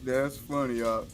That's funny, y'all.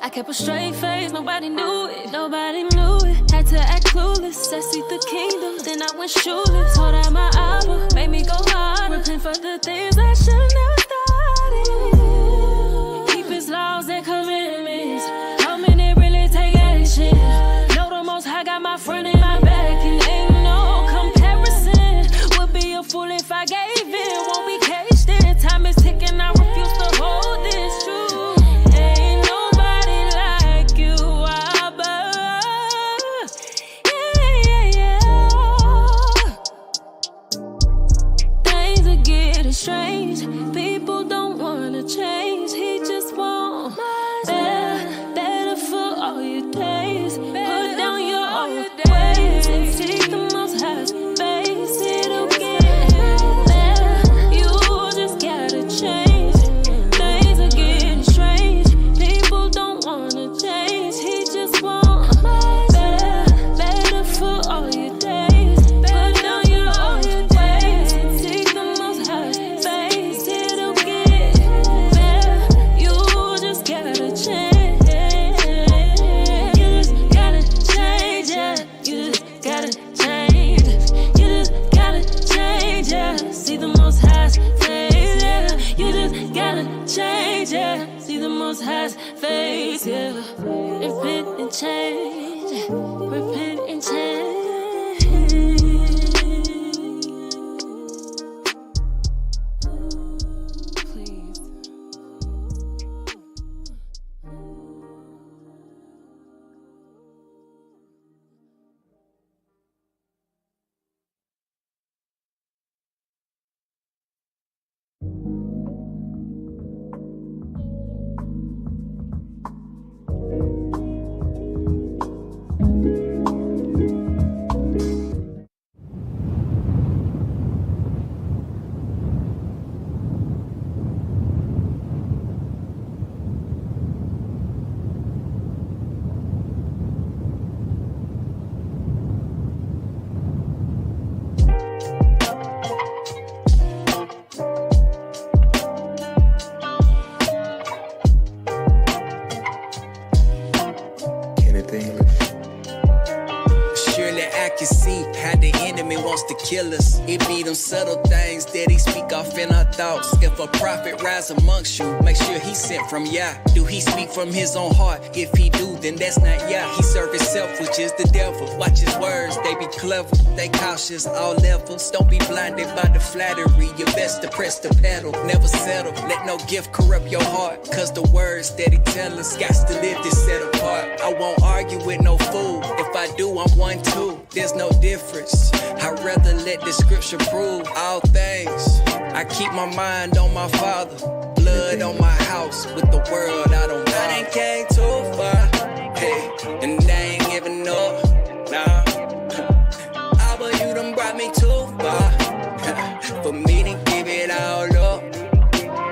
I kept a straight face, nobody knew it, nobody knew it. Had to act clueless, I seek the kingdom, then I went shoeless. Hold out my album, made me go harder. Repent for the things I should've never started. Keep his laws and commandments, how many really take action? Know the Most High got my front and my back, and ain't no comparison. Would be a fool if I gave in, won't be caged in. Time is ticking, I refuse to hold this truth. Strange, people don't wanna change. He just want better for all your days. Put down your old ways and seek the Most High's face. It'll get better. You just gotta change. Things are getting strange. People don't wanna change. He just want better for all your days. Put down your old ways and seek the Most High's. See the Most High's face, yeah. You just gotta change, yeah. See the Most High's face, yeah. Repent and change, repent and change. Please. Kill us. It be them subtle things that he speak off in our thoughts. If a prophet rise amongst you, make sure he sent from Yah. Do he speak from his own heart? If he do, then that's not Yah. He serve himself, which is the devil. Watch his words, they be clever. They cautious, all levels. Don't be blinded by the flattery. You best to press the pedal, never settle. Let no gift corrupt your heart. Cause the words that he tell us got to live this set apart. I won't argue with no fool. If I do, I'm one too. There's no difference. I'd rather let the scripture prove all things. I keep my mind on my Father, blood on my house. With the world I don't bother. I done came too far, hey, and they ain't giving up, nah. Abba, you done brought me too far for me to give it all up,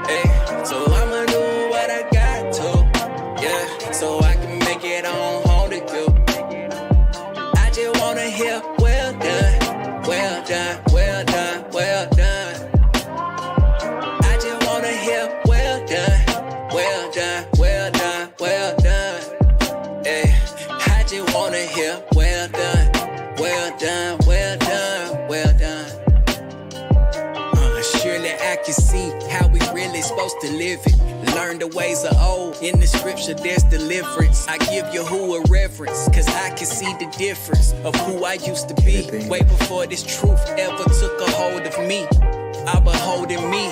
hey. So I'ma do what I got to, done, well done, well done. Hey, I just wanna hear well done, well done, well done, well done. Surely I can see how we really supposed to live it. Learn the ways of old. In the scripture there's deliverance. I give you who a reverence, cause I can see the difference of who I used to be. Way before this truth ever took a hold of me. I beholding me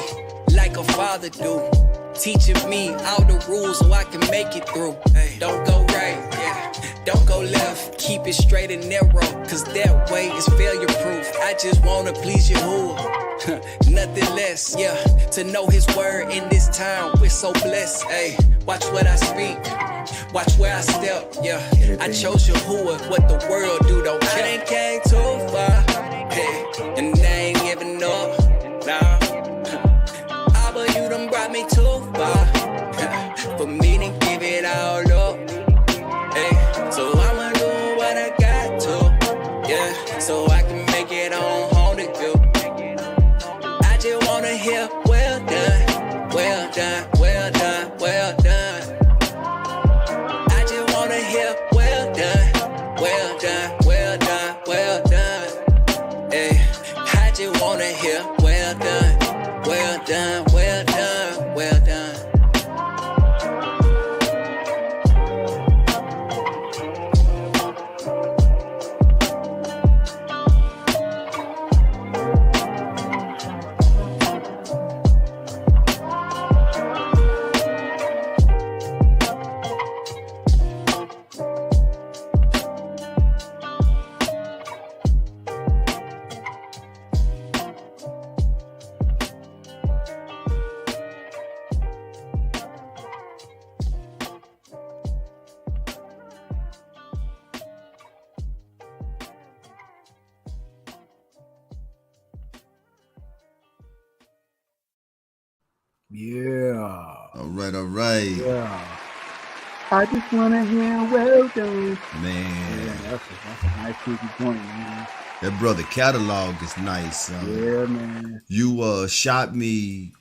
like a father do. Teaching me all the rules so I can make it through. Hey, don't go right, yeah. Don't go left. Keep it straight and narrow, cause that way is failure proof. I just wanna please you who. Nothing less, yeah. To know his word in this time, we're so blessed. Hey, watch what I speak, watch where I step, yeah. I chose Yahuwah, what the world do, don't care. I done came too far, hey, and they ain't giving up, nah. But you done brought me too far for me to give it all up. Hey, so I'ma do what I got to, yeah. So I can make it on home to you. I just wanna hear well done, well done, well done, well done. I just wanna hear well done, well done, well done, well done. Hey, I just wanna hear well done, well done, well done, well done. Yeah. All right. Yeah. I just wanna hear well done. Man. Yeah, that's a nice tricky point, man. That brother catalog is nice. Yeah, man. You shot me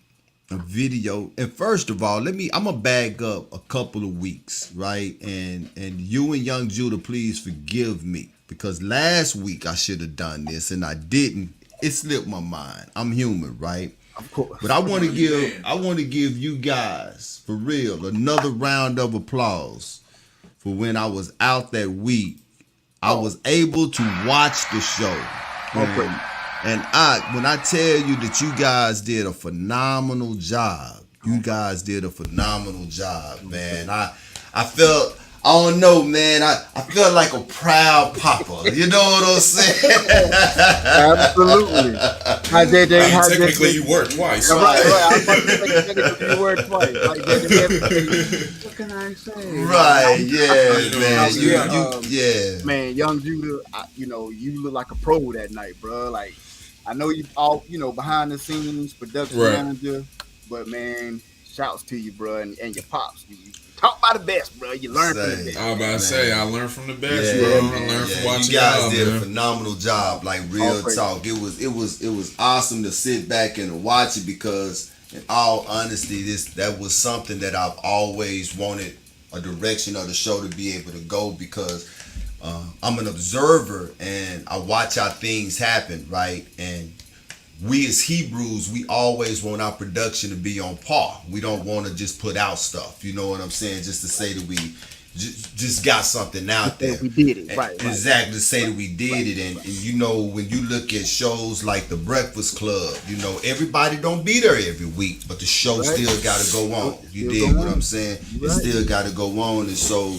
a video, and first of all, I'm gonna bag up a couple of weeks, right? And you and Young Judah, please forgive me, because last week I should have done this and I didn't. It slipped my mind. I'm human, right? Of course. But I want to give you guys, for real, another round of applause for when I was out that week. I was able to watch the show. And when I tell you that you guys did a phenomenal job, man. I felt, I don't know, man. I felt like a proud papa. You know what I'm saying? Absolutely. Technically, you worked twice. Right. I was about to say technically you worked twice. Like, what can I say? Right, yeah, man. Man, Young Judah, you look like a pro that night, bro. Like, I know you all, behind the scenes, production manager, but man, shouts to you, bro, and your pops. You taught by the best, bro. You learned from the best. I was about to say, I learned from the best, bro. Man, I learned from watching you guys y'all, did man. a phenomenal job, like real talk. It was awesome to sit back and watch it, because in all honesty, that was something that I've always wanted a direction of the show to be able to go, because I'm an observer and I watch how things happen, right? And we as Hebrews, we always want our production to be on par. We don't want to just put out stuff, you know what I'm saying? Just to say that we just got something out there. We did it, right. Exactly, to say that we did it. And when you look at shows like The Breakfast Club, everybody don't be there every week, but the show still got to go on. You dig what I'm saying? It still got to go on. And so,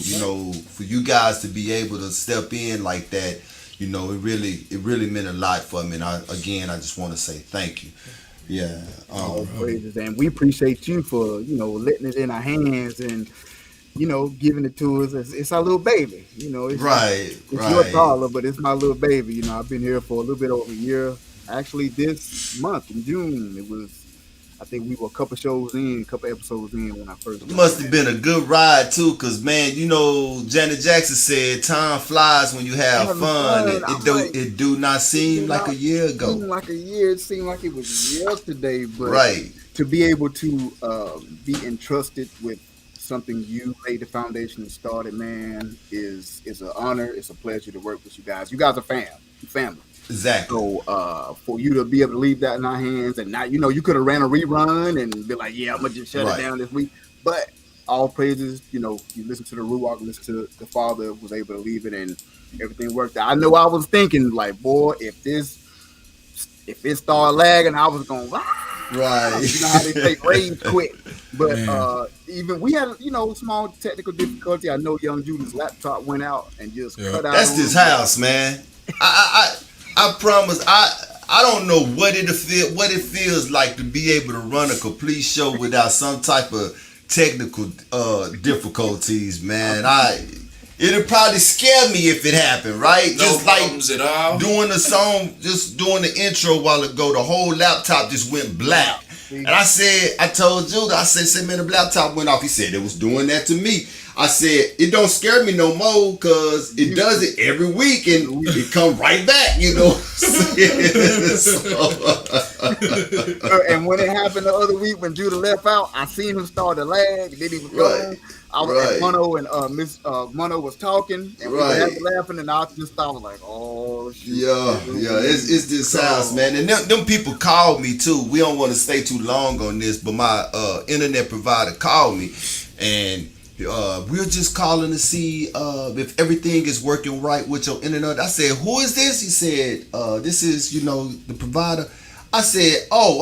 for you guys to be able to step in like that, it really meant a lot for me. And I just want to say thank you. Yeah. Praises, and we appreciate you for letting it in our hands and giving it to us. It's our little baby. It's your dollar, but it's my little baby. I've been here for a little bit over a year. Actually, this month in June, I think we were a couple episodes in when I first. It must have been a good ride too, because man, Janet Jackson said, "Time flies when you have fun." It do not seem like a year ago. It seemed like a year. It seemed like it was yesterday, but to be able to be entrusted with something you laid the foundation and started, man, is an honor. It's a pleasure to work with you guys. You guys are family. Exactly. So for you to be able to leave that in our hands and not, you could have ran a rerun and be like, yeah, I'm gonna just shut it down this week. But all praises, you listen to the Ruach, listen to the Father, was able to leave it, and everything worked out. I know I was thinking like, boy, if it started lagging, I was going, right. You know how they say rage quit. But even we had, small technical difficulty. I know young Judah's laptop went out and just cut out. That's this house, man. I promise. I don't know what it feels like to be able to run a complete show without some type of technical difficulties, man. It'd probably scare me if it happened, right? No just problems like at all. Doing the song, just doing the intro a while ago, the whole laptop just went black. And I told Judah, I said, man, the laptop went off. He said it was doing that to me. I said, it don't scare me no more because it does it every week and it come right back, And when it happened the other week when Judah left out, I seen him start to lag. Then he was gone. I was at Mono and Miss Mono was talking and we were laughing and I just thought like, oh shit. Yeah, it's this house, man. And them people called me too. We don't want to stay too long on this, but my internet provider called me and we're just calling to see if everything is working right with your internet. I said, who is this? He said, this is, the provider. I said, y'all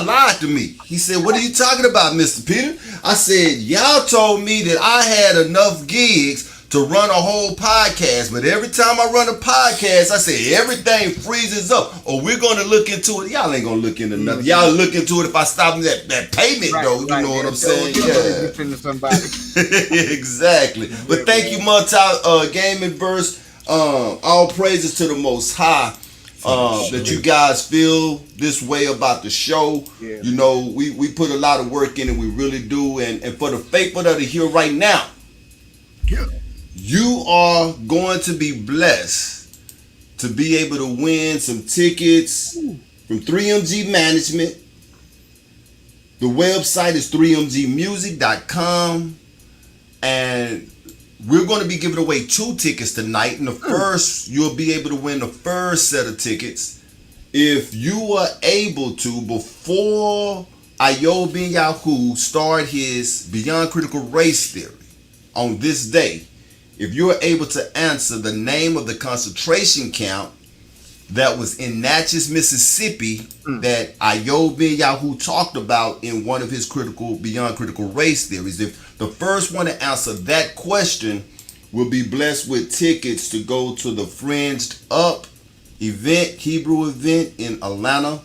lied to me. He said, what are you talking about, Mr. Peter? I said, y'all told me that I had enough gigs to run a whole podcast, but every time I run a podcast, I say everything freezes up. Or we're gonna look into it. Y'all ain't gonna look into nothing. Y'all look into it if I stop that payment, though. You know what I'm saying? Yeah. Exactly. But thank you, Multi Gaming Verse. All praises to the Most High. That you guys feel this way about the show. Yeah. We put a lot of work in it. We really do. And for the faithful that are here right now. Yeah. You are going to be blessed to be able to win some tickets from 3MG Management. The website is 3mgmusic.com. And we're going to be giving away 2 tickets tonight. And the first, you'll be able to win the first set of tickets if you are able to, before Ayo Ben Yahoo start his Beyond Critical Race Theory on this day. If you're able to answer the name of the concentration camp that was in Natchez, Mississippi, that Ayo Ben Yahoo talked about in one of his Beyond Critical Race Theories, if the first one to answer that question will be blessed with tickets to go to the Fringed Up Hebrew event in Atlanta.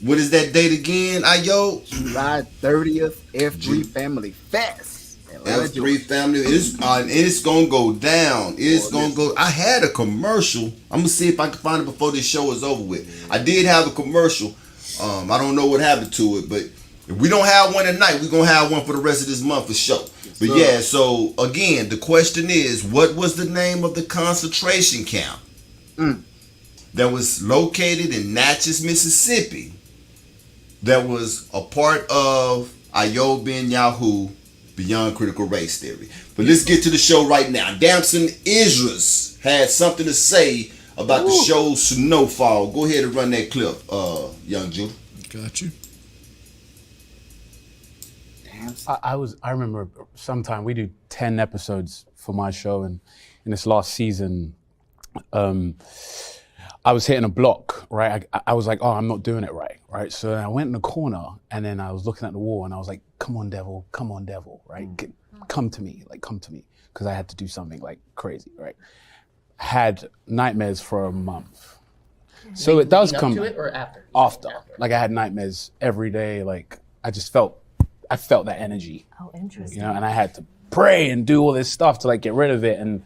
What is that date again, Ayo? July 30th, F3 Family Fest. F3 Family, it's gonna go down. It's gonna go. I had a commercial. I'm gonna see if I can find it before this show is over with. I did have a commercial. I don't know what happened to it, but if we don't have one tonight, we're gonna have one for the rest of this month for sure. But yeah, so again, the question is, what was the name of the concentration camp that was located in Natchez, Mississippi, that was a part of Ayo Ben Yahoo Beyond Critical Race Theory? But let's get to the show right now. Damson Idris had something to say about the show Snowfall. Go ahead and run that clip, young Judah. Got you. I remember sometime we do 10 episodes for my show, and in this last season, I was hitting a block, right? I was like, oh, I'm not doing it right? So I went in the corner and then I was looking at the wall and I was like, come on, devil, right? Come to me, because I had to do something like crazy, right? Had nightmares for a month. So it does come to it or after? After. Like I had nightmares every day. Like I felt that energy. Oh, interesting. And I had to pray and do all this stuff to like get rid of it. And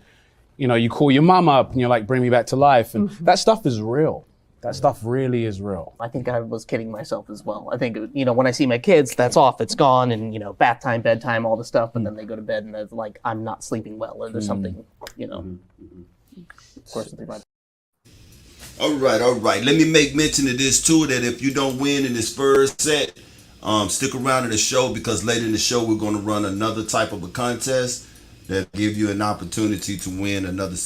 you call your mom up and you're like, bring me back to life. And that stuff is real. That stuff really is real. I think I was kidding myself as well. I think, when I see my kids, that's off, it's gone, and, bath time, bedtime, all the stuff, and then they go to bed and they're like, I'm not sleeping well, or there's something, of course, something like that. All right. Let me make mention of this too, that if you don't win in this first set, Stick around in the show because later in the show we're going to run another type of a contest that give you an opportunity to win another.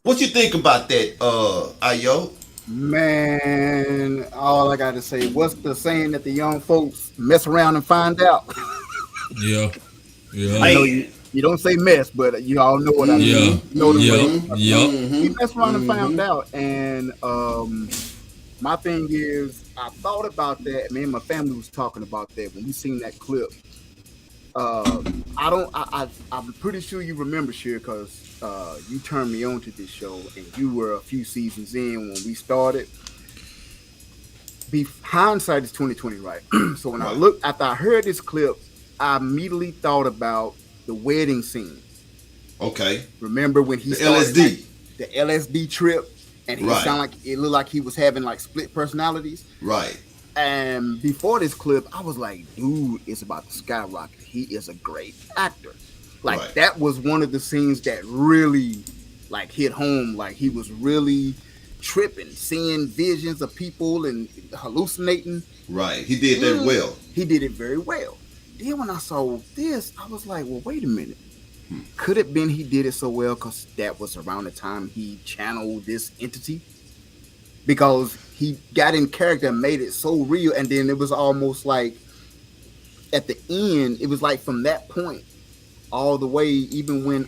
What you think about that, Ayo? Man, all I got to say, what's the saying that the young folks mess around and find out? Yeah. I know you don't say mess, but you all know what I mean. Yeah. You know the way. Yeah. We messed around and found out, and my thing is, I thought about that. Me and my family was talking about that when we seen that clip. I'm pretty sure you remember, Cher, because you turned me on to this show, and you were a few seasons in when we started. Hindsight is 2020, right? So when I looked after I heard this clip, I immediately thought about the wedding scenes. Okay. Remember when he started the LSD trip, and he sounded like it looked like he was having like split personalities. Right. And before this clip, I was like, dude, it's about to skyrocket. He is a great actor. Like that was one of the scenes that really like hit home. Like he was really tripping, seeing visions of people and hallucinating. Right. He did that well. He did it very well. Then when I saw this, I was like, well, wait a minute. Could it have been he did it so well because that was around the time he channeled this entity? Because he got in character and made it so real, and then it was almost like at the end, it was like from that point all the way, even when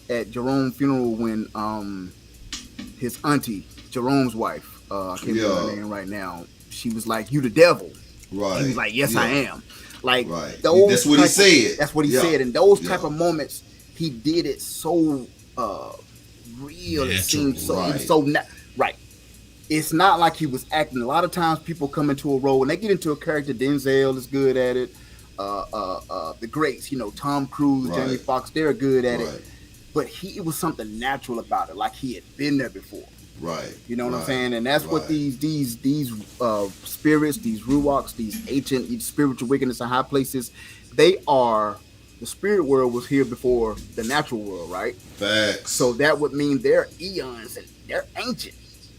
at Jerome's funeral, when his auntie, Jerome's wife, I can't remember her name right now, she was like, "You the devil." Right. He was like, "Yes, I am." Like that's what he said. That's what he said. And those type of moments, he did it so real. It seemed so right. It's not like he was acting. A lot of times people come into a role when they get into a character. Denzel is good at it. The greats, Tom Cruise, Jamie Foxx, they're good at it. But it was something natural about it, like he had been there before. Right. You know what I'm saying? And that's what these spirits, these ruachs, these ancient spiritual wickedness in high places, they are. The spirit world was here before the natural world, right? Facts. So that would mean they're eons and they're ancient.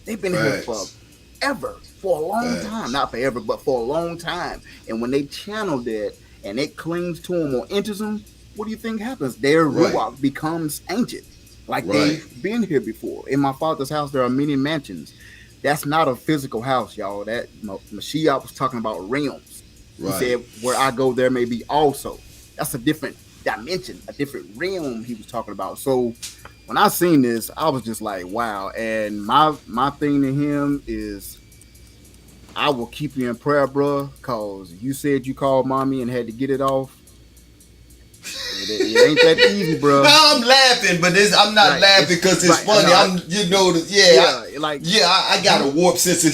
They've been here forever, for a long time. Not forever, but for a long time. And when they channel that and it clings to them or enters them, what do you think happens? Their ruach becomes ancient. Like they've been here before. In my father's house, there are many mansions. That's not a physical house, y'all. That Mashiach was talking about realms. He said, where I go, there may be also. That's a different dimension, a different realm he was talking about. So when I seen this, I was just like, wow. And my thing to him is, I will keep you in prayer, bro, because you said you called mommy and had to get it off. It ain't that easy, bro. No, I'm laughing, but I'm not laughing because it's funny. I got a warped sense of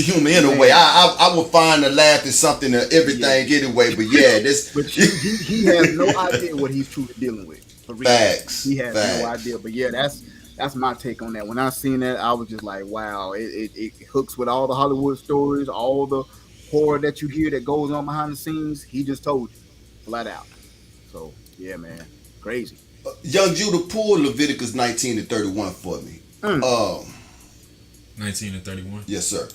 humor anyway. I will find a laugh in something or everything anyway. But this. But he has no idea what he's truly dealing with. For real. Facts. He has no idea. But that's my take on that. When I seen that, I was just like, wow. It hooks with all the Hollywood stories, all the horror that you hear that goes on behind the scenes. He just told you, flat out. So. Yeah, man. Crazy. Young Judah, pull Leviticus 19:31 for me. 19:31? Yes, sir.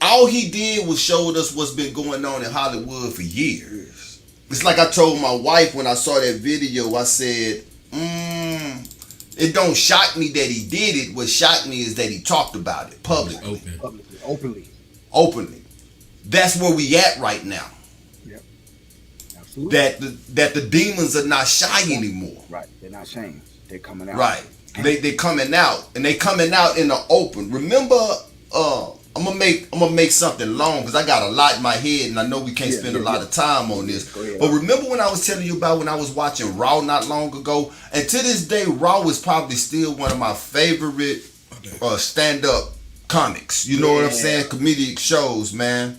All he did was showed us what's been going on in Hollywood for years. It's like I told my wife when I saw that video, I said, it don't shock me that he did it. What shocked me is that he talked about it publicly. Openly. That's where we at right now. That the demons are not shy anymore. Right. They're not ashamed. They're coming out. Right. They coming out. And they coming out in the open. Remember, I'm gonna make something long because I got a lot in my head and I know we can't spend a lot of time on this. But remember when I was telling you about when I was watching Raw not long ago? And to this day, Raw is probably still one of my favorite stand-up comics. You know what I'm saying? Comedic shows, man.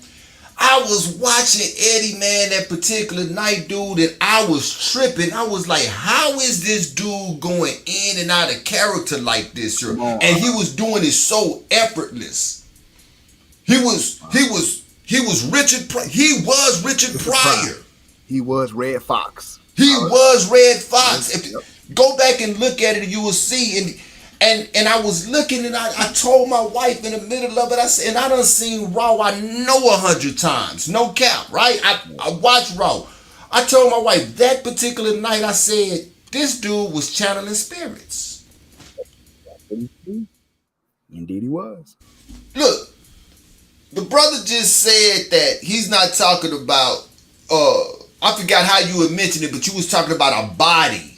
I was watching Eddie, man, that particular night, dude, and I was tripping. I was like, how is this dude going in and out of character like this, sir? And he was doing it so effortless. He was Richard Pryor. He was Richard Pryor. He was Red Fox. He was Red Fox. Go back and look at it and you will see. And I was looking, and I told my wife in the middle of it, I said, and I done seen Raw, I know 100 times, no cap, right? I watched Raw. I told my wife that particular night, I said, this dude was channeling spirits. Indeed he was. Look, the brother just said that he's not talking about, I forgot how you had mentioned it, but you was talking about our bodies.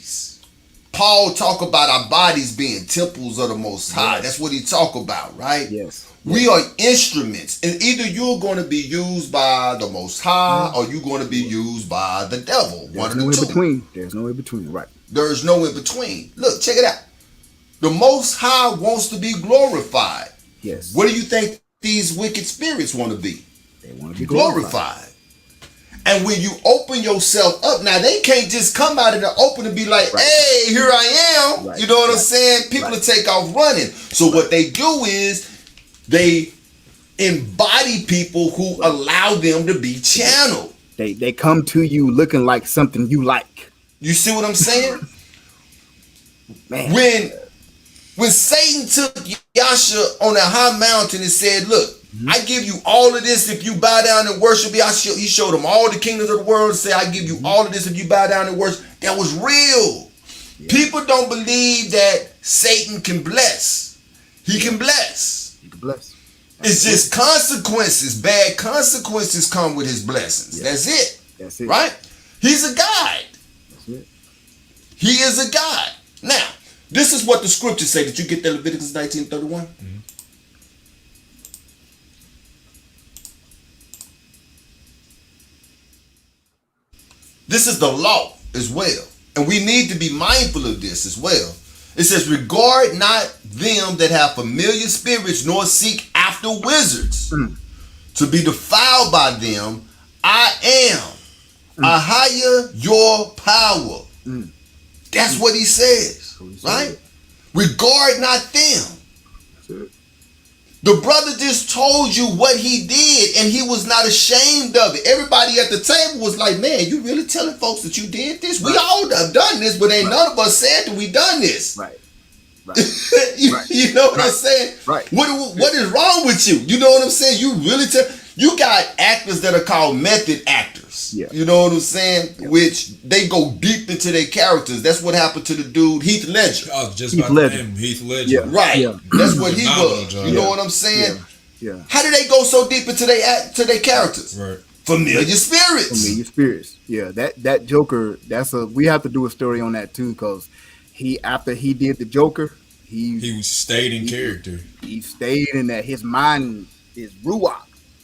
Paul talk about our bodies being temples of the Most High. Yes. That's what he talk about, right? Yes. We are instruments, and either you're going to be used by the Most High or you're going to be used by the devil. There's no in between. There's no in between, right? There's no in between. Look, check it out. The Most High wants to be glorified. Yes. What do you think these wicked spirits want to be? They want to be glorified. And when you open yourself up, now they can't just come out in the open and be like, hey, here I am. Right. You know what I'm saying? People will take off running. So what they do is they embody people who allow them to be channeled. They come to you looking like something you like. You see what I'm saying? Man. When Satan took Yasha on a high mountain and said, look, I give you all of this if you bow down and worship me. He showed them all the kingdoms of the world and said, I give you all of this if you bow down and worship. That was real. Yeah. People don't believe that Satan can bless. He can bless. He can bless. It's just consequences. Bad consequences come with his blessings. Yeah. That's it. That's it. Right? He's a guide. That's it. He is a guide. Now, this is what the scriptures say. Did you get that Leviticus 19:31? Mm-hmm. This is the law as well. And we need to be mindful of this as well. It says, regard not them that have familiar spirits, nor seek after wizards to be defiled by them. I am. I hire your power. That's what he says, right? Regard not them. That's it. The brother just told you what he did, and he was not ashamed of it. Everybody at the table was like, man, you really telling folks that you did this? Right. We all have done this, but ain't none of us said that we done this. Right. You know what I'm saying? Right. What is wrong with you? You know what I'm saying? You really you got actors that are called method actors. Yeah. You know what I'm saying? Yeah. Which they go deep into their characters. That's what happened to the dude Heath Ledger. I was just about to name Heath Ledger. Yeah. Right. Yeah. That's what he was. You know what I'm saying? Yeah. How do they go so deep into their characters? Right. Familiar spirits. Familiar spirits. Yeah. That Joker. We have to do a story on that too, because after he did the Joker, he stayed in character. He stayed in that. His mind is ruach.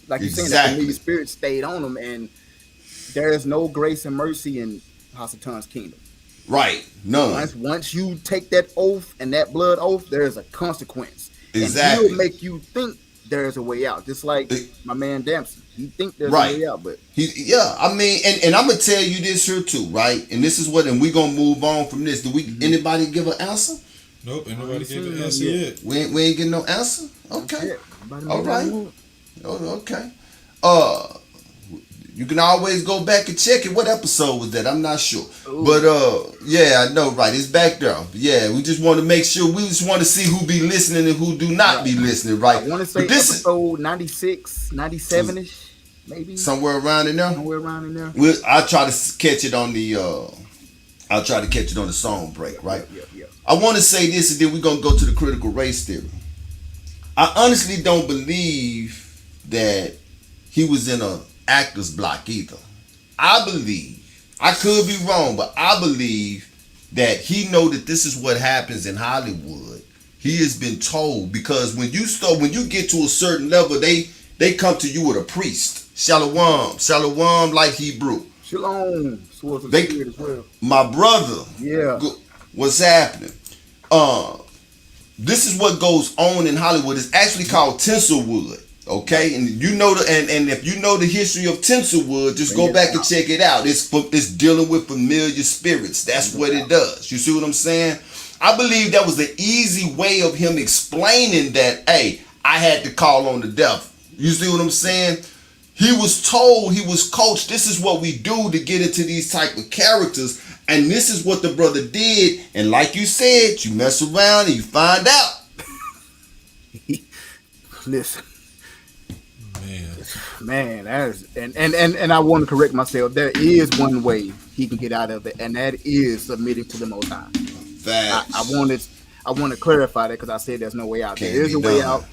Like you're saying, that familiar spirit stayed on him, and there is no grace and mercy in Hassatan's kingdom. Right. No. Once you take that oath and that blood oath, there is a consequence. Exactly. And he'll make you think there's a way out. Just like my man Dempsey. He think there's a way out, but I mean, and I'm gonna tell you this here too, right? And this is and we're gonna move on from this. Anybody give an answer? Nope, ain't nobody gave an answer yet. We ain't getting no answer? Okay. All right. Oh, okay. You can always go back and check it. What episode was that? I'm not sure. Ooh. But yeah, I know, right? It's back there. Yeah, we just want to make sure. We just want to see who be listening and who do not be listening, right? I want to say episode 96, 97-ish, maybe. Somewhere around in there? Somewhere around in there. I'll try to catch it on the I'll try to catch it on the song break, right? Yeah. I want to say this, and then we're going to go to the critical race theory. I honestly don't believe that he was in a actor's block either. I believe, I could be wrong, but I believe that he know that this is what happens in Hollywood. He has been told, because when you get to a certain level, they come to you with a priest. Shalom, like Hebrew. Shalom. They, as well. My brother. Yeah. What's happening? This is what goes on in Hollywood. It's actually called tinselwood. Okay, and you know and if you know the history of tinselwood, just go back and check it out. It's dealing with familiar spirits. That's what it does. You see what I'm saying? I believe that was the easy way of him explaining that. Hey, I had to call on the devil. You see what I'm saying? He was told, he was coached, this is what we do to get into these type of characters. And this is what the brother did. And like you said, you mess around and you find out. Listen. Man, that is, and I want to correct myself. There is one way he can get out of it, and that is submitting to the Most High. I want to clarify that because I said there's no way out. There is a way out.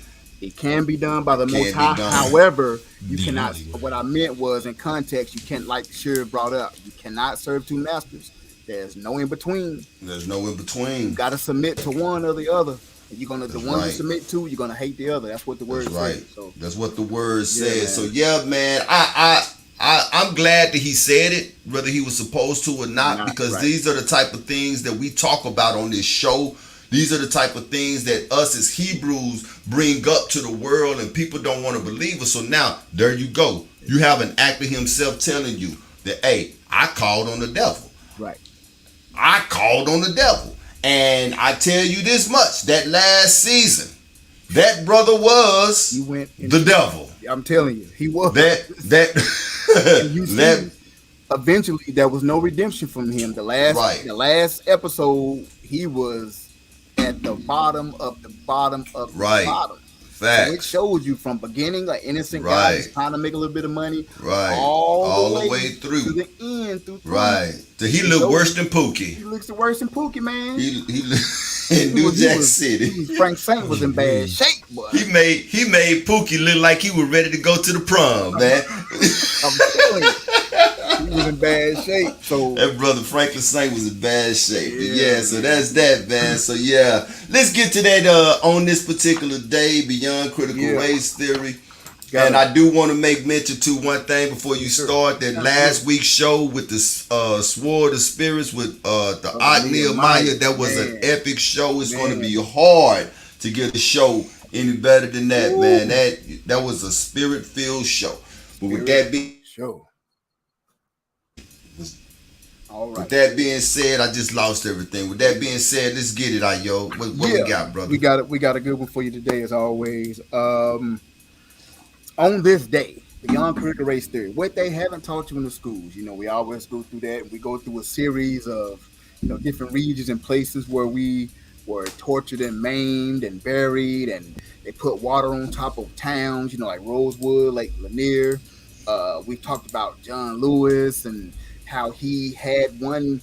It can be done by the Most High. However, you cannot. What I meant was, in context, you can't, like Sheriff brought up, you cannot serve two masters. There's no in between. There's no in between. You got to submit to one or the other. You're gonna the one you submit to, you're gonna hate the other. That's what the word says. So that's what the word says. So yeah, man, I'm glad that he said it, whether he was supposed to or not, because these are the type of things that we talk about on this show. These are the type of things that us as Hebrews bring up to the world, and people don't want to believe us. So now there you go. You have an actor himself telling you that, hey, I called on the devil. Right. I called on the devil. And I tell you this much, that last season, that brother was the devil. I'm telling you, he was. And you see, eventually there was no redemption from him. The last episode, he was at the bottom of the bottom of the bottom. Facts. So it shows you from beginning, like innocent guy who's trying to make a little bit of money, all the way through to the end. So he looked worse than Pookie. He looks worse than Pookie, man. He in New Jack City. Frank Saint was in bad shape, boy. He made Pookie look like he was ready to go to the prom, man. I'm telling you. He was in bad shape. So that brother Franklin Saint was in bad shape. Yeah, so that's that, man. So yeah, let's get to that on this particular day, Beyond Critical Race Theory. And I do want to make mention to one thing before you start, that last week's show with the Sword of Spirits with the Art Nehemiah, that was an epic show. It's going to be hard to get a show any better than that, man. That was a spirit-filled show. But with that being With that being said, I just lost everything. With that being said, let's get it, Ayo. What we got, brother? We got a good one for you today, as always. On this day, Beyond Critical Race Theory, what they haven't taught you in the schools. You know, we always go through that. We go through a series of, different regions and places where we were tortured and maimed and buried, and they put water on top of towns, like Rosewood, Lake Lanier. We talked about John Lewis and how he had one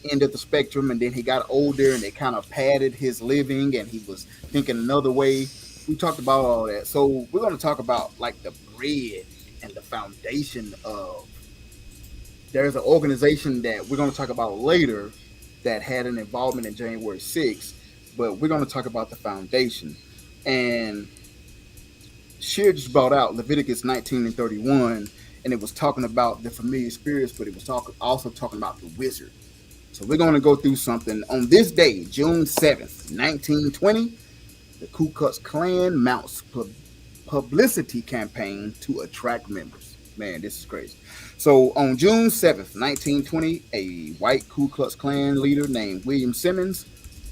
end of the spectrum, and then he got older and they kind of padded his living and he was thinking another way. We talked about all that. So we're going to talk about like the bread and the foundation of, there's an organization that we're going to talk about later that had an involvement in January 6th, but we're going to talk about the foundation. And Sheer just brought out Leviticus 19:31, and it was talking about the familiar spirits, but it was also talking about the wizard. So we're going to go through something. On this day, June 7th, 1920, the Ku Klux Klan mounts publicity campaign to attract members. Man, this is crazy. So on June 7th, 1920, a white Ku Klux Klan leader named William Simmons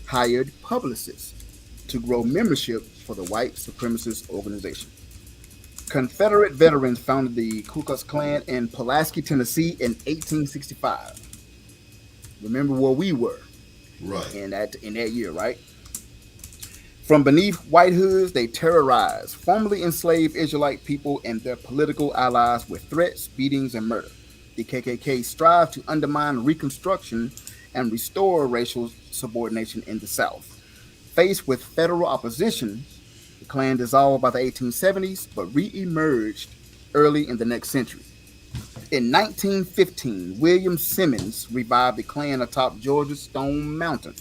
hired publicists to grow membership for the white supremacist organization. Confederate veterans founded the Ku Klux Klan in Pulaski, Tennessee in 1865. Remember where we were in that year, right? From beneath white hoods, they terrorized formerly enslaved Israelite people and their political allies with threats, beatings, and murder. The KKK strived to undermine Reconstruction and restore racial subordination in the South. Faced with federal opposition, the Klan dissolved by the 1870s, but re-emerged early in the next century. In 1915, William Simmons revived the Klan atop Georgia's Stone Mountain.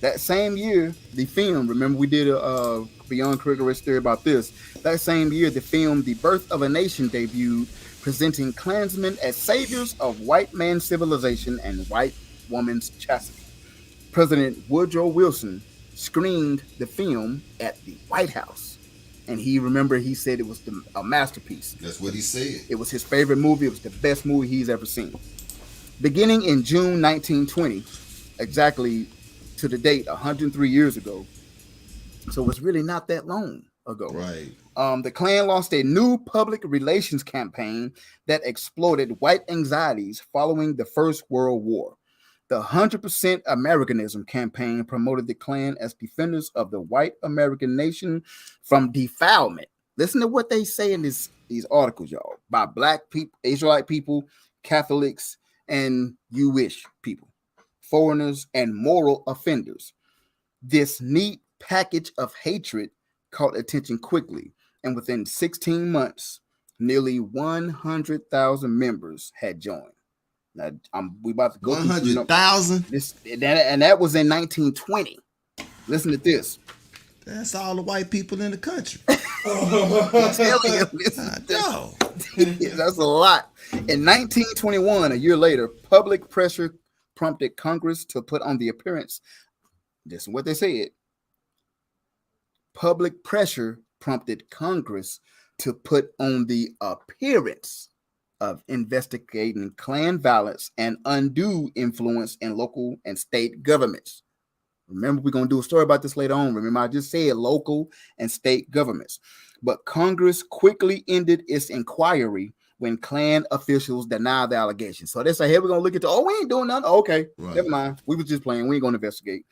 That same year, the film, remember we did a Beyond Critical Race Theory about this, that same year the film The Birth of a Nation debuted, presenting Klansmen as saviors of white man's civilization and white woman's chastity. President Woodrow Wilson screened the film at the White House, and he said it was a masterpiece. That's what he said. It was his favorite movie. It was the best movie he's ever seen. Beginning in June 1920, exactly to the date 103 years ago, so it's really not that long ago. Right. The Klan launched a new public relations campaign that exploited white anxieties following the First World War. The 100% Americanism campaign promoted the Klan as defenders of the white American nation from defilement. Listen to what they say in these articles, y'all, by black people, Israelite people, Catholics, and Jewish people, foreigners, and moral offenders. This neat package of hatred caught attention quickly, and within 16 months, nearly 100,000 members had joined. Now, we about to go 100,000. And that was in 1920. Listen to this. That's all the white people in the country. I'm telling you, that's a lot. In 1921, a year later, public pressure prompted Congress to put on the appearance. This is what they said. Public pressure prompted Congress to put on the appearance of investigating Klan violence and undue influence in local and state governments. Remember, we're going to do a story about this later on. Remember, I just said local and state governments. But Congress quickly ended its inquiry when Klan officials denied the allegations. So they say, hey, we're going to look into, we ain't doing nothing. Okay, right. Never mind. We was just playing. We ain't going to investigate.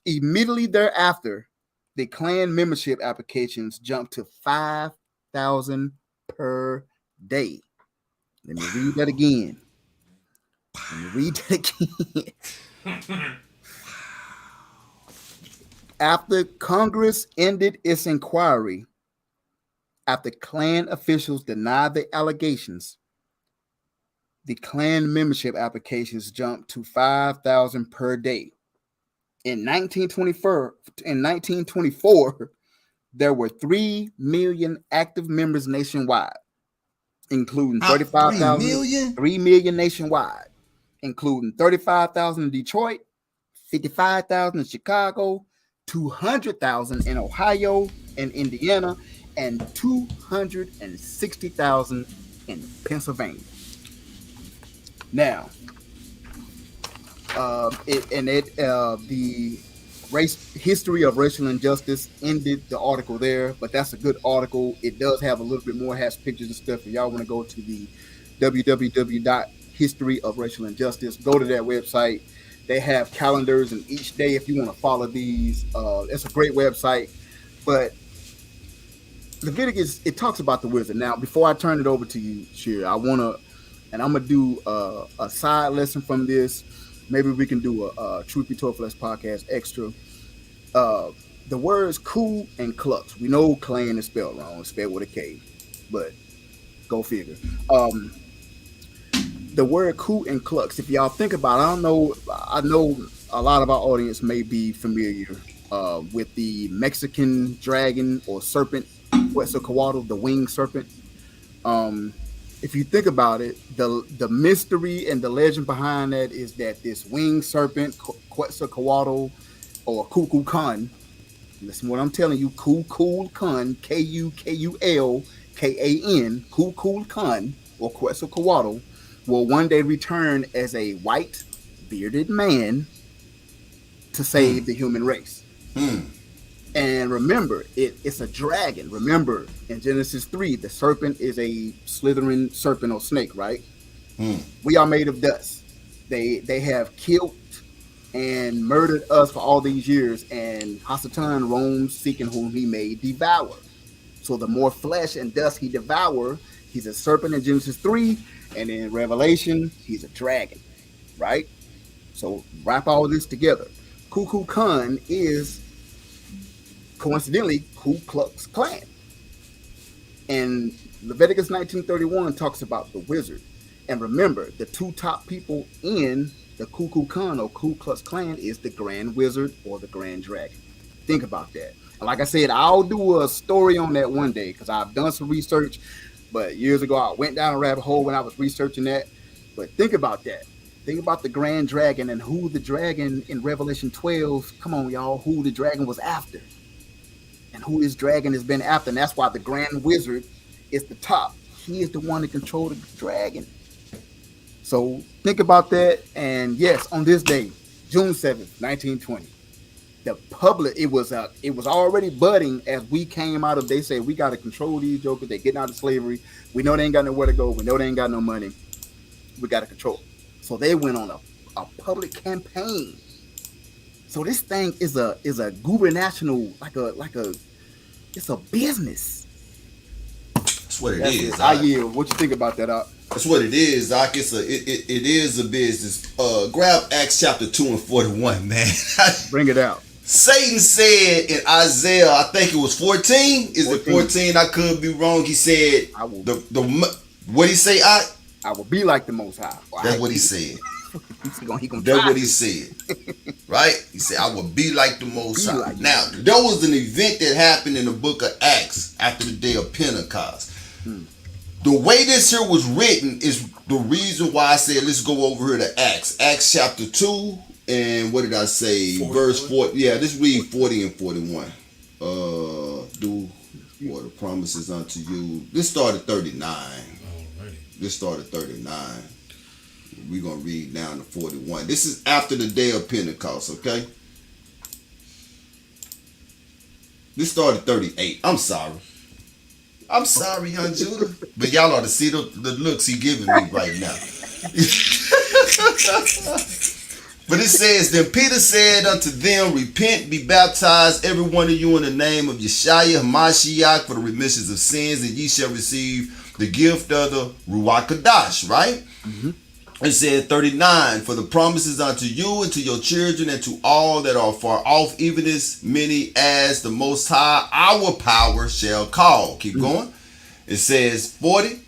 Immediately thereafter, the Klan membership applications jumped to 5,000 per day. Let me read that again. After Congress ended its inquiry, after Klan officials denied the allegations, the Klan membership applications jumped to 5,000 per day. In 1924, there were 3 million active members nationwide, including 35,000. 3 million nationwide, including 35,000 in Detroit, 55,000 in Chicago, 200,000 in Ohio and Indiana, and 260,000 in Pennsylvania. Now, the history of racial injustice ended the article there, but that's a good article. It does have a little bit more, has pictures and stuff. If y'all want to go to the www.historyofracialinjustice, go to that website. They have calendars, and each day, if you want to follow these, it's a great website. But Leviticus, it talks about the wizard. Now, before I turn it over to you, Shir, I'm gonna do a side lesson from this. Maybe we can do a Truth Be Told Flesh podcast extra. The words Ku and Klux. We know Klan is spelled wrong, it's spelled with a K, but go figure. The word Ku and Klux, if y'all think about it, I know a lot of our audience may be familiar with the Mexican dragon or serpent, Quetzalcoatl, the winged serpent. If you think about it, the mystery and the legend behind that is that this winged serpent, Quetzalcoatl or Kukulkan, listen to what I'm telling you, Kukulkan, Kukulkan, Kukulkan or Quetzalcoatl, will one day return as a white, bearded man to save the human race. And remember, it's a dragon. Remember, in Genesis 3, the serpent is a slithering serpent or snake, right? We are made of dust. They have killed and murdered us for all these years, and Hasatan roams seeking whom he may devour. So the more flesh and dust he devour, he's a serpent in Genesis 3, and in Revelation, he's a dragon, right? So wrap all this together. Kukulkan is coincidentally Ku Klux Klan. And Leviticus 19:31 talks about the wizard. And remember, the two top people in the Kukulkan or Ku Klux Klan is the Grand Wizard or the Grand Dragon. Think about that. And like I said, I'll do a story on that one day because I've done some research. But years ago, I went down a rabbit hole when I was researching that. But think about that. Think about the Grand Dragon and who the dragon in Revelation 12, come on, y'all, who the dragon was after. And who his dragon has been after. And that's why the Grand Wizard is the top. He is the one that controls the dragon. So think about that. And yes, on this day, June 7th, 1920, the public, it was already budding as we came out of. They said we got to control these jokers. They getting out of slavery. We know they ain't got nowhere to go. We know they ain't got no money. We got to control. So they went on a public campaign. So this thing is a gubernational, like a it's a business. That's what it is. I yield. What you think about that? That's what it is, Doc. It is a business. Grab Acts chapter 2 and 41, man. Bring it out. Satan said in Isaiah, I think it was 14. Is 14. It 14? I could be wrong. He said, what he say? I will be like the Most High. That's what he said. That's what he said. Right? He said, I will be like the Most High. Like now, there was an event that happened in the book of Acts after the day of Pentecost. The way this here was written is the reason why I said let's go over here to Acts. Acts chapter 2 and what did I say? 41? Verse 4. Yeah, let's read 40 and 41. Do what the promises unto you. This started 39. This started 39. We're going to read down to 41. This is after the day of Pentecost, okay? This started 38. I'm sorry, young Judah. But y'all ought to see the looks he giving me right now. But it says, then Peter said unto them, repent, be baptized, every one of you in the name of Yeshua HaMashiach for the remissions of sins, and ye shall receive the gift of the Ruach Kadash, right? Mm-hmm. It said 39, for the promises unto you and to your children and to all that are far off, even as many as the Most High, our power, shall call. Keep going. It says 40,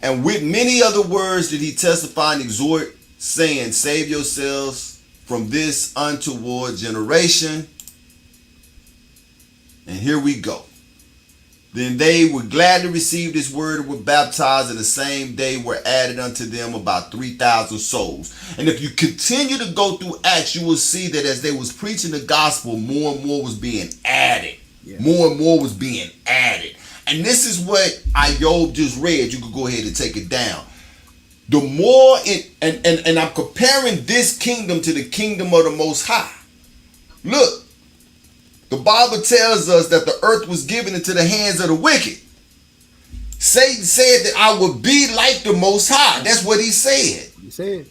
and with many other words did he testify and exhort, saying, save yourselves from this untoward generation. And here we go. Then they would gladly receive this word and were baptized, and the same day were added unto them about 3,000 souls. And if you continue to go through Acts, you will see that as they was preaching the gospel, more and more was being added. Yeah. More and more was being added. And this is what Ayob just read. You could go ahead and take it down. The more and I'm comparing this kingdom to the kingdom of the Most High. Look. The Bible tells us that the earth was given into the hands of the wicked. Satan said that I will be like the Most High. That's what he said. He said.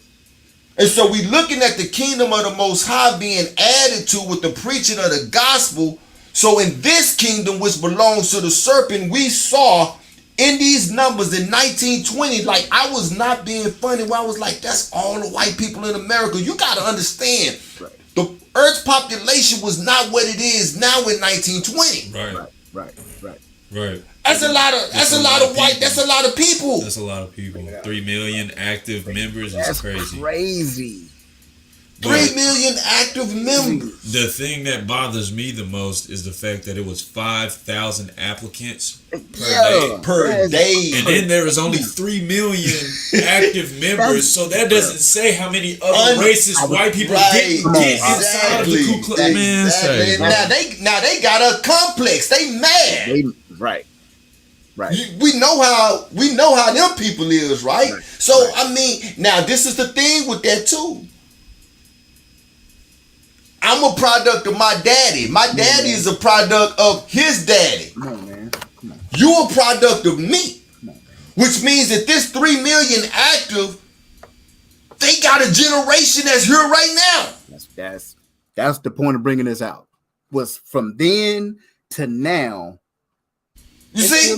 And so we're looking at the kingdom of the Most High being added to with the preaching of the gospel. So in this kingdom, which belongs to the serpent, we saw in these numbers in 1920, like I was not being funny when I was like, that's all the white people in America. You got to understand. Right. The Earth's population was not what it is now in 1920. Right. That's a lot of white. That's a lot of people. That's a lot of people. 3 million active members is crazy. Crazy. 3 million active members. The thing that bothers me the most is the fact that it was 5,000 applicants per day. And then there was only 3 million active members. So that doesn't say how many other racist white people didn't get inside of the Ku Klux Klan. Man, now they got a complex. They mad. Right. We know how them people is, right? So I mean, now this is the thing with that too. I'm a product of my daddy. My daddy is a product of his daddy. Come on, man. Come on. You a product of me. Come on, man. Which means that this 3 million active, they got a generation that's here right now. That's the point of bringing this out. Was from then to now. You see,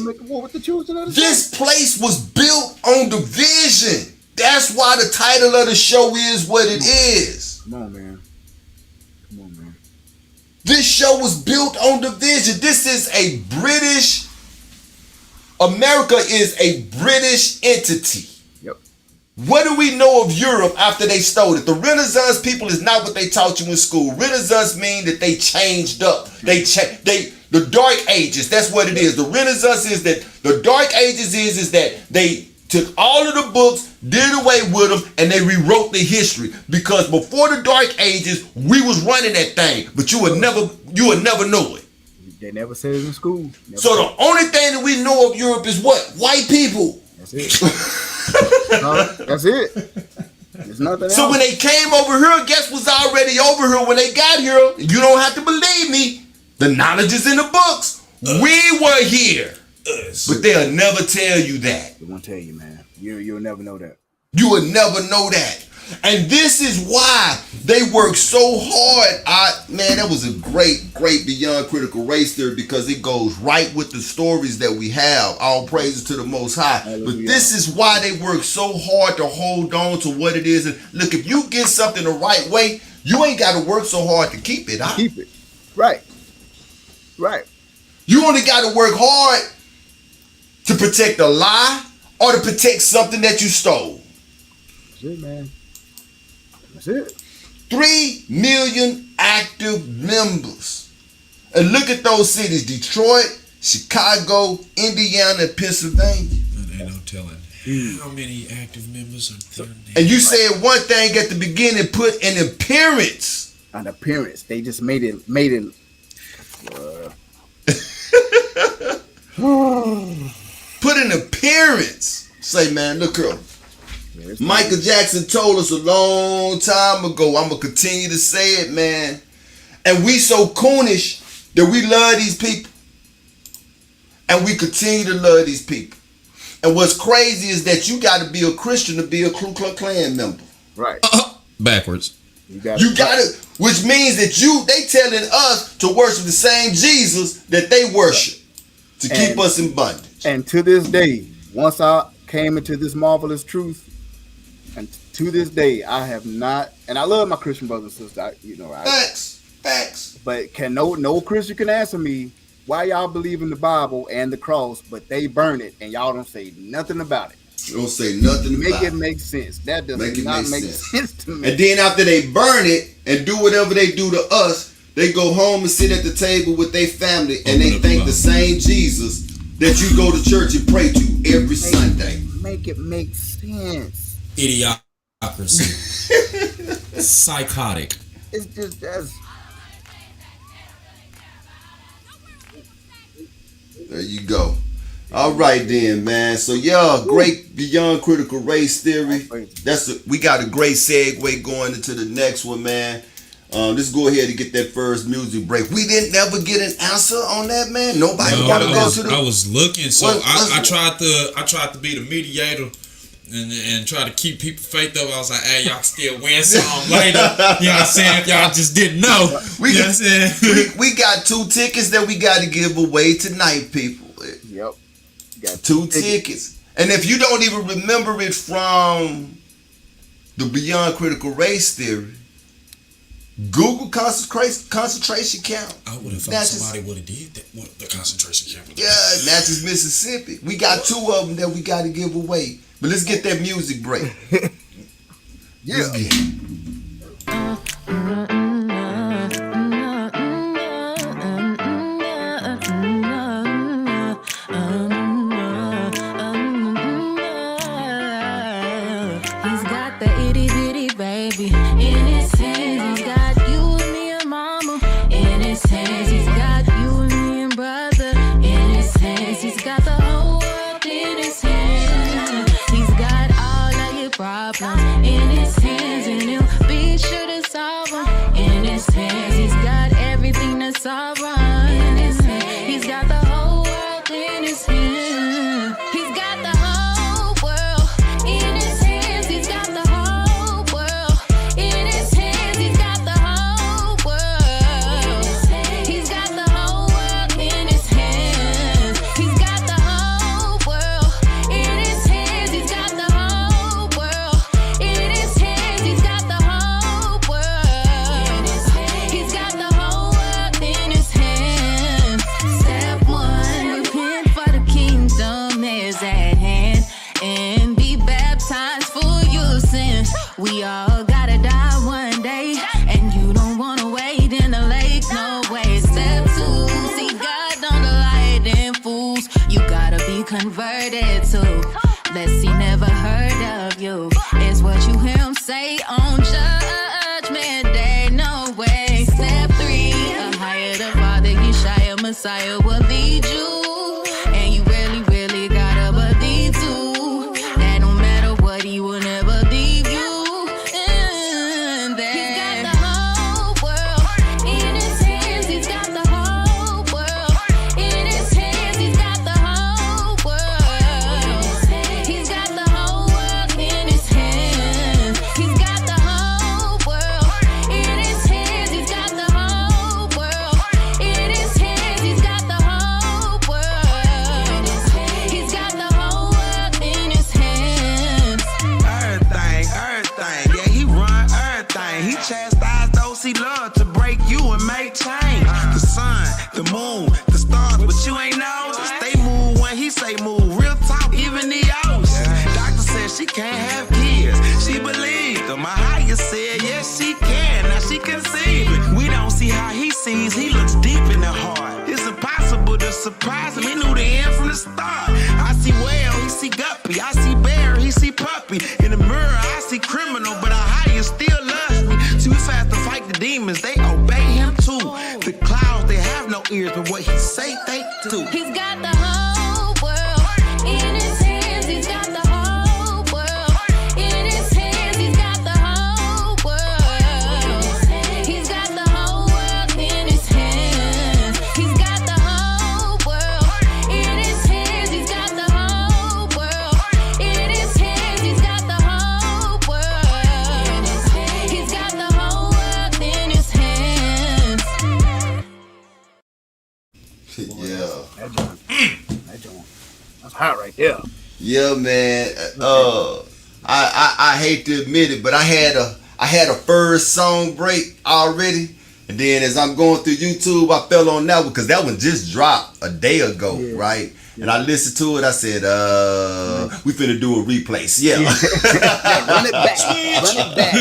this place was built on the vision. That's why the title of the show is what it is. Come on, man. This show was built on the vision. This is a British, America is a British entity. Yep. What do we know of Europe after they stole it? The Renaissance people is not what they taught you in school. Renaissance mean that they changed up. The Dark Ages, that's what it is. The Renaissance is that the Dark Ages is that they took all of the books, did away with them, and they rewrote the history. Because before the Dark Ages, we was running that thing, but you would never know it. They never said it in school. So the only thing that we know of Europe is what? White people. That's it. That's it. There's nothing So else. when they came over here, guess what's already over here when they got here? You don't have to believe me. The knowledge is in the books. We were here. But they'll never tell you that. They won't tell you, man. You'll never know that. You will never know that. And this is why they work so hard. Man, that was a great Beyond Critical Race Theory, because it goes right with the stories that we have. All praises to the Most High. Hallelujah. But this is why they work so hard to hold on to what it is. And look, if you get something the right way, you ain't got to work so hard to keep it. Keep it. Right. You only got to work hard to protect a lie or to protect something that you stole. That's it, man. That's it. 3 million active members. And look at those cities: Detroit, Chicago, Indiana, and Pennsylvania. And ain't no telling how many active members are there. And you said one thing at the beginning, put an appearance. An appearance. They just made it Put an appearance. Say, man, look here. Michael Jackson told us a long time ago. I'm going to continue to say it, man. And we so coonish that we love these people. And we continue to love these people. And what's crazy is that you got to be a Christian to be a Klux Klan member. Right. Backwards. You got to, which means that they telling us to worship the same Jesus that they worship to keep us in bondage. And to this day, once I came into this marvelous truth, and to this day, I have not, and I love my Christian brothers and sisters. Facts. But no Christian can answer me why y'all believe in the Bible and the cross, but they burn it and y'all don't say nothing about it. You don't say nothing about it. Make it make sense. That does not make sense to me. And then after they burn it and do whatever they do to us, they go home and sit at the table with their family and they thank the same Jesus that you go to church and pray to every Sunday. Make it make sense. Idiocracy. Psychotic. It's just that's. There you go. All right then, man. So yeah, great Beyond Critical Race Theory. We got a great segue going into the next one, man. Let's go ahead and get that first music break. We didn't never get an answer on that, man. Nobody got to go to the. I was looking, so I tried to be the mediator and try to keep people faith up. I was like, hey, y'all still win some later. You know what I'm saying? If y'all just didn't know. We got 2 tickets that we got to give away tonight, people. Yep. Got 2 tickets. And if you don't even remember it from the Beyond Critical Race Theory, Google concentration camp. I would have thought somebody would have did that. What, the concentration camp? Yeah, Natchez, Mississippi. We got 2 of them that we got to give away. But let's get that music break. Yeah. Converted to, let's see, never heard of you. It's what you hear him say on Judgment Day. No way. Step 3, a higher the Father, Yeshua, Messiah will lead you. And you really gotta believe too that no matter what, he will never leave you. Maya said, yes, she can. Now she conceiving. We don't see how he sees. He looks deep in the heart. It's impossible to surprise him. He knew the end from the start. I see whale, he see guppy. I see bear, he see puppy. In the mirror, I see criminal, but a higher still loves me. Too fast to fight the demons. They obey him too. The clouds, they have no ears, but what he say, they do. He's got the whole world in his hands. He's got the whole world in his hands. He's got the whole world. He's got the whole world in his hands. He's got the whole world in his hands. He's got the whole world in his hands. He's got the whole world. He's got the whole world in his hands. Yeah. That joint. That's hot right there. Yeah, man. I hate to admit it, but I had a first song break already, and then as I'm going through YouTube, I fell on that one because that one just dropped a day ago, right? Yeah. And I listened to it. I said, we finna do a replace. Yeah. Run it back. Run it back.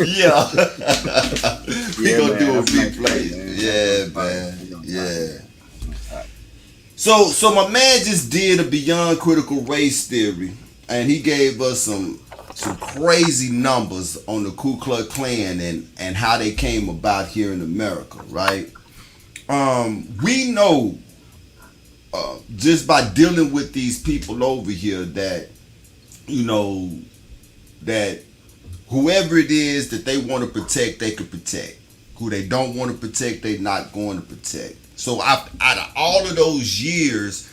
Yeah. We gonna do a replace. Yeah, man. Yeah. So my man just did a Beyond Critical Race Theory, and he gave us some crazy numbers on the Ku Klux Klan and how they came about here in America, right? We know just by dealing with these people over here that, you know, that whoever it is that they want to protect, they can protect. Who they don't want to protect, they're not going to protect. So out of all of those years,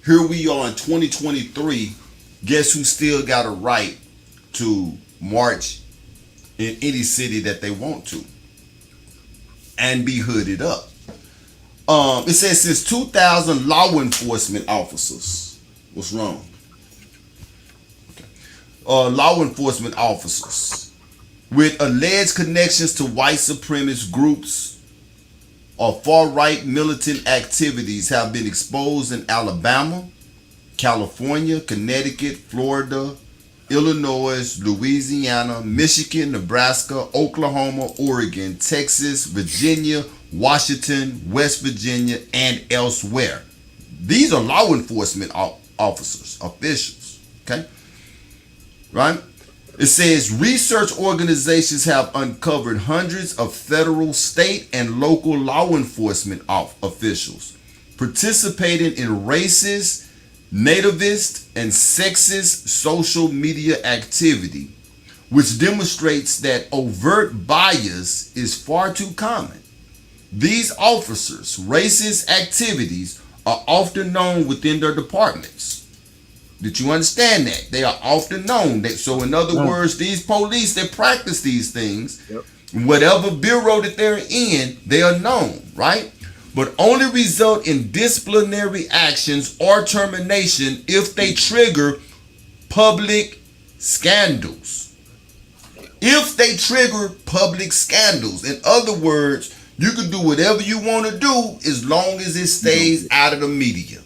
here we are in 2023. Guess who still got a right to march in any city that they want to and be hooded up? It says since 2000, law enforcement officers. What's wrong? Okay. Law enforcement officers with alleged connections to white supremacist groups or far-right militant activities have been exposed in Alabama, California, Connecticut, Florida, Illinois, Louisiana, Michigan, Nebraska, Oklahoma, Oregon, Texas, Virginia, Washington, West Virginia, and elsewhere. These are law enforcement officers, officials, okay? Right? It says research organizations have uncovered hundreds of federal, state, and local law enforcement officials participating in racist, nativist, and sexist social media activity, which demonstrates that overt bias is far too common. These officers' racist activities are often known within their departments. Did you understand that? They are often known. So in other words, these police that practice these things, whatever bureau that they're in, they are known, right? But only result in disciplinary actions or termination if they trigger public scandals. If they trigger public scandals. In other words, you can do whatever you want to do as long as it stays out of the media.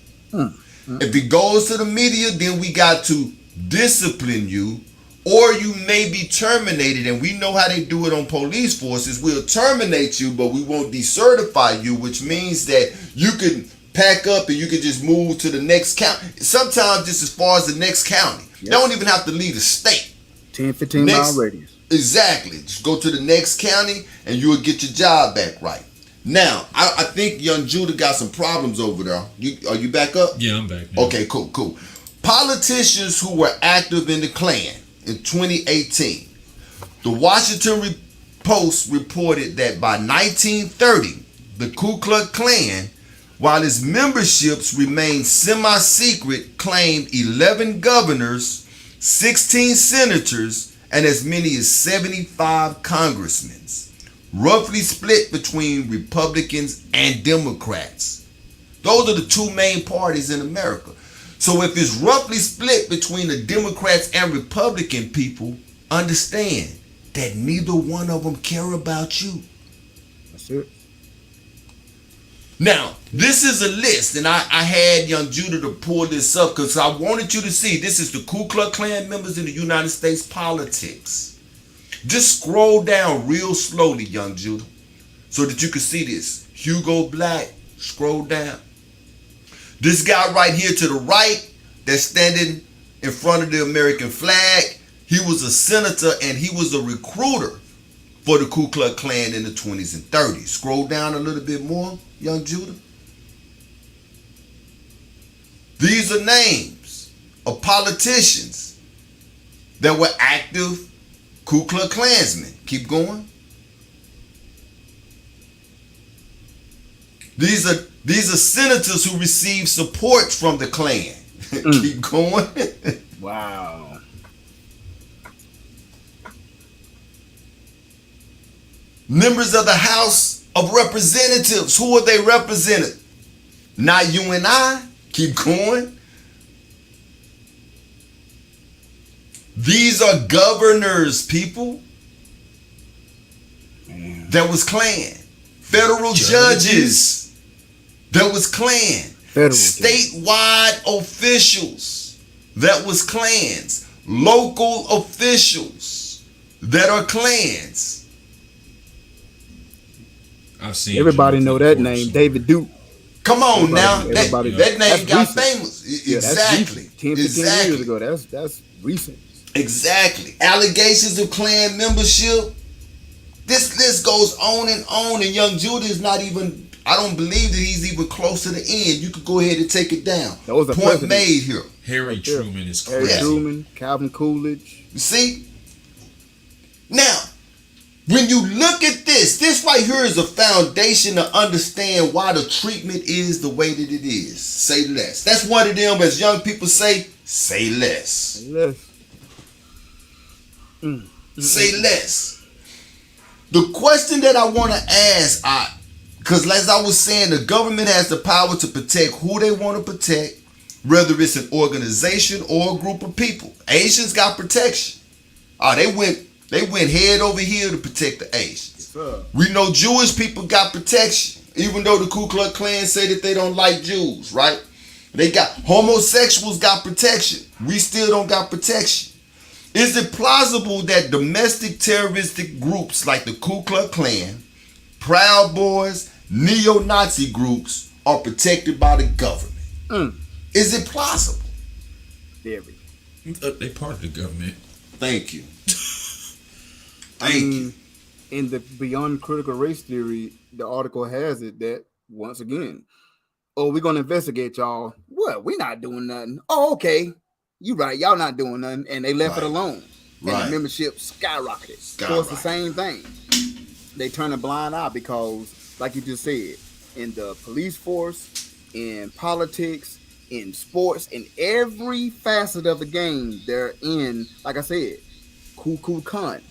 If it goes to the media, then we got to discipline you, or you may be terminated. And we know how they do it on police forces. We'll terminate you, but we won't decertify you, which means that you can pack up and you can just move to the next county. Sometimes just as far as the next county. Yep. Don't even have to leave the state. 10, 15 mile radius. Exactly. Just go to the next county and you'll get your job back right. Now, I think young Judah got some problems over there. Are you back up? Yeah, I'm back now. Okay, cool. Politicians who were active in the Klan in 2018. The Washington Post reported that by 1930, the Ku Klux Klan, while its memberships remained semi-secret, claimed 11 governors, 16 senators, and as many as 75 congressmen, roughly split between Republicans and Democrats. Those are the two main parties in America. So if it's roughly split between the Democrats and Republican people, understand that neither one of them care about you. That's it. Now, this is a list, and I had young Judah to pull this up because I wanted you to see this is the Ku Klux Klan members in the United States politics. Just scroll down real slowly, young Judah, so that you can see this. Hugo Black, scroll down. This guy right here to the right that's standing in front of the American flag, he was a senator and he was a recruiter for the Ku Klux Klan in the 20s and 30s. Scroll down a little bit more, young Judah. These are names of politicians that were active Ku Klux Klansmen. Keep going. These are senators who received support from the Klan. Keep going. Wow. Members of the House of Representatives. Who are they representing? Not you and I. Keep going. These are governors, people. That was Klan. Federal judges. That was Klan. Statewide officials. That was Klans. Local officials that are Klans. I've seen everybody know that name, David Duke. Come on now, that name got famous. Exactly. 10, 15 years ago. That's recent. Exactly. Allegations of Klan membership. This list goes on, and young Judah is not even, I don't believe that he's even close to the end. You could go ahead and take it down. Point made here. Harry Truman is crazy. Harry Truman, Calvin Coolidge. You see? Now, when you look at this right here is a foundation to understand why the treatment is the way that it is. Say less. That's one of them, as young people say less. Say less. Say less. The question that I want to ask, because as I was saying, the government has the power to protect who they want to protect, whether it's an organization or a group of people. Asians got protection. They went head over heel to protect the Asians. We know Jewish people got protection, even though the Ku Klux Klan say that they don't like Jews, right? They got homosexuals got protection. We still don't got protection. Is it plausible that domestic terroristic groups like the Ku Klux Klan, Proud Boys, neo-Nazi groups are protected by the government? Is it plausible? Very. They part of the government. Thank you. In the Beyond Critical Race Theory, the article has it that, once again, we're going to investigate y'all. What? We're not doing nothing. Oh, okay. You right. Y'all not doing nothing. And they left it alone. And the membership skyrocketed. So it's the same thing. They turn a blind eye because, like you just said, in the police force, in politics, in sports, in every facet of the game, they're in, like I said, Ku Klux Klan.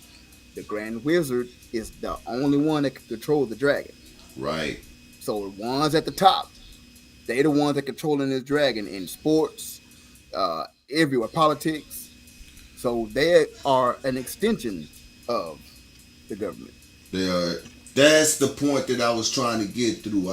The Grand Wizard is the only one that can control the dragon. Right. So the ones at the top, they the ones that controlling this dragon in sports, everywhere, politics. So they are an extension of the government. They are. That's the point that I was trying to get through.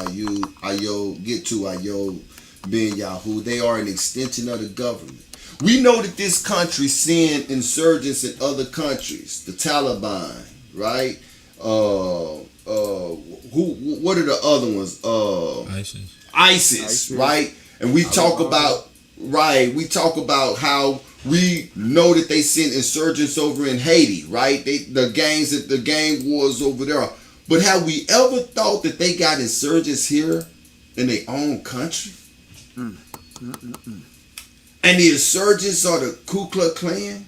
Ben Yahoo. They are an extension of the government. We know that this country sent insurgents in other countries. The Taliban, right? What are the other ones? ISIS, right? And we talk about how we know that they sent insurgents over in Haiti, right? The gang wars over there. But have we ever thought that they got insurgents here in their own country? And the insurgents are the Ku Klux Klan?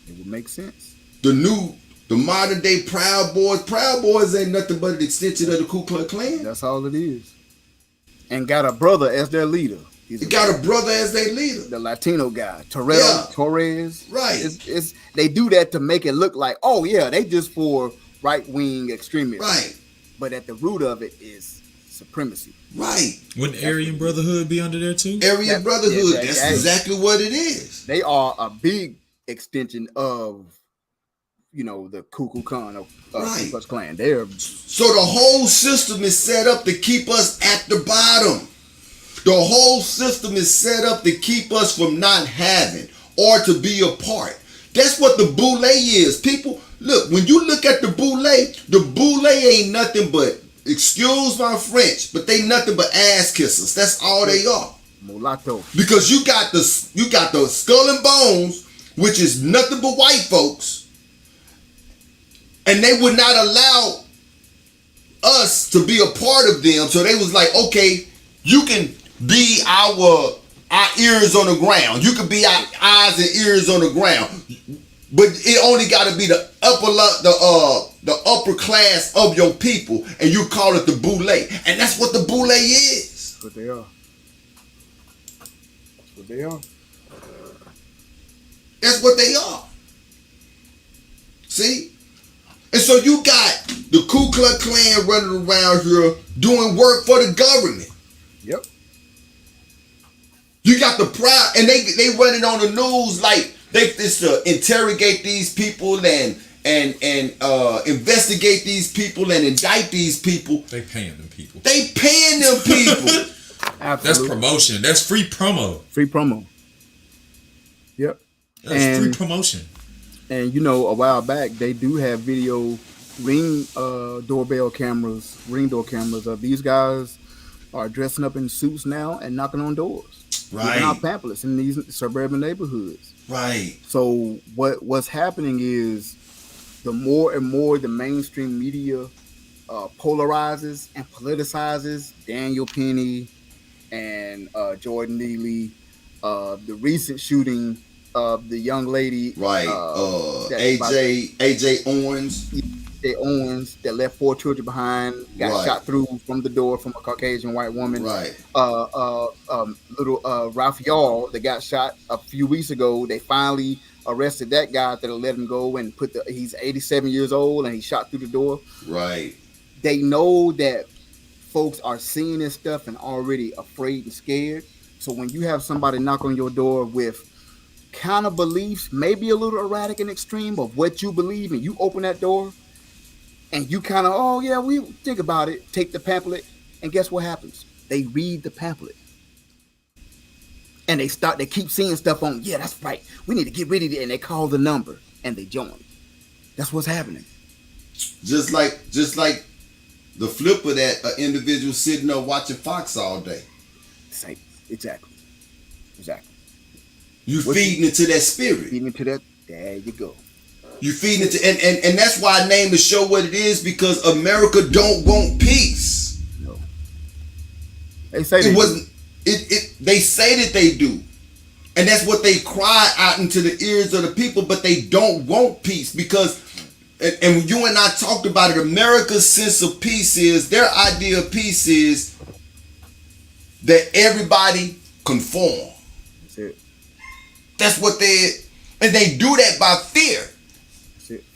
It would make sense. The modern day Proud Boys. Proud Boys ain't nothing but an extension of the Ku Klux Klan. That's all it is. And got a brother as their leader. They got a brother as their leader. The Latino guy, Torres. Right. It's they do that to make it look like, oh yeah, they just for right-wing extremists. Right. But at the root of it is supremacy. Right. Wouldn't Aryan Brotherhood be under there too? Aryan Brotherhood. That's exactly what it is. They are a big extension of, the Ku Klux Klan of Ku Klux Klan. So the whole system is set up to keep us at the bottom. The whole system is set up to keep us from not having or to be a part. That's what the boule is. People, look, when you look at the boule ain't nothing but, excuse my French, but they nothing but ass kissers. That's all they are. Mulatto. Because you got the skull and bones, which is nothing but white folks, and they would not allow us to be a part of them. So they was like, okay, you can be our ears on the ground. You can be our eyes and ears on the ground. But it only got to be the upper class of your people, and you call it the boule. And that's what the boule is. That's what they are. That's what they are. That's what they are. See? And so you got the Ku Klux Klan running around here doing work for the government. Yep. You got the Proud, and they running on the news like it's to interrogate these people and investigate these people and indict these people. They paying them people. They paying them people. Absolutely. That's promotion. That's free promo. Free promo. Yep. That's free promotion. And you know, a while back they do have video ring door cameras of these guys are dressing up in suits now and knocking on doors. Right. Giving out pamphlets in these suburban neighborhoods. Right. So what's happening is the more and more the mainstream media polarizes and politicizes Daniel Penny and Jordan Neely, the recent shooting of the young lady, right? AJ Owens that left 4 children behind, got shot through from the door from a Caucasian white woman. Right. Little Ralph Yall that got shot a few weeks ago. They finally arrested that guy that let him go and he's 87 years old and he shot through the door. Right. They know that folks are seeing this stuff and already afraid and scared. So when you have somebody knock on your door with kind of beliefs, maybe a little erratic and extreme of what you believe, and you open that door and you kind of, oh yeah, we think about it, take the pamphlet, and guess what happens? They read the pamphlet and they keep seeing stuff on, yeah, that's right, we need to get rid of it, and they call the number and they join. That's what's happening. Just like the flip of that, an individual sitting there watching Fox all day. Same. Exactly. You feeding into that spirit. Feeding into that. There you go. You feeding into, and that's why I named the show what it is, because America don't want peace. No. They say it wasn't. They say that they do, and that's what they cry out into the ears of the people. But they don't want peace because, and you and I talked about it. America's sense of peace is, their idea of peace is that everybody conform. That's it. That's what and they do that by fear.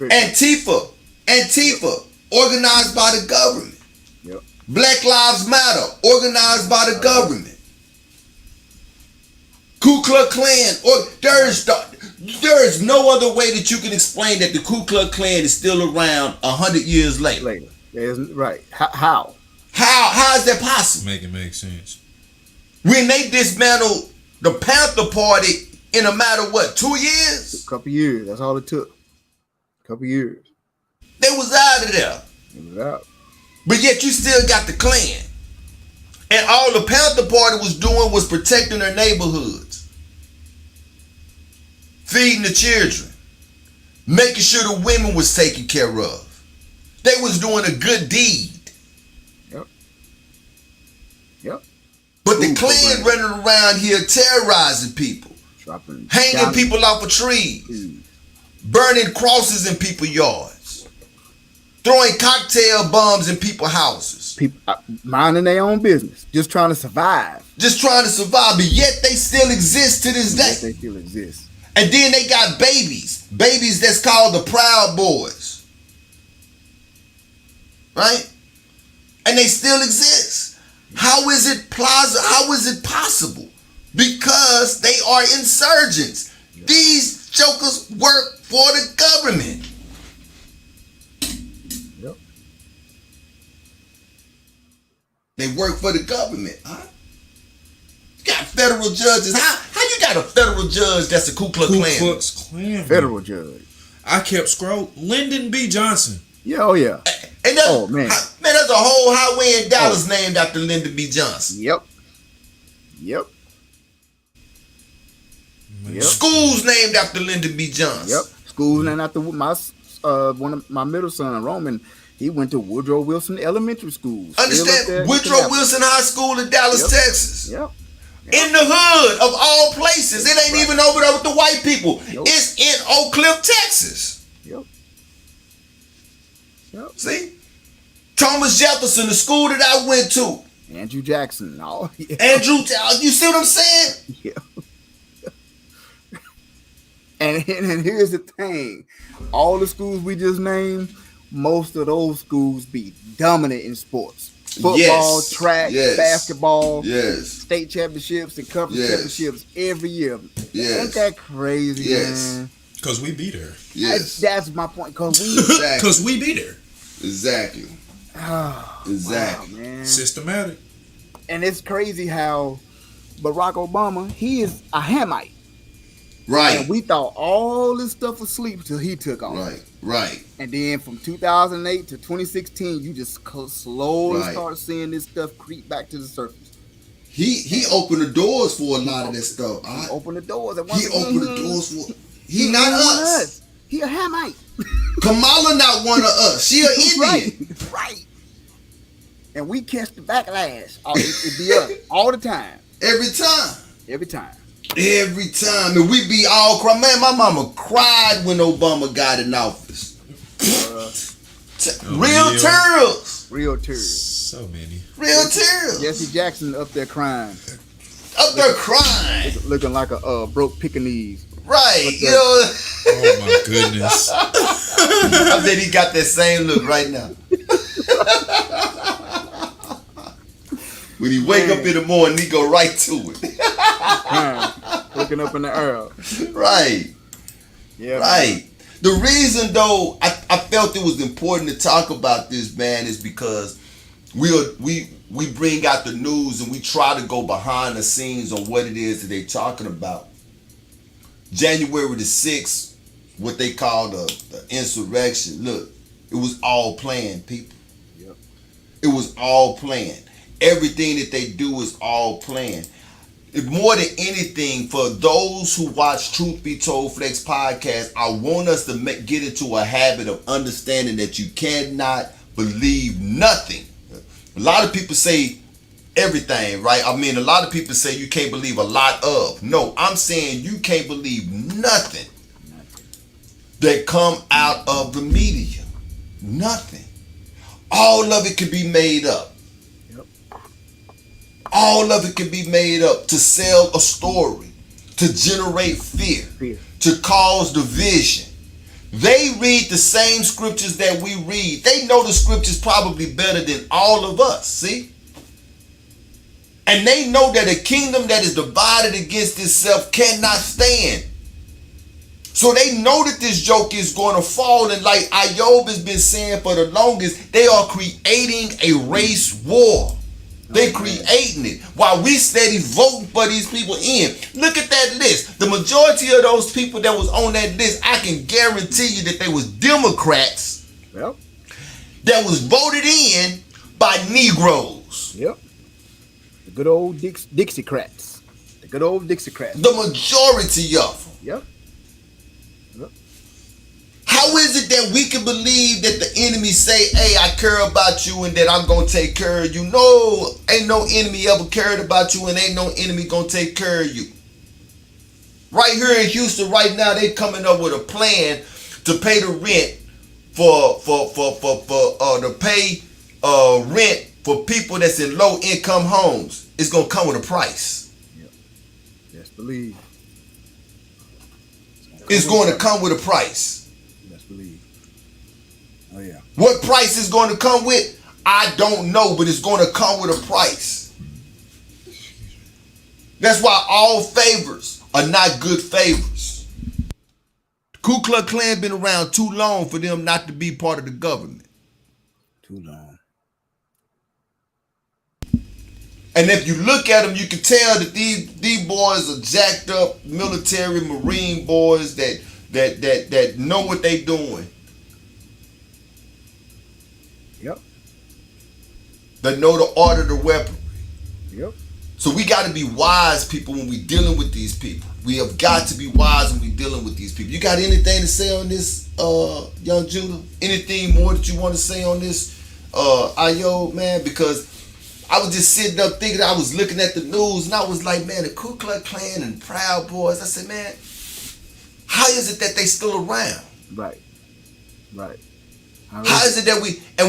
Antifa, organized by the government. Yep. Black Lives Matter, organized by the government. Ku Klux Klan, there is no other way that you can explain that the Ku Klux Klan is still around 100 years later. Right. How? How is that possible? Make it make sense. When they dismantled the Panther Party in a matter of what, 2 years? A couple years. That's all it took. A couple years. They was out of there. It was out. But yet you still got the Klan. And all the Panther Party was doing was protecting their neighborhoods. Feeding the children. Making sure the women was taken care of. They was doing a good deed. Yep. But the Klan running around here terrorizing people. Hanging people off of trees. Burning crosses in people's yards. Throwing cocktail bombs in people's houses. People minding their own business. Just trying to survive. But yet they still exist to this day. They still exist. And then they got babies. Babies that's called the Proud Boys. Right? And they still exist. How is it possible? Because they are insurgents. These jokers work for the government. Yep. They work for the government, huh? got federal judges. How you got a federal judge that's a Ku Klux Klan? Ku Klux Klan. Federal judge. I kept scrolling. Lyndon B. Johnson. Yeah, oh yeah. And that's, man, there's a whole highway in Dallas named after Lyndon B. Johnson. Yep. Schools named after Lyndon B. Johnson. Yep. Schools named after my one of my middle son, Roman. He went to Woodrow Wilson Elementary School. Understand? Woodrow Wilson High School in Dallas, Texas. Yep. In the hood of all places. It ain't even over there with the white people. Nope. It's in Oak Cliff, Texas. Yep. See? Thomas Jefferson, the school that I went to. Andrew Jackson. Oh, yeah. Andrew, you see what I'm saying? Yeah. And here's the thing. All the schools we just named, most of those schools be dominant in sports. Football, track, basketball, state championships and conference championships every year. Ain't that crazy, man? Because we beat her. That's my point. Because we beat her. Exactly. Oh, exactly. Wow, man. Systematic. And it's crazy how Barack Obama, he is a Hamite. Right. And we thought all this stuff was sleep till he took off. Right. And then from 2008 to 2016, you just slowly start seeing this stuff creep back to the surface. He opened the doors for a lot of that stuff. He opened the doors. He opened the doors for. He not us. He a Hamite. Kamala not one of us. She an Indian. Right. And we catch the backlash. It be us all the time. Every time. Every time, and we be all crying. Man, my mama cried when Obama got in office. Real tears. So many. Real tears. Jesse Jackson up there crying. Looking like a broke Pekingese. Right. Oh my goodness. I bet he got that same look right now. When he wake up in the morning, he go right to it. Looking up in the air. Right. Yeah. Right. Man. The reason, though, I felt it was important to talk about this, man, is because we bring out the news and we try to go behind the scenes on what it is that they're talking about. January the 6th, what they call the insurrection. Look, it was all planned, people. Yep. It was all planned. Everything that they do is all planned. More than anything, for those who watch Truth Be Told Flex podcast, I want us to get into a habit of understanding that you cannot believe nothing. A lot of people say everything, right? I mean, a lot of people say you can't believe a lot of. No, I'm saying you can't believe nothing that come out of the media. Nothing. All of it could be made up. All of it can be made up to sell a story, to generate fear, to cause division. They read the same scriptures that we read. They know the scriptures probably better than all of us, see? And they know that a kingdom that is divided against itself cannot stand. So they know that this joke is going to fall. And like Ayob has been saying for the longest, they are creating a race war. They're creating it while we steady voting for these people in. Look at that list. The majority of those people that was on that list, I can guarantee you that they was Democrats that was voted in by Negroes. Yep. The good old Dixiecrats. The majority of them. Yep. How is it that we can believe that the enemy say, hey, I care about you and that I'm going to take care of you? No, ain't no enemy ever cared about you and ain't no enemy going to take care of you. Right here in Houston right now, they coming up with a plan to pay the rent to pay rent for people that's in low income homes. It's going to come with a price. Yep. Yes, believe. It's going to come with a price. Believe. Oh yeah. What price is going to come with? I don't know, but it's going to come with a price. That's why all favors are not good favors. The Ku Klux Klan been around too long for them not to be part of the government. Too long. And if you look at them, you can tell that these boys are jacked up military Marine boys that know what they doing. Yep. That know the art of the weapon. Yep. So we got to be wise people when we dealing with these people. We have got to be wise when we dealing with these people. You got anything to say on this, young Judah? Anything more that you want to say on this, Ayo, man? Because I was just sitting up thinking, I was looking at the news, and I was like, man, the Ku Klux Klan and Proud Boys. I said, man, how is it that they still around? Right. How is it that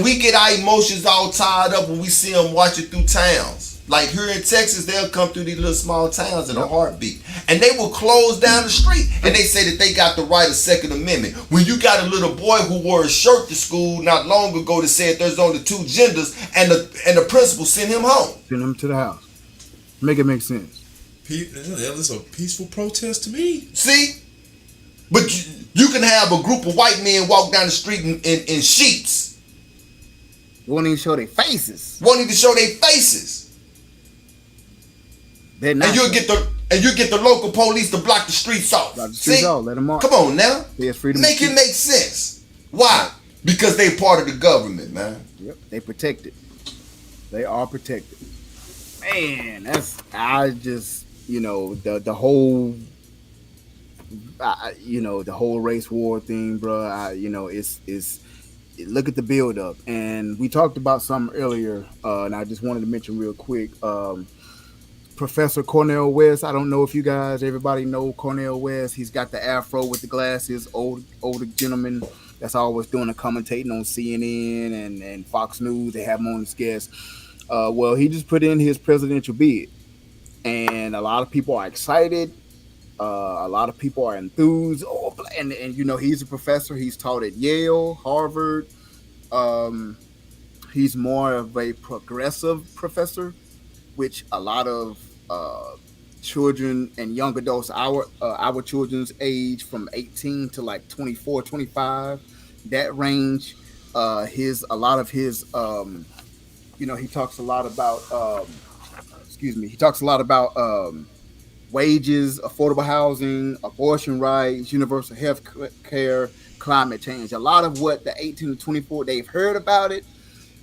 we get our emotions all tied up when we see them marching through towns? Like here in Texas, they'll come through these little small towns in a heartbeat. And they will close down the street. And they say that they got the right of Second Amendment. When you got a little boy who wore a shirt to school not long ago that said there's only 2 genders, and the principal sent him home. Send him to the house. Make it make sense. It's a peaceful protest to me. See? But you can have a group of white men walk down the street in sheets. Won't even show their faces. And you'll get the local police to block the streets off. See? Let them off. Come on now. Make it make sense. Why? Because they part of the government, man. Yep. They protected. They are protected. Man, I just the whole the whole race war thing, bro. It's look at the build up, and we talked about something earlier, and I just wanted to mention real quick. Professor Cornel West. I don't know if everybody know Cornel West. He's got the afro with the glasses, older gentleman that's always doing the commentating on CNN and Fox News. They have him on as guest. Well, he just put in his presidential bid, and a lot of people are excited. A lot of people are enthused. And he's a professor. He's taught at Yale, Harvard. He's more of a progressive professor, which a lot of children and young adults, our children's age from 18 to like 24, 25, that range, he talks a lot about wages, affordable housing, abortion rights, universal health care, climate change. A lot of what the 18 to 24, they've heard about it,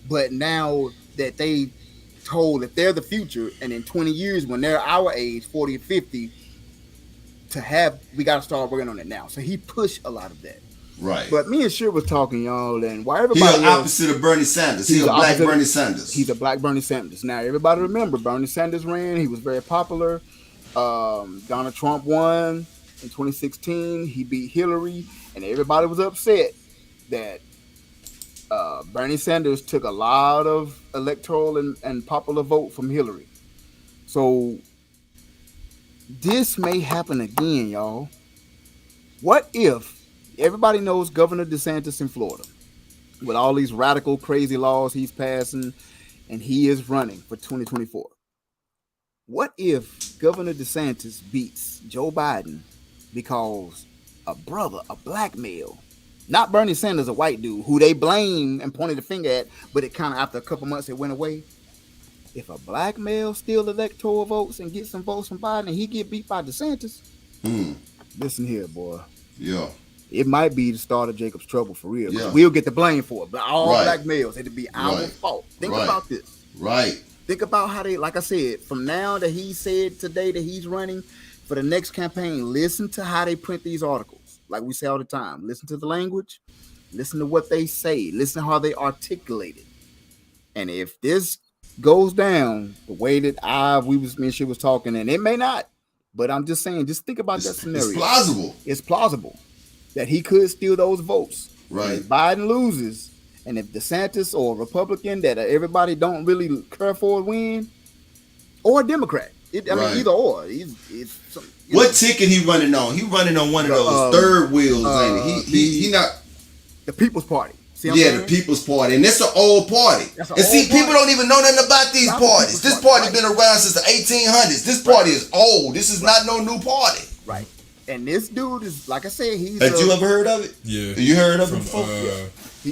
but now that they told that they're the future, and in 20 years when they're our age, 40 or 50, we got to start working on it now. So he pushed a lot of that. Right. But me and Shir was talking, y'all, and why everybody he's opposite of Bernie Sanders. He's a black Bernie Sanders. He's a black Bernie Sanders. Now everybody remember Bernie Sanders ran. He was very popular. Donald Trump won in 2016. He beat Hillary, and everybody was upset that Bernie Sanders took a lot of electoral and popular vote from Hillary. So this may happen again, y'all. What if everybody knows Governor DeSantis in Florida with all these radical, crazy laws he's passing, and he is running for 2024? What if Governor DeSantis beats Joe Biden because a black male, not Bernie Sanders, a white dude who they blame and pointed the finger at, but it kind of after a couple months it went away. If a black male steal electoral votes and get some votes from Biden and he get beat by DeSantis, listen here, boy. Yeah. It might be the start of Jacob's trouble for real. Yeah. We'll get the blame for it, but all black males, it'll be our fault. Think about this. Right. Think about how they, like I said, from now that he said today that he's running for the next campaign, listen to how they print these articles. Like we say all the time, listen to the language, listen to what they say, listen to how they articulate it. And if this goes down the way that me and she was talking, and it may not, but I'm just saying, just think about that scenario. It's plausible. It's plausible that he could steal those votes. Right. If Biden loses, and if DeSantis or a Republican that everybody don't really care for win, or a Democrat, I mean either or. What ticket he running on? He running on one of those third wheels, ain't he? He not the People's Party. The People's Party, and it's an old party. People don't even know nothing about these parties. This party's been around since the 1800s. This party is old. This is not no new party. Right. And this dude is, like I said, Had you ever heard of it? Yeah. You heard of it before?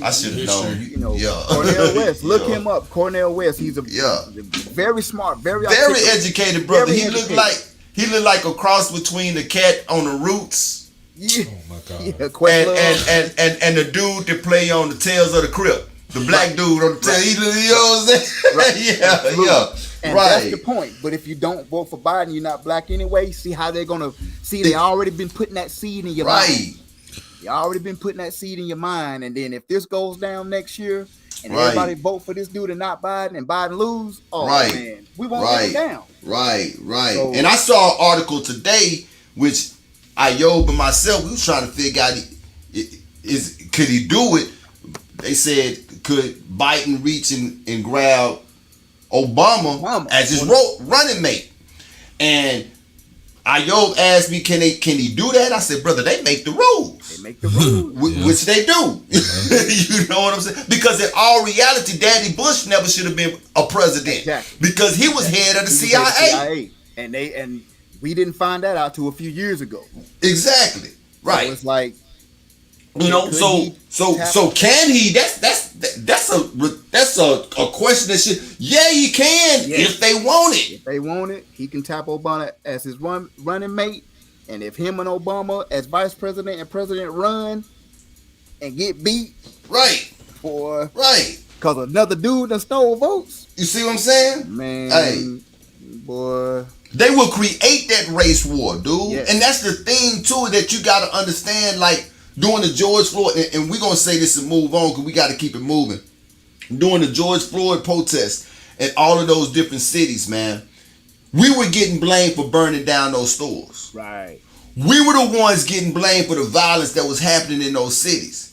I should have known. You know, Cornel West. Look him up. Cornel West. He's a very smart, very educated brother. He looked like a cross between the cat on the Roots. Yeah. Oh my God. Yeah, and the dude that play on the Tales of the Crypt. The black dude on the tail. You know what I'm saying? Right. Yeah. And that's the point. But if you don't vote for Biden, you're not black anyway. See how they're gonna see? They already been putting that seed in your mind. You already been putting that seed in your mind, and then if this goes down next year, and everybody vote for this dude and not Biden, and Biden lose, man, we won't get it down. Right. So, and I saw an article today, which Ayob and myself, we was trying to figure out could he do it? They said, could Biden reach and grab Obama as his running mate? And Ayob asked me, can he do that? I said, brother, they make the rules. They make the rules. Which they do. You know what I'm saying? Because in all reality, Daddy Bush never should have been a president. Exactly. Because he was head of the CIA. And we didn't find that out till a few years ago. Exactly. Right. So it's like, you know, so can he? That's a question that should. Yeah, he can if they want it. If they want it, he can tap Obama as his running mate, and if him and Obama as vice president and president run and get beat, because another dude that stole votes. You see what I'm saying, man? Boy. They will create that race war, dude. Yes. And that's the thing too that you got to understand, like. During the George Floyd, and we're going to say this and move on because we got to keep it moving. During the George Floyd protests and all of those different cities, man, we were getting blamed for burning down those stores. Right. We were the ones getting blamed for the violence that was happening in those cities.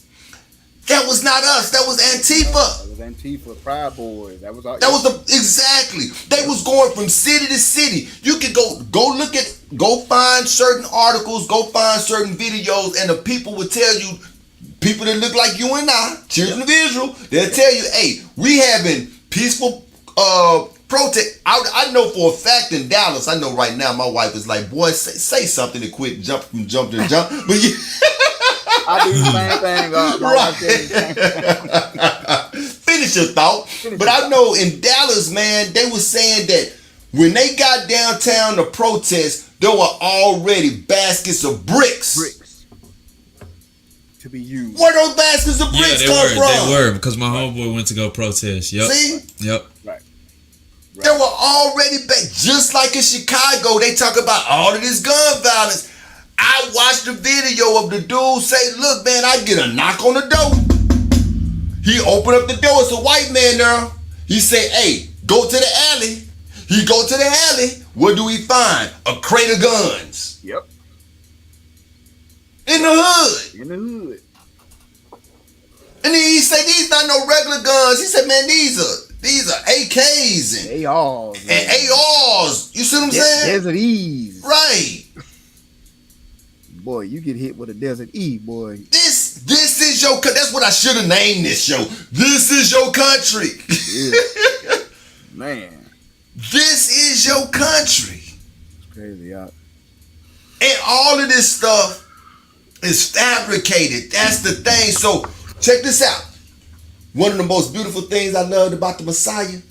That was not us. That was Antifa. That was Antifa, Proud Boys. Exactly. They was going from city to city. You could go find certain articles, go find certain videos, and the people would tell you, people that look like you and I, children of Israel, they'll tell you, hey, we having peaceful protest. I know for a fact in Dallas, I know right now my wife is like, boy, say something to quit jump. But you I do the same thing. Finish your thought. But I know in Dallas, man, they were saying that when they got downtown to protest, there were already baskets of bricks to be used. Where those baskets of bricks come from? They were, because my homeboy went to go protest. Yep. See? Yep. Right. They were already back, just like in Chicago. They talk about all of this gun violence. I watched the video of the dude say, look, man, I get a knock on the door. He opened up the door. It's a white man there. He said, hey, go to the alley. He go to the alley. What do we find? A crate of guns. Yep. In the hood. In the hood. And then he said, these not no regular guns. He said, man, these are AKs and ARs. And ARs. You see what I'm saying? Desert E's. Right. Boy, you get hit with a Desert E, boy. This is your country. That's what I should have named this show. This is your country. Yeah. Man. This is your country. It's crazy, y'all. And all of this stuff is fabricated. That's the thing. So check this out. One of the most beautiful things I loved about the Messiah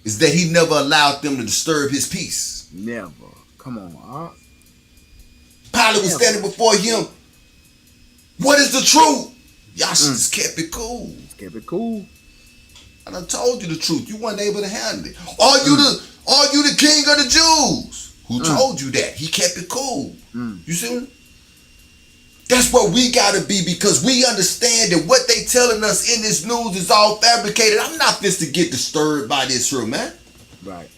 is that he never allowed them to disturb his peace. Never. Come on, huh? Pilate was standing before him. What is the truth? Y'all should just kept it cool. Kept it cool. I done told you the truth. You weren't able to handle it. Are you the king of the Jews? Who told you that? He kept it cool. You see what? That's what we gotta be, because we understand that what they telling us in this news is all fabricated. I'm not fit to get disturbed by this here, man. Right.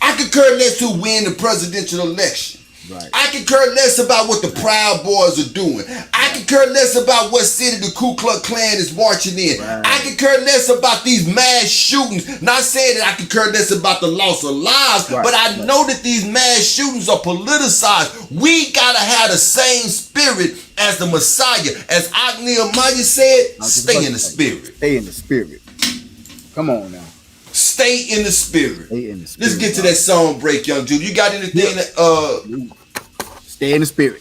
I could care less who win the presidential election. Right. I could care less about what the Proud Boys are doing. I could care less about what city the Ku Klux Klan is marching in. Right. I could care less about these mass shootings. Not saying that I could care less about the loss of lives, but I know that these mass shootings are politicized. We gotta have the same spirit as the Messiah. As Nehemiah said, stay in the spirit. Stay in the spirit. Come on now. Stay in the spirit. Stay in the spirit. Let's get to that song break, young Jude. You got anything that Stay in the spirit.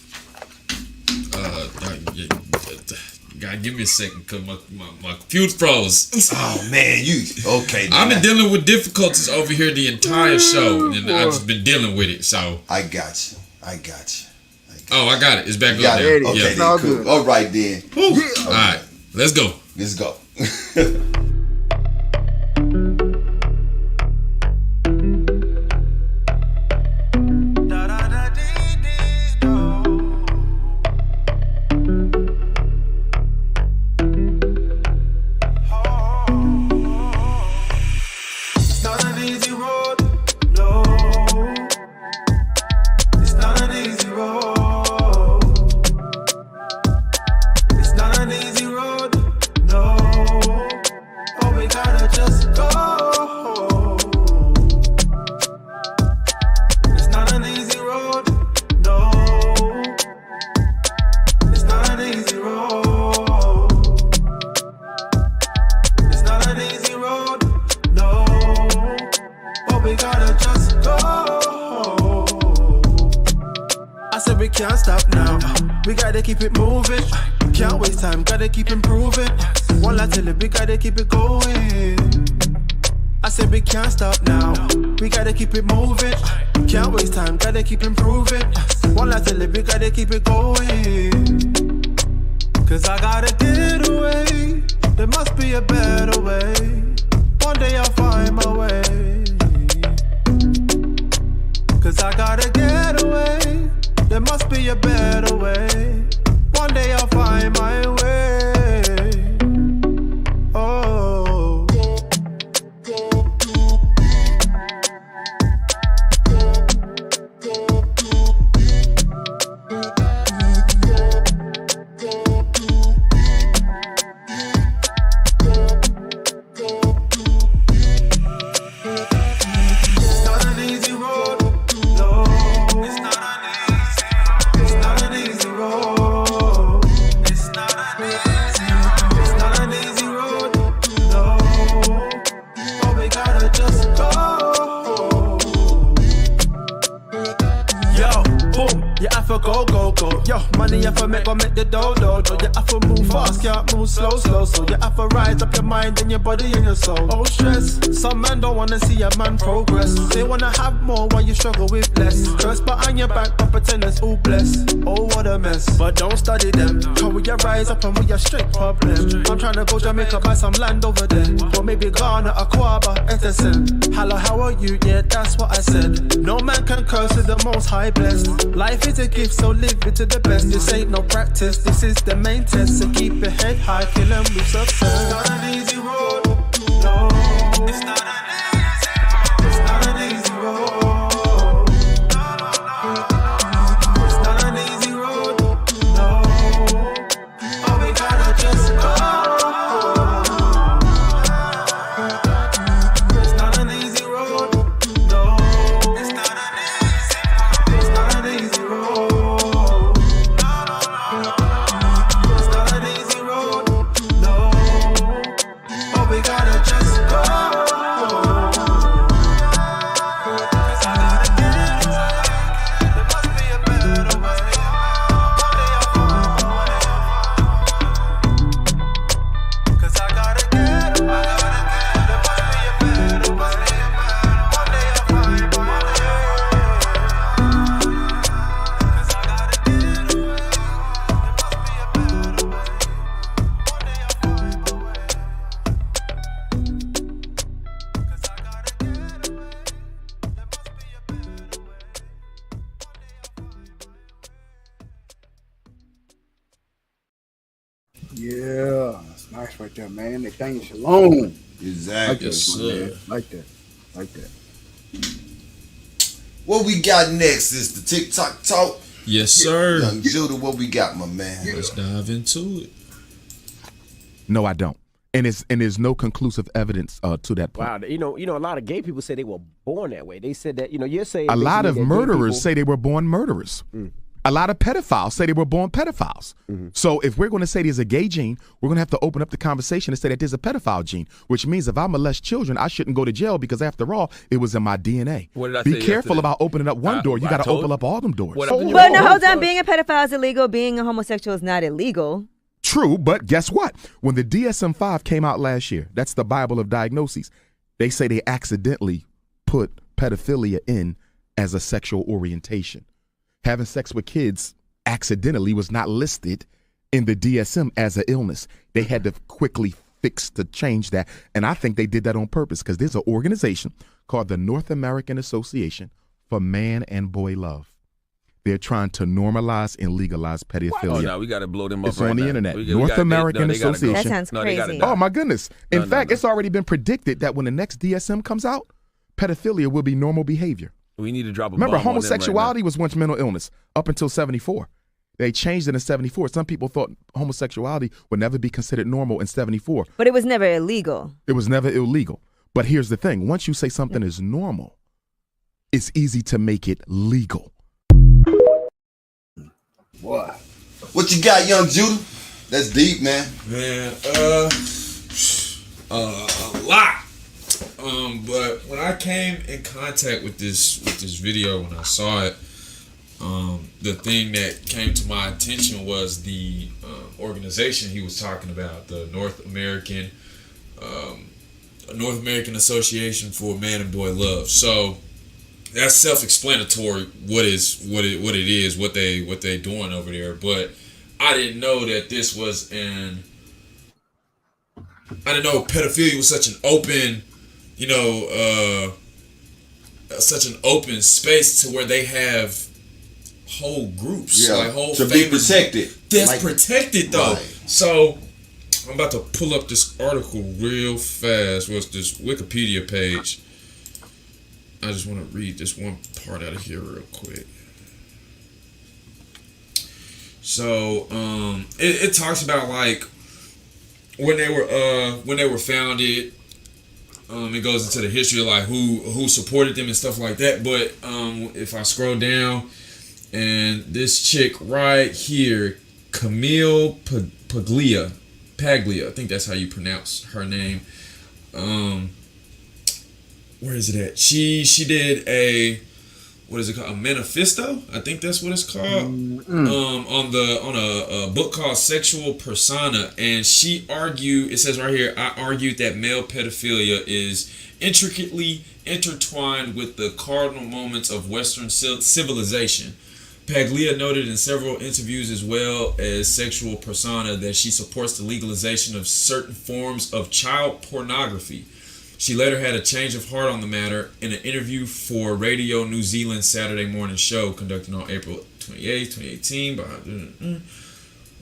God, give me a second because my computer froze. Oh man, okay? I've been dealing with difficulties over here the entire show, and I've just been dealing with it. So I got you. Oh, I got it. It's back up now. there. Okay, then, cool. All right then. All right, let's go. Let's go. Can't stop now. We gotta keep it moving. Can't waste time, gotta keep improving. One lie till it, we gotta keep it going. I said we can't stop now. We gotta keep it moving. Can't waste time, gotta keep improving. One lie till it, we gotta keep it going. Cause I gotta get away. There must be a better way. One day I'll find my way. Cause I gotta get away. There must be a better way. One day I'll find my way. Oh. It's not an easy road. No, it's not an easy road. It's not an easy road. No, but we gotta just go. Yo, boom, you have to go. Yo, money you have to make the dough. You have to move fast, can't move slow. So you have to rise up your mind and your body and your soul. Oh, stress, some men don't wanna see a man progress. They wanna have more while you struggle with less. Curse behind your back, but pretend it's all blessed. Oh, what a mess, but don't study them. Cause we a rise up and we a straight problem. I'm trying to go Jamaica, buy some land over there. Or maybe Ghana, Aquaba, Edison. Hello, how are you? Yeah, that's what I said. No man can curse with the most high blessed. Life is a gift, so live it to the best. This ain't no practice, this is the main test. So keep your head high, kill them with success. It's not an easy road, no. It's not an easy road. It's not an easy road, no. But we gotta just go. It's not an easy road, no. It's not an easy road. It's not an easy road, no. But we gotta just go. Yeah, that's nice right there, man. They thank you, Shalom. Exactly. Yes, sir. Like that. What we got next is the TikTok talk. Yes, sir. Young Judah, what we got, my man? Let's dive into it. No, I don't. And there's no conclusive evidence to that point. Wow, you know, a lot of gay people say they were born that way. They said that, you're saying a lot of murderers say they were born murderers. A lot of pedophiles say they were born pedophiles. So if we're going to say there's a gay gene, we're going to have to open up the conversation and say that there's a pedophile gene, which means if I molest children, I shouldn't go to jail because after all, it was in my DNA. What did I Be say careful yesterday? about opening up one door. You got to open up all them doors. But no, hold on. Being a pedophile is illegal. Being a homosexual is not illegal. True, but guess what? When the DSM-5 came out last year, that's the Bible of diagnoses, they say they accidentally put pedophilia in as a sexual orientation. Having sex with kids accidentally was not listed in the DSM as an illness. They had to quickly fix to change that. And I think they did that on purpose because there's an organization called the North American Association for Man and Boy Love. They're trying to normalize and legalize pedophilia. Oh, no, we got to blow them up. It's on the internet. North American Association. That sounds crazy. Oh, my goodness. In fact, it's already been predicted that when the next DSM comes out, pedophilia will be normal behavior. We need to drop a Remember, bomb on them homosexuality right was once mental illness up until 74. They changed it in 74. Some people thought homosexuality would never be considered normal in 74. But it was never illegal. It was never illegal. But here's the thing. Once you say something is normal, it's easy to make it legal. Boy. What you got, young Judah? That's deep, man. Man, a lot. But when I came in contact with this video, when I saw it, the thing that came to my attention was the organization he was talking about, the North American Association for Man and Boy Love. So that's self-explanatory what it is, what they doing over there. But I didn't know that this was I didn't know pedophilia was such an open, such an open space to where they have whole groups, like whole to be protected. That's protected though. Right. So I'm about to pull up this article real fast. What's this Wikipedia page? I just want to read this one part out of here real quick. So it talks about like when they were founded. It goes into the history of like who supported them and stuff like that. But if I scroll down, and this chick right here, Camille Paglia, I think that's how you pronounce her name. Where is it at? She did a, what is it called? A manifesto? I think that's what it's called. On a book called Sexual Persona, and she argued. It says right here, I argued that male pedophilia is intricately intertwined with the cardinal moments of Western civilization. Paglia noted in several interviews as well as Sexual Persona that she supports the legalization of certain forms of child pornography. She later had a change of heart on the matter in an interview for Radio New Zealand's Saturday morning show conducted on April 28, 2018.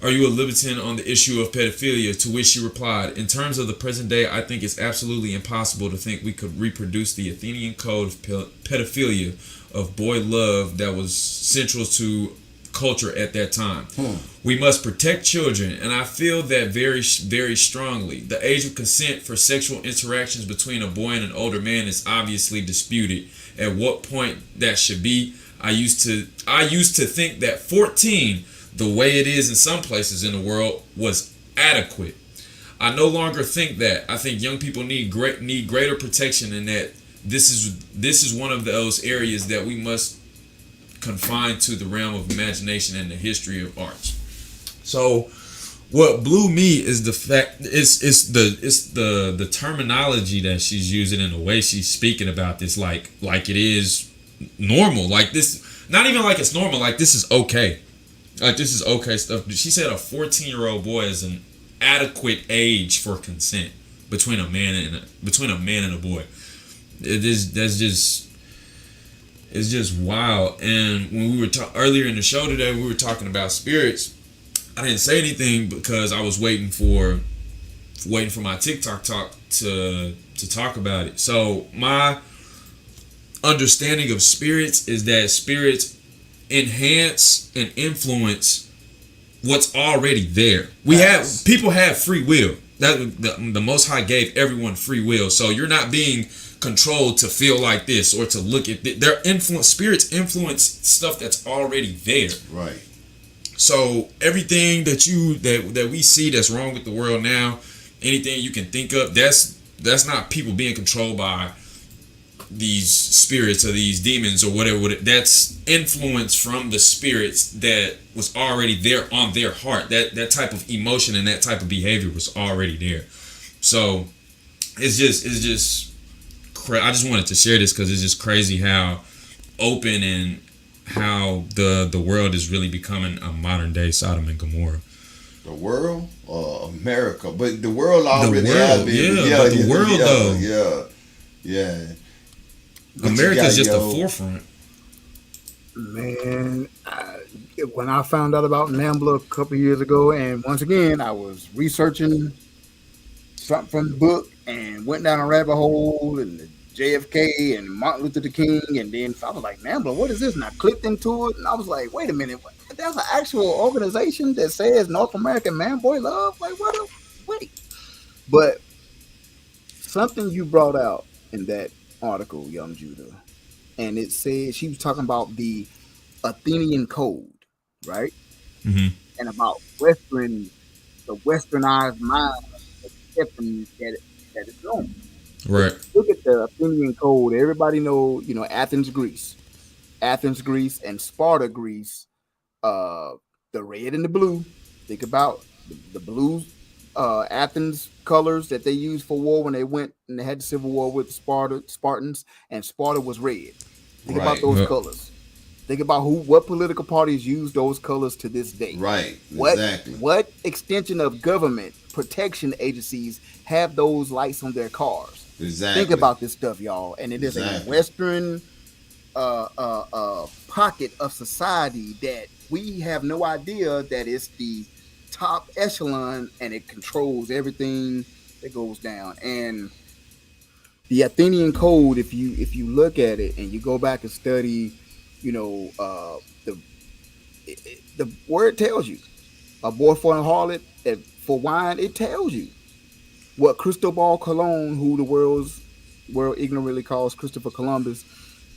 Are you a libertine on the issue of pedophilia? To which she replied, in terms of the present day, I think it's absolutely impossible to think we could reproduce the Athenian code of pedophilia, of boy love that was central to culture at that time. We must protect children, and I feel that very, very strongly. The age of consent for sexual interactions between a boy and an older man is obviously disputed. At what point that should be, I used to think that 14, the way it is in some places in the world, was adequate. I no longer think that. I think young people need greater protection, and that this is one of those areas that we must confine to the realm of imagination and the history of arts. So what blew me is the fact it's the terminology that she's using and the way she's speaking about this like it is normal, like this, not even like it's normal, like this is okay, like this is okay stuff. She said a 14-year-old boy is an adequate age for consent between a man and a boy. It's just wild. And when we were earlier in the show today, we were talking about spirits. I didn't say anything because I was waiting for my TikTok talk to talk about it. So my understanding of spirits is that spirits enhance and influence what's already there. People have free will. That the Most High gave everyone free will. So you're not being controlled to feel like this or to look at their influence. Spirits influence stuff that's already there. Right. So everything that we see that's wrong with the world now, anything you can think of, that's not people being controlled by these spirits or these demons or whatever. That's influence from the spirits that was already there on their heart. That type of emotion and that type of behavior was already there. So it's just I just wanted to share this because it's just crazy how open and how the world is really becoming a modern day Sodom and Gomorrah. The world or America? But the world already has been. Yeah, but the world though. Yeah. America's just the forefront. Man, when I found out about NAMBLA a couple years ago, and once again, I was researching something from the book and went down a rabbit hole and the JFK and Martin Luther King, and then I was like, NAMBLA, what is this? And I clicked into it, and I was like, wait a minute, there's an actual organization that says North American Man Boy Love? Like, wait. But something you brought out in that article, Young Judah, and it said she was talking about the Athenian Code, right? Mm-hmm. And about the westernized mind that is known. Right. Look at the Athenian Code. Everybody know, Athens, Greece, and Sparta, Greece. The red and the blue. Think about the blue Athens colors that they used for war when they went and they had the civil war with the Spartans, and Sparta was red. Think about those colors. Think about what political parties use those colors to this day. Right. Exactly. What extension of government protection agencies have those lights on their cars? Exactly. Think about this stuff, y'all. And it is a Western pocket of society that we have no idea that it's the top echelon, and it controls everything that goes down. And the Athenian Code, if you look at it and you go back and study, the word tells you a boy for a harlot for wine. It tells you what Cristobal Colon, who the world ignorantly calls Christopher Columbus.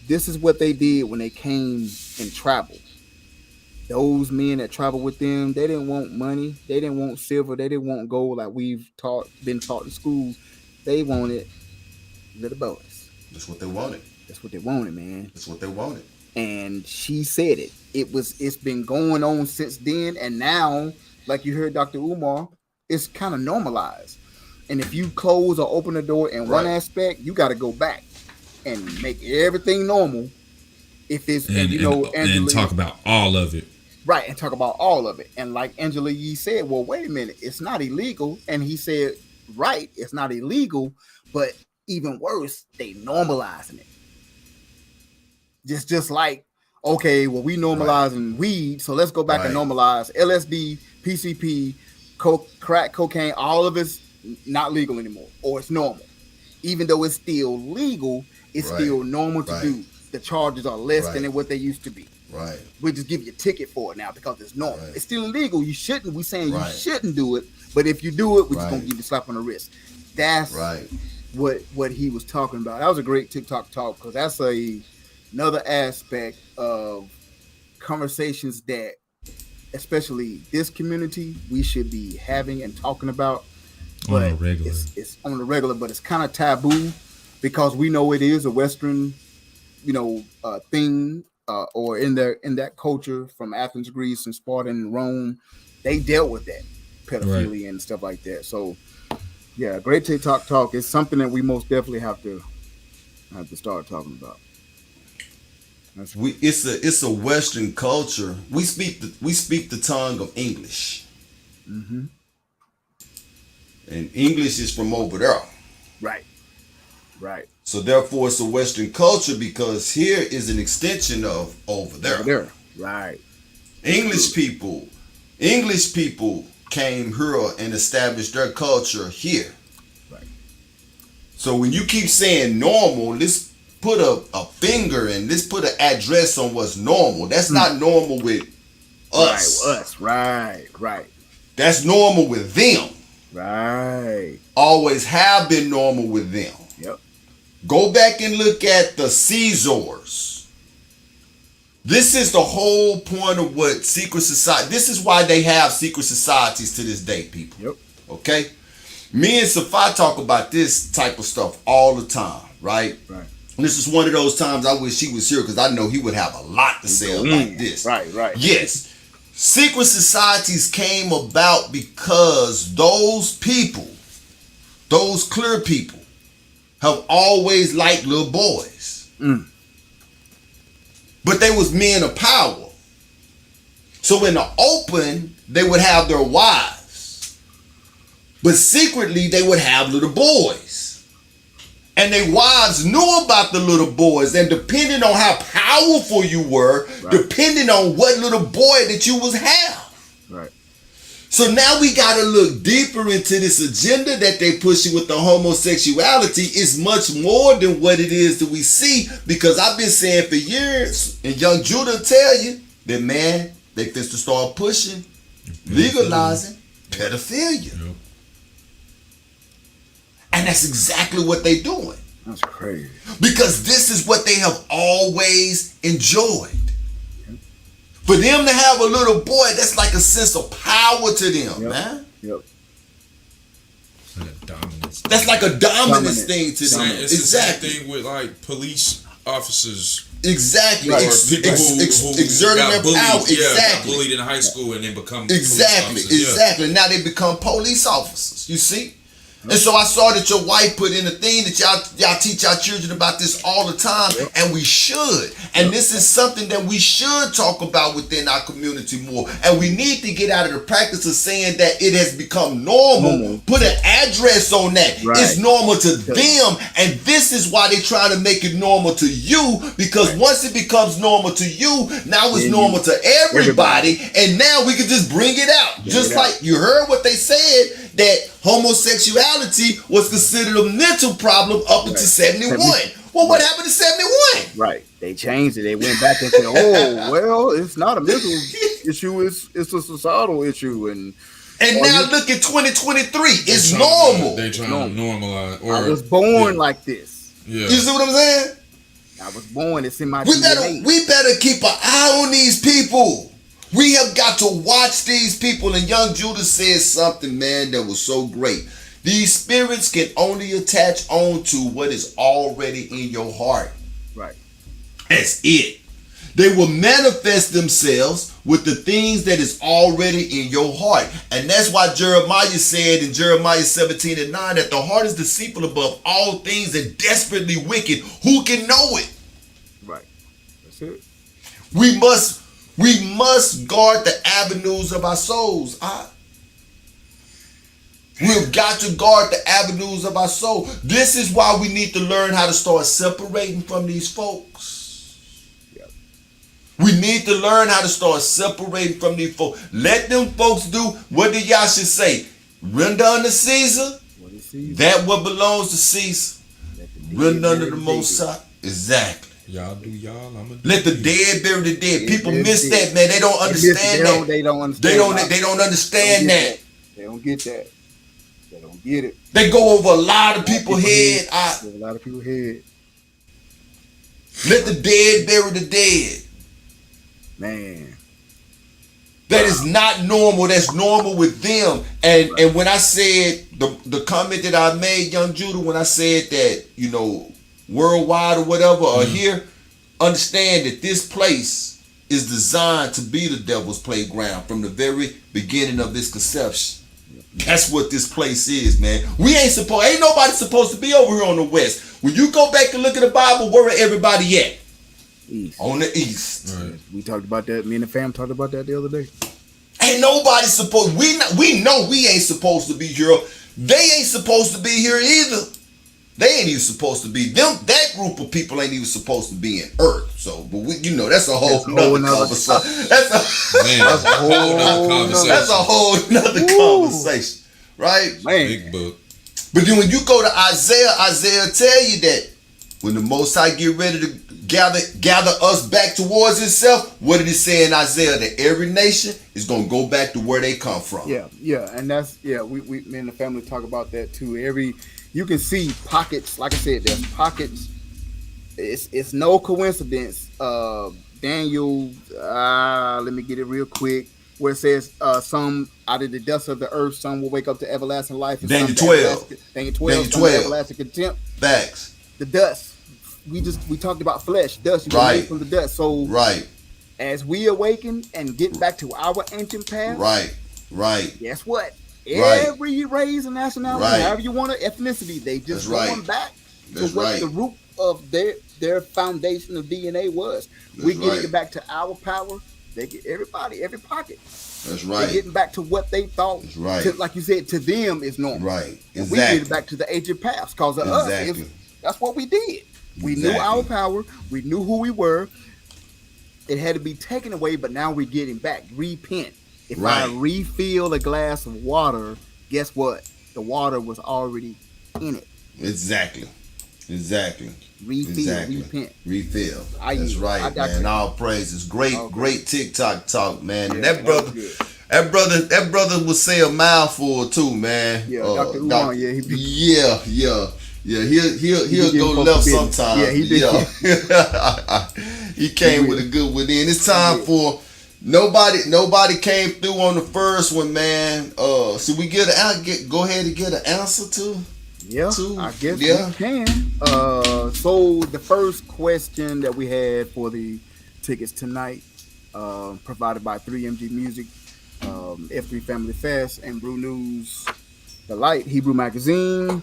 This is what they did when they came and traveled. Those men that traveled with them, they didn't want money, they didn't want silver, they didn't want gold like we've been taught in schools. They wanted little boys. That's what they wanted. That's what they wanted, man. That's what they wanted. And she said it. It's been going on since then, and now, like you heard Dr. Umar, it's kind of normalized. And if you close or open the door in one aspect, you got to go back and make everything normal. If it's and talk about all of it. Right, and talk about all of it. And like Angela Yee said, well, wait a minute, it's not illegal. And he said, right, it's not illegal, but even worse, they normalizing it. Just like, okay, well, we normalizing weed, so let's go back and normalize LSD, PCP, crack cocaine. All of it's not legal anymore, or it's normal. Even though it's still legal, it's still normal to do. The charges are less than what they used to be. Right. We just give you a ticket for it now because it's normal. Right. It's still illegal. You shouldn't. We saying you shouldn't do it, but if you do it, we're just gonna give you a slap on the wrist. That's what he was talking about. That was a great TikTok talk because that's another aspect of conversations that, especially this community, we should be having and talking about. But on the regular. It's on the regular, but it's kind of taboo because we know it is a Western, thing. Or in that culture from Athens, Greece, and Sparta and Rome, they dealt with that pedophilia and stuff like that. So, yeah, great TikTok talk. It's something that we most definitely have to start talking about. It's a Western culture. We speak the tongue of English, and English is from over there. Right. So therefore, it's a Western culture because here is an extension of over there. Right. English people came here and established their culture here. Right. So when you keep saying normal, let's put a finger and let's put an address on what's normal. That's not normal with us. Right. That's normal with them. Right. Always have been normal with them. Yep. Go back and look at the Caesars. This is the whole point of what secret society. This is why they have secret societies to this day, people. Yep. Okay? Me and Safi talk about this type of stuff all the time, right? Right. And this is one of those times I wish he was here because I know he would have a lot to say about this. Right. Yes. Secret societies came about because those people, those clear people, have always liked little boys. But they was men of power. So in the open, they would have their wives. But secretly, they would have little boys. And their wives knew about the little boys. And depending on how powerful you were, depending on what little boy that you was have. Right. So now we got to look deeper into this agenda that they pushing with the homosexuality. It's much more than what it is that we see. Because I've been saying for years, and Young Judah tell you, that man, they fist to start pushing, legalizing pedophilia. Yep. And that's exactly what they're doing. That's crazy. Because this is what they have always enjoyed. For them to have a little boy, that's like a sense of power to them, man. Yep. That's like a dominance thing to them. It's exactly the same thing with like police officers. Exactly. Or people who exerting their bullied, power. Yeah, Exactly. got bullied in high school and then become exactly. Now they become police officers. You see? And so I saw that your wife put in a thing that y'all teach our children about this all the time, and we should. And this is something that we should talk about within our community more. And we need to get out of the practice of saying that it has become normal. Put an address on that. It's normal to them, and this is why they're trying to make it normal to you, because once it becomes normal to you, now it's normal to everybody, and now we can just bring it out. Just like you heard what they said, that homosexuality was considered a mental problem up until 71. Well, what happened to 71? Right. They changed it. They went back and said, oh, well, it's not a mental issue. It's a societal issue. And now look at 2023. It's normal. They're trying to normalize. Or, I was born like this. Yeah. You see what I'm saying? I was born. It's in my DNA. We better keep an eye on these people. We have got to watch these people. And Young Judah said something, man, that was so great. These spirits can only attach on to what is already in your heart. Right. That's it. They will manifest themselves with the things that is already in your heart. And that's why Jeremiah said in Jeremiah 17:9 that the heart is deceitful above all things and desperately wicked. Who can know it? Right. That's it. We must guard the avenues of our souls. We've got to guard the avenues of our soul. This is why we need to learn how to start separating from these folks. Yep. We need to learn how to start separating from these folks. Let them folks do what the y'all should say. Render unto Caesar that what belongs to Caesar. Render unto the Most High. Exactly. Y'all do y'all. Let the dead bury the dead. People miss that, man. They don't understand that. They don't understand. They don't understand that. They don't get that. They don't get it. They go over a lot of people's head. A lot of people's head. Let the dead bury the dead. Man. That is not normal. That's normal with them. And when I said the comment that I made, Young Judah, when I said that, you know, worldwide or whatever, or here, understand that this place is designed to be the devil's playground from the very beginning of this conception. That's what this place is, man. Ain't nobody supposed to be over here on the west. When you go back and look at the Bible, where are everybody at? East. On the east. Right. We talked about that. Me and the fam talked about that the other day. Ain't nobody supposed. We know we ain't supposed to be here. They ain't supposed to be here either. They ain't even supposed to be them. That group of people ain't even supposed to be in Earth. So, but that's a whole nother conversation. That's a whole nother conversation, right? Man. Big book. But then when you go to Isaiah tell you that when the Most High get ready to gather us back towards Himself, what did He say in Isaiah? That every nation is gonna go back to where they come from. Yeah, and that's me and the family talk about that too. You can see pockets, like I said, there's pockets. It's no coincidence. Daniel, let me get it real quick, where it says some out of the dust of the earth, some will wake up to everlasting life. And Daniel 12. Daniel 12. Everlasting contempt. Facts. The dust we talked about flesh, dust. You were made from the dust. So as we awaken and get back to our ancient past, right. Guess what? Every race and nationality, however you want to, ethnicity, they just going back to what the root of their foundation of DNA was. We're getting back to our power. They get everybody, every pocket. That's right. They're getting back to what they thought, like you said, to them is normal. Right. And we get back to the ancient past because of us. That's what we did. We knew our power. We knew who we were. It had to be taken away, but now we're getting back. Repent. If I refill a glass of water, guess what? The water was already in it. Exactly. Refill, repent. Refill. That's right, man. All praises. Great TikTok talk, man. And that brother will say a mouthful too, man. Yeah, Dr. Umar, He'll go left sometime. Yeah, he did. He came with a good one in. It's time for nobody came through on the first one, man. Should we go ahead and get an answer to? Yeah, I guess we can. So the first question that we had for the tickets tonight, provided by 3MG Music, F3 Family Fest, and Brew News, The Light, Hebrew Magazine,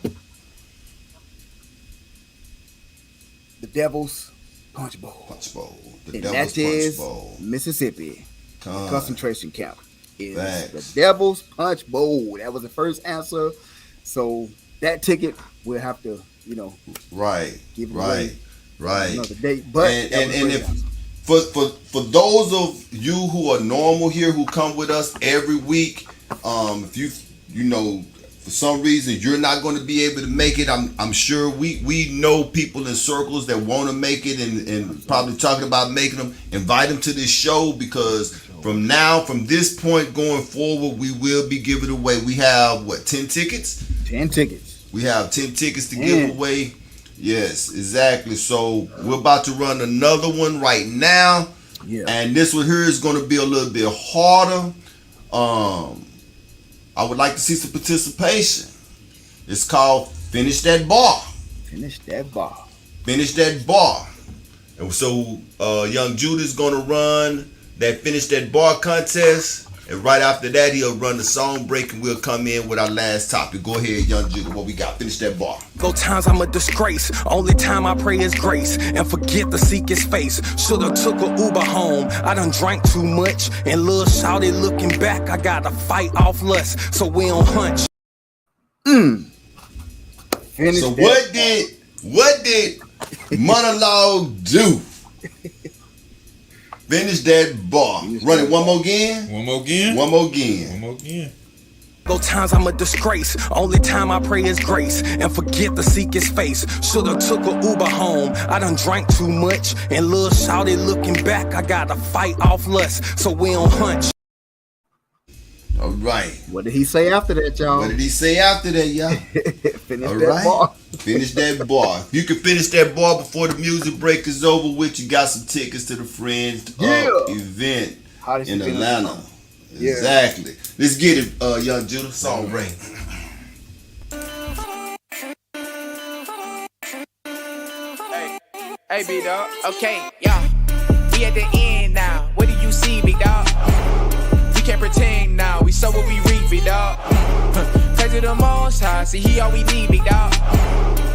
the Devil's Punch Bowl. And that is Mississippi. Concentration camp is the Devil's Punch Bowl. That was the first answer. So that ticket we'll have to, give it away another date. But and if for those of you who are normal here who come with us every week, if you for some reason you're not going to be able to make it, I'm sure we know people in circles that want to make it and probably talking about making them. Invite them to this show, because from this point going forward, we will be giving away. We have 10 tickets? 10 tickets. We have 10 tickets to give away. Yes, exactly. So we're about to run another one right now. Yeah. And this one here is going to be a little bit harder. I would like to see some participation. It's called Finish That Bar. Finish That Bar. Finish That Bar. And so Young Judah's going to run that Finish That Bar contest. And right after that, he'll run the song break and we'll come in with our last topic. Go ahead, Young Judah. What we got? Finish that bar. Though times I'm a disgrace, only time I pray is grace and forget to seek his face. Shoulda took a Uber home. I done drank too much and little shouted looking back. I gotta fight off lust so we don't hunch. So what did Monologue do? Finish that bar. Run it one more again. Though times I'm a disgrace, only time I pray is grace and forget to seek his face. Shoulda took a Uber home. I done drank too much and little shouted looking back. I gotta fight off lust so we don't hunch. All right. What did he say after that, y'all? Finish All that bar. Finish that bar. If you can finish that bar before the music break is over with, you got some tickets to the Friends event in Atlanta. Yeah. Exactly. Let's get it, Young Judah. Song break. Hey, big dog. Okay, yeah. We at the end now. What do you see, big dog? We can't pretend now. We sow what we reap, big dog. Praise to the Most High. See, he all we need, big dog.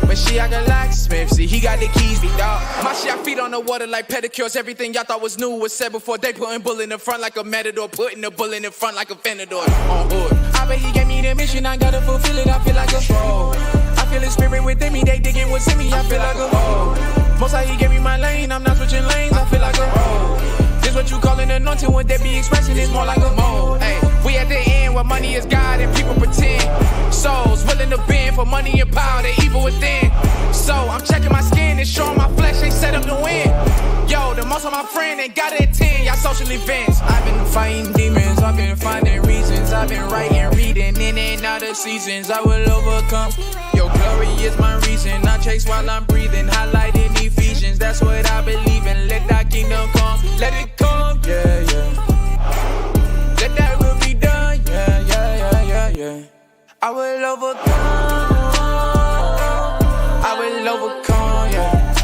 But she I got locksmith. See, he got the keys, big dog. My shit, I feet on the water like pedicures. Everything y'all thought was new was said before. They putting bull in the front like a matador. Putting the bull in the front like a Venador. On hood. I bet he gave me the mission. I gotta fulfill it. I feel like a pro. I feel his spirit within me. They digging what's in me. I feel like a pro. Most high, he gave me my lane. I'm not switching lanes. I feel like a pro. This what you call an anointing. What they be expressing is more like a mode. Hey, we at the end where money is God and people pretend. Souls willing to bend for money and power. They evil within. So I'm checking my skin and showing my flesh. They set up to win. Yo, the most of my friend ain't got it at 10. Y'all social events. I've been fighting demons. I've been finding reasons. I've been writing, reading in and out of seasons. I will overcome. Your glory is my reason. I chase while I'm breathing. Highlighting Ephesians. That's what I believe in. Let that kingdom come. Let it come. Yeah, yeah. Let that will be done. Yeah, yeah, yeah, yeah, yeah. I will overcome. I will overcome, yeah.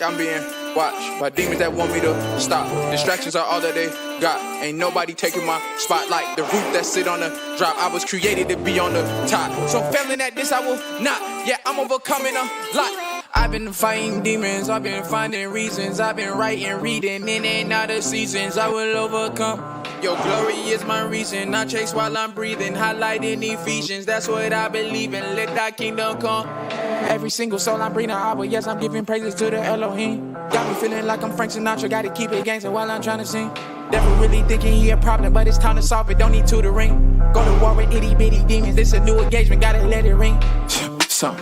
I'm being watched by demons that want me to stop. Distractions are all that they got. Ain't nobody taking my spotlight. The roof that sit on the drop. I was created to be on the top. So failing at this, I will not. Yeah, I'm overcoming a lot. I've been fighting demons, I've been finding reasons, I've been writing, reading, in and out of seasons, I will overcome. Your glory is my reason, I chase while I'm breathing, highlighting Ephesians, that's what I believe in, let that kingdom come. Every single soul I'm breathing out, but yes, I'm giving praises to the Elohim. Got me feeling like I'm Frank Sinatra, gotta keep it gangster while I'm trying to sing. Never really thinking he a problem, but it's time to solve it, don't need tutoring. Go to war with itty bitty demons, this a new engagement, gotta let it ring. Some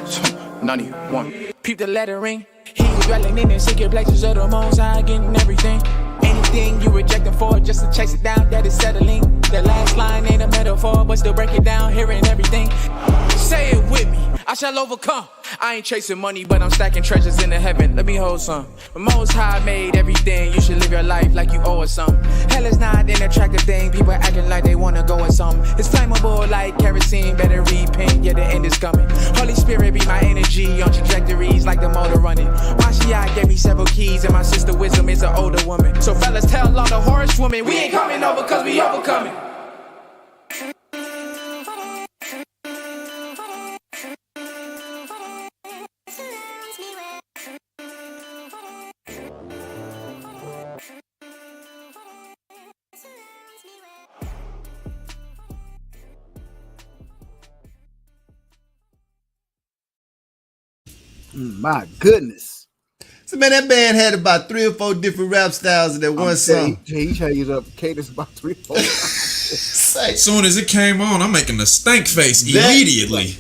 91. Peep the lettering. He was dwelling in the secret places of the Most High, getting everything. Anything you rejecting for, just to chase it down, that is settling. The last line ain't a metaphor, but still break it down, hearing everything. Say it with me, I shall overcome. I ain't chasing money, but I'm stacking treasures in the heaven. Let me hold some. The Most High made everything. You should live your life like you owe us some. Hell is not an attractive thing. People acting like they wanna go with some. It's flammable like kerosene. Better repent, yeah, the end is coming. Holy Spirit be my energy on trajectories like the motor running. Mashiach gave me several keys, and my sister wisdom is an older woman. So fellas, tell all the horsewomen we ain't coming over 'cause we overcoming. My goodness. So man, that band had about 3 or 4 different rap styles in that one song. He changed up cadence about 3 or 4 As soon as it came on, I'm making a stank face immediately.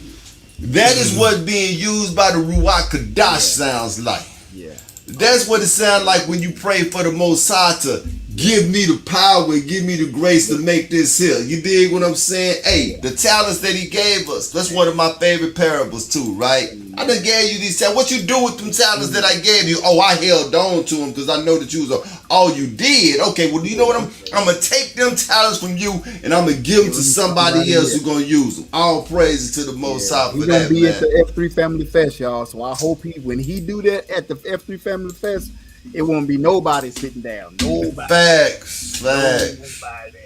That is what being used by the Ruach Kadash sounds like. Yeah. That's what it sounds like when you pray for the Most High to give me the power, give me the grace to make this here. You dig what I'm saying? Hey, the talents that he gave us. That's one of my favorite parables too, right? I done gave you these talents. What you do with them talents that I gave you? Oh, I held on to them because I know that you was all you did. Okay, well, you know what I'm going to take them talents from you and I'm going to give them to somebody else who's going to use them. All praises to the Most High for that, man. He's going to be at the F3 Family Fest, y'all. So I hope when he do that at the F3 Family Fest, it won't be nobody sitting down. Nobody. Facts. Nobody.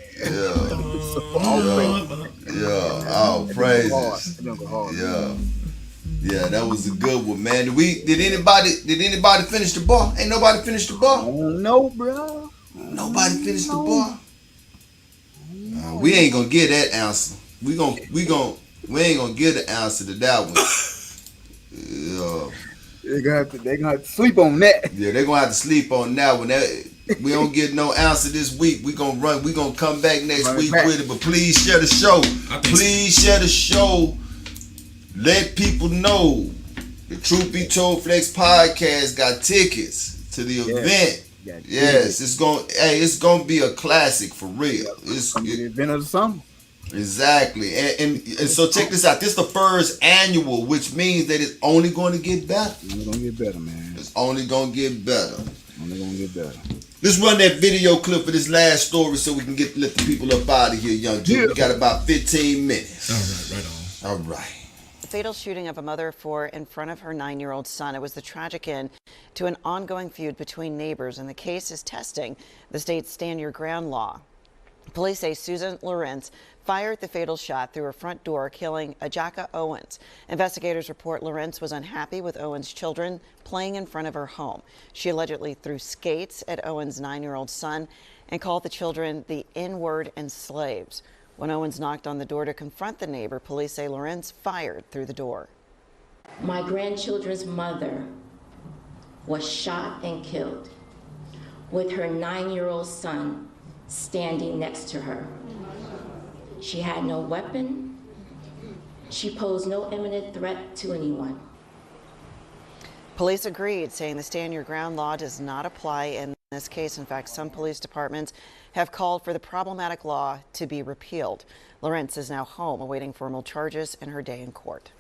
Yeah. All praises. Yeah, that was a good one, man. Did anybody finish the bar? Ain't nobody finished the bar? No, bro. Nobody finished the bar. We ain't gonna get that answer. We ain't gonna get the answer to that one. Yeah. They're gonna have to sleep on that. Yeah, they're gonna have to sleep on that one. We don't get no answer this week. We gonna come back next week with it. But please share the show. Share the show. Let people know the Truth Be Told Flex podcast got tickets to the event. Yes, it's gonna be a classic for real. It's the event of the summer. Exactly. And so check this out. This is the first annual, which means that it's only going to get better. It's only gonna get better, man. It's only gonna get better. Only gonna get better. Let's run that video clip for this last story so we can let the people up out of here, young dude. We got about 15 minutes. All right. The fatal shooting of a mother of 4 in front of her 9-year-old son. It was the tragic end to an ongoing feud between neighbors, and the case is testing the state's Stand Your Ground law. Police say Susan Lorenz fired the fatal shot through her front door, killing Ajaka Owens. Investigators report Lorenz was unhappy with Owens' children playing in front of her home. She allegedly threw skates at Owens' 9-year-old son and called the children the N-word and slaves. When Owens knocked on the door to confront the neighbor, police say Lorenz fired through the door. My grandchildren's mother was shot and killed with her 9-year-old son standing next to her. She had no weapon. She posed no imminent threat to anyone. Police agreed, saying the Stand Your Ground law does not apply in this case. In fact, some police departments have called for the problematic law to be repealed. Lorenz is now home awaiting formal charges in her day in court.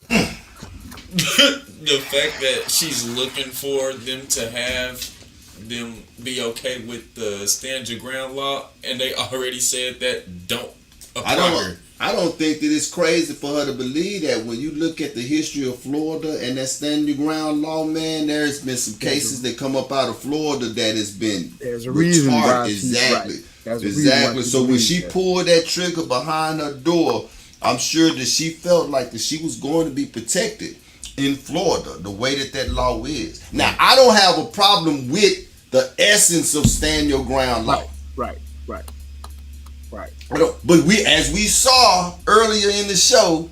The fact that she's looking for them to have them be okay with the Stand Your Ground law, and they already said that don't apply her. I don't think that it's crazy for her to believe that. When you look at the history of Florida and that stand your ground law, man, there's been some cases that come up out of Florida that has been there's a reason why exactly. Right. There's exactly. So when she pulled that trigger behind her door, I'm sure that she felt like that she was going to be protected in Florida, the way that law is. Now, I don't have a problem with the essence of stand your ground law. Right. But as we saw earlier in the show,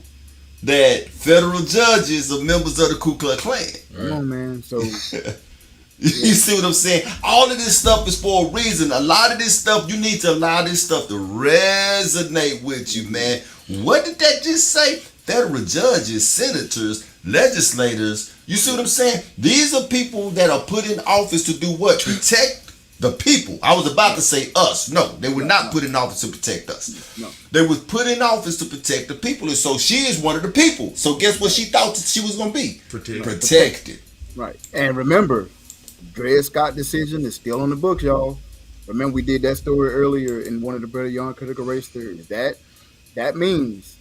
that federal judges are members of the Ku Klux Klan. Come on, man. So you see what I'm saying? All of this stuff is for a reason. A lot of this stuff, you need to allow this stuff to resonate with you, man. What did that just say? Federal judges, senators, legislators. You see what I'm saying? These are people that are put in office to do what? Protect the people. I was about to say us. No, they were not put in office to protect us. No. They was put in office to protect the people. And so she is one of the people. So guess what she thought that she was going to be? Protected. Right. And remember, Dred Scott decision is still on the books, y'all. Remember we did that story earlier in one of the Better Young Critical Race Theories. That means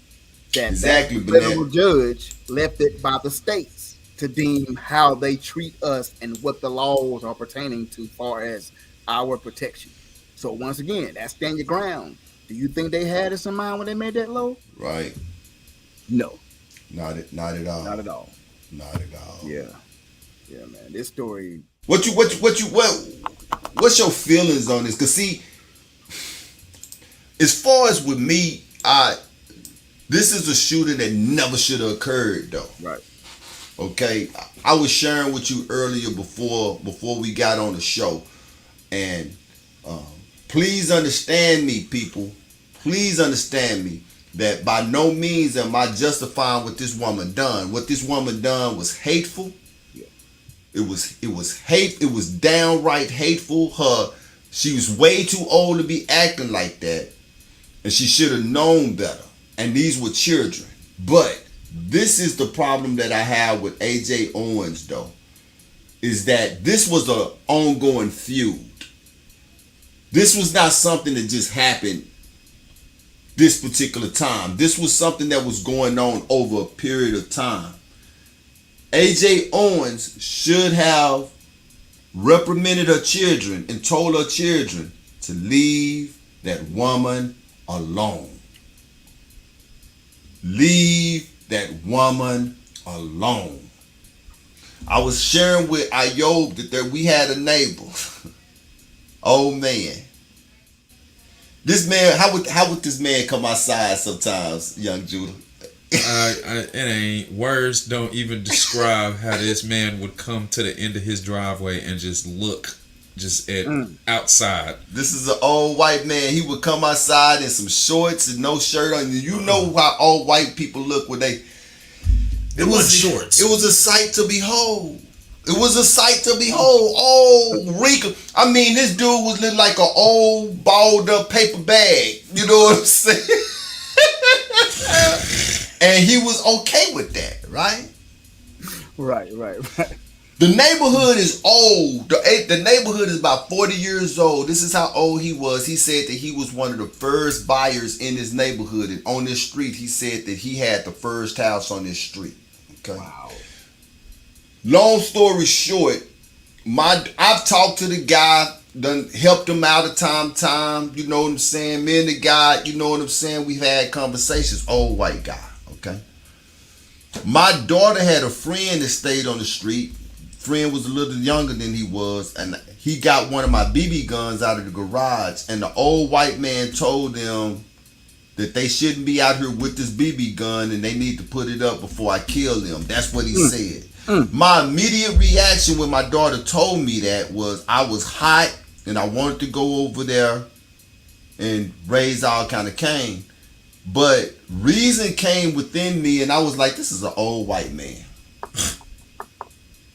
that that federal judge left it by the states to deem how they treat us and what the laws are pertaining to far as our protection. So once again, that's stand your ground. Do you think they had us in mind when they made that law? Right. No. Not at all. Not at all. Not at all. Yeah, man. This story. What's your feelings on this? Cause see, as far as with me, this is a shooting that never should have occurred, though. Right. Okay. I was sharing with you earlier before we got on the show, and please understand me, people. Please understand me that by no means am I justifying what this woman done. What this woman done was hateful. It was hate. It was downright hateful. She was way too old to be acting like that, and she should have known better. And these were children. But this is the problem that I have with AJ Owens, though, is that this was an ongoing feud. This was not something that just happened this particular time. This was something that was going on over a period of time. AJ Owens should have reprimanded her children and told her children to leave that woman alone. Leave that woman alone. I was sharing with Ayob that we had a neighbor. Oh man. This man, how would this man come outside sometimes, young Judah? It ain't, words don't even describe how this man would come to the end of his driveway and just look at outside. This is an old white man. He would come outside in some shorts and no shirt on. You know how old white people look when they... It was shorts. It was a sight to behold. It was a sight to behold. Oh, wrinkle. I mean, this dude was looking like an old, balled up paper bag. You know what I'm saying? And he was okay with that, right? Right. The neighborhood is old. The neighborhood is about 40 years old. This is how old he was. He said that he was one of the first buyers in this neighborhood. And on this street, he said that he had the first house on this street. Okay. Wow. Long story short, I've talked to the guy, done helped him out of time, you know what I'm saying? Me and the guy, you know what I'm saying? We've had conversations. Old white guy, okay? My daughter had a friend that stayed on the street. Friend was a little younger than he was, and he got one of my BB guns out of the garage, and the old white man told them that they shouldn't be out here with this BB gun and they need to put it up before I kill them. That's what he said. My immediate reaction when my daughter told me that was I was hot and I wanted to go over there and raise all kind of Cain. But reason came within me and I was like, this is an old white man.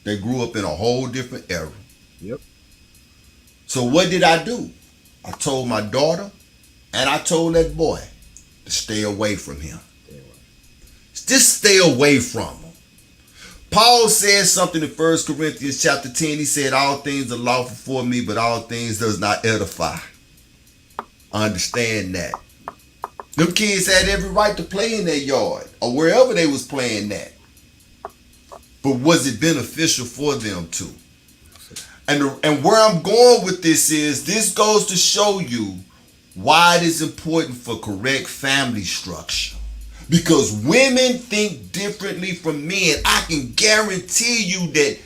They grew up in a whole different era. Yep. So what did I do? I told my daughter and I told that boy to stay away from him. Just stay away from him. Paul said something in 1 Corinthians chapter 10. He said, all things are lawful for me, but all things does not edify. Understand that. Them kids had every right to play in their yard or wherever they was playing that. But was it beneficial for them to? And where I'm going with this goes to show you why it is important for correct family structure. Because women think differently from men. I can guarantee you that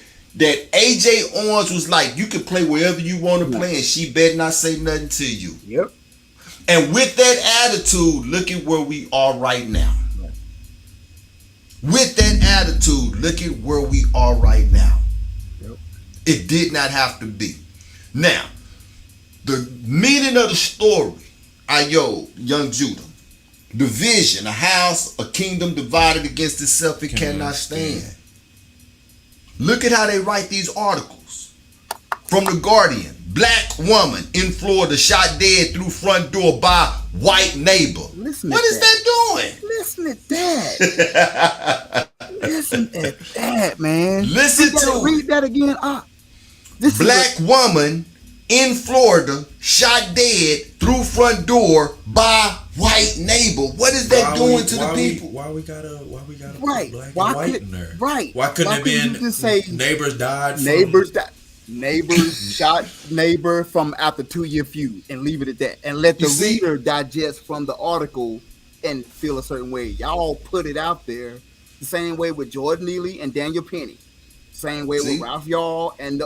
AJ Owens was like, you can play wherever you want to play, and she better not say nothing to you. Yep. And with that attitude, look at where we are right now. With that attitude, look at where we are right now. Yep. It did not have to be. Now, the meaning of the story, young Judah. The vision, a house, a kingdom divided against itself, it cannot stand. Look at how they write these articles. From The Guardian, Black woman in Florida shot dead through front door by white neighbor. What is that doing? Listen at that. Listen at that, man. Listen to read that again. Black woman in Florida shot dead through front door by white neighbor. What is that doing to the people? Why we gotta right. put black Why and white could, in there? Right. Why couldn't it been just say neighbors died? Neighbors shot neighbor from after 2-year feud and leave it at that, and let the reader digest from the article and feel a certain way. Y'all put it out there the same way with Jordan Neely and Daniel Penny, same way with Ralph Y'all, and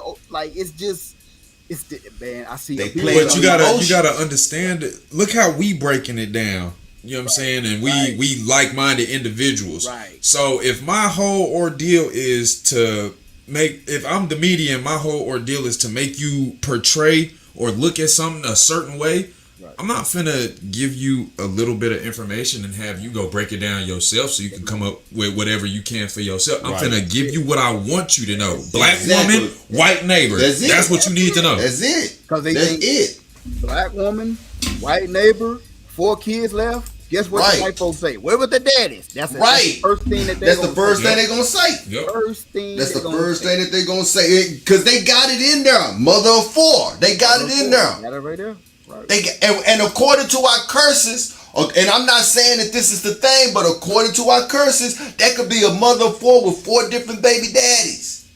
man. I see. But you gotta understand it. Look how we breaking it down. You know what I'm saying? And we like-minded individuals. Right. So if my whole ordeal is to if I'm the media and my whole ordeal is to make you portray or look at something a certain way, I'm not finna give you a little bit of information and have you go break it down yourself so you can come up with whatever you can for yourself. I'm finna give you what I want you to know. Black woman, white neighbor. That's what you need to know. That's it. Because they think black woman, white neighbor, 4 kids left. Guess what the white folks say? Where were the daddies? That's the first thing that they're going to say. That's the first thing they're going to say. Yep. That's the first thing that they're going to say. Because they got it in there. Mother of 4. They got it in there. Got it right there. Right. And according to our curses, and I'm not saying that this is the thing, but according to our curses, that could be a mother of 4 with 4 different baby daddies.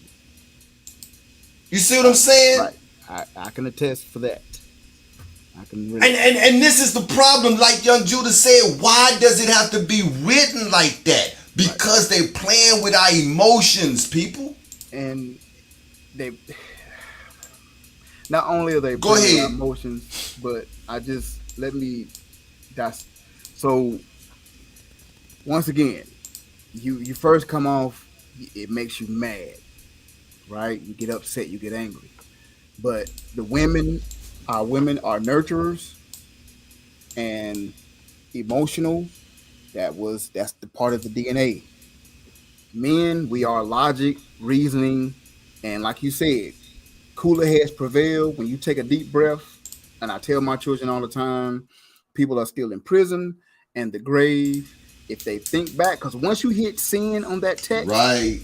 You see what I'm saying? Right. I can attest for that. I can really and this is the problem, like young Judah said, why does it have to be written like that? Because they're playing with our emotions, people. And they not only are they playing with our emotions, but so once again, you first come off, it makes you mad, right? You get upset, you get angry. But our women are nurturers and emotional. That's the part of the DNA. Men, we are logic, reasoning, and like you said, cooler heads prevail. When you take a deep breath, and I tell my children all the time, people are still in prison and the grave. If they think back, because once you hit send on that text,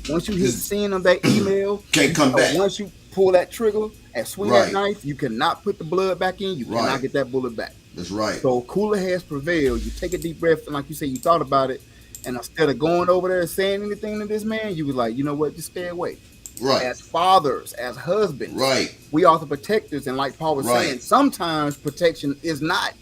once you hit send on that email, can't come back. Once you pull that trigger and swing that knife, you cannot put the blood back in. You cannot get that bullet back. That's right. So cooler heads prevail. You take a deep breath, and like you said, you thought about it, and instead of going over there and saying anything to this man, you was like, you know what, just stay away. Right. As fathers, as husbands, we are the protectors, and like Paul was saying, sometimes protection is not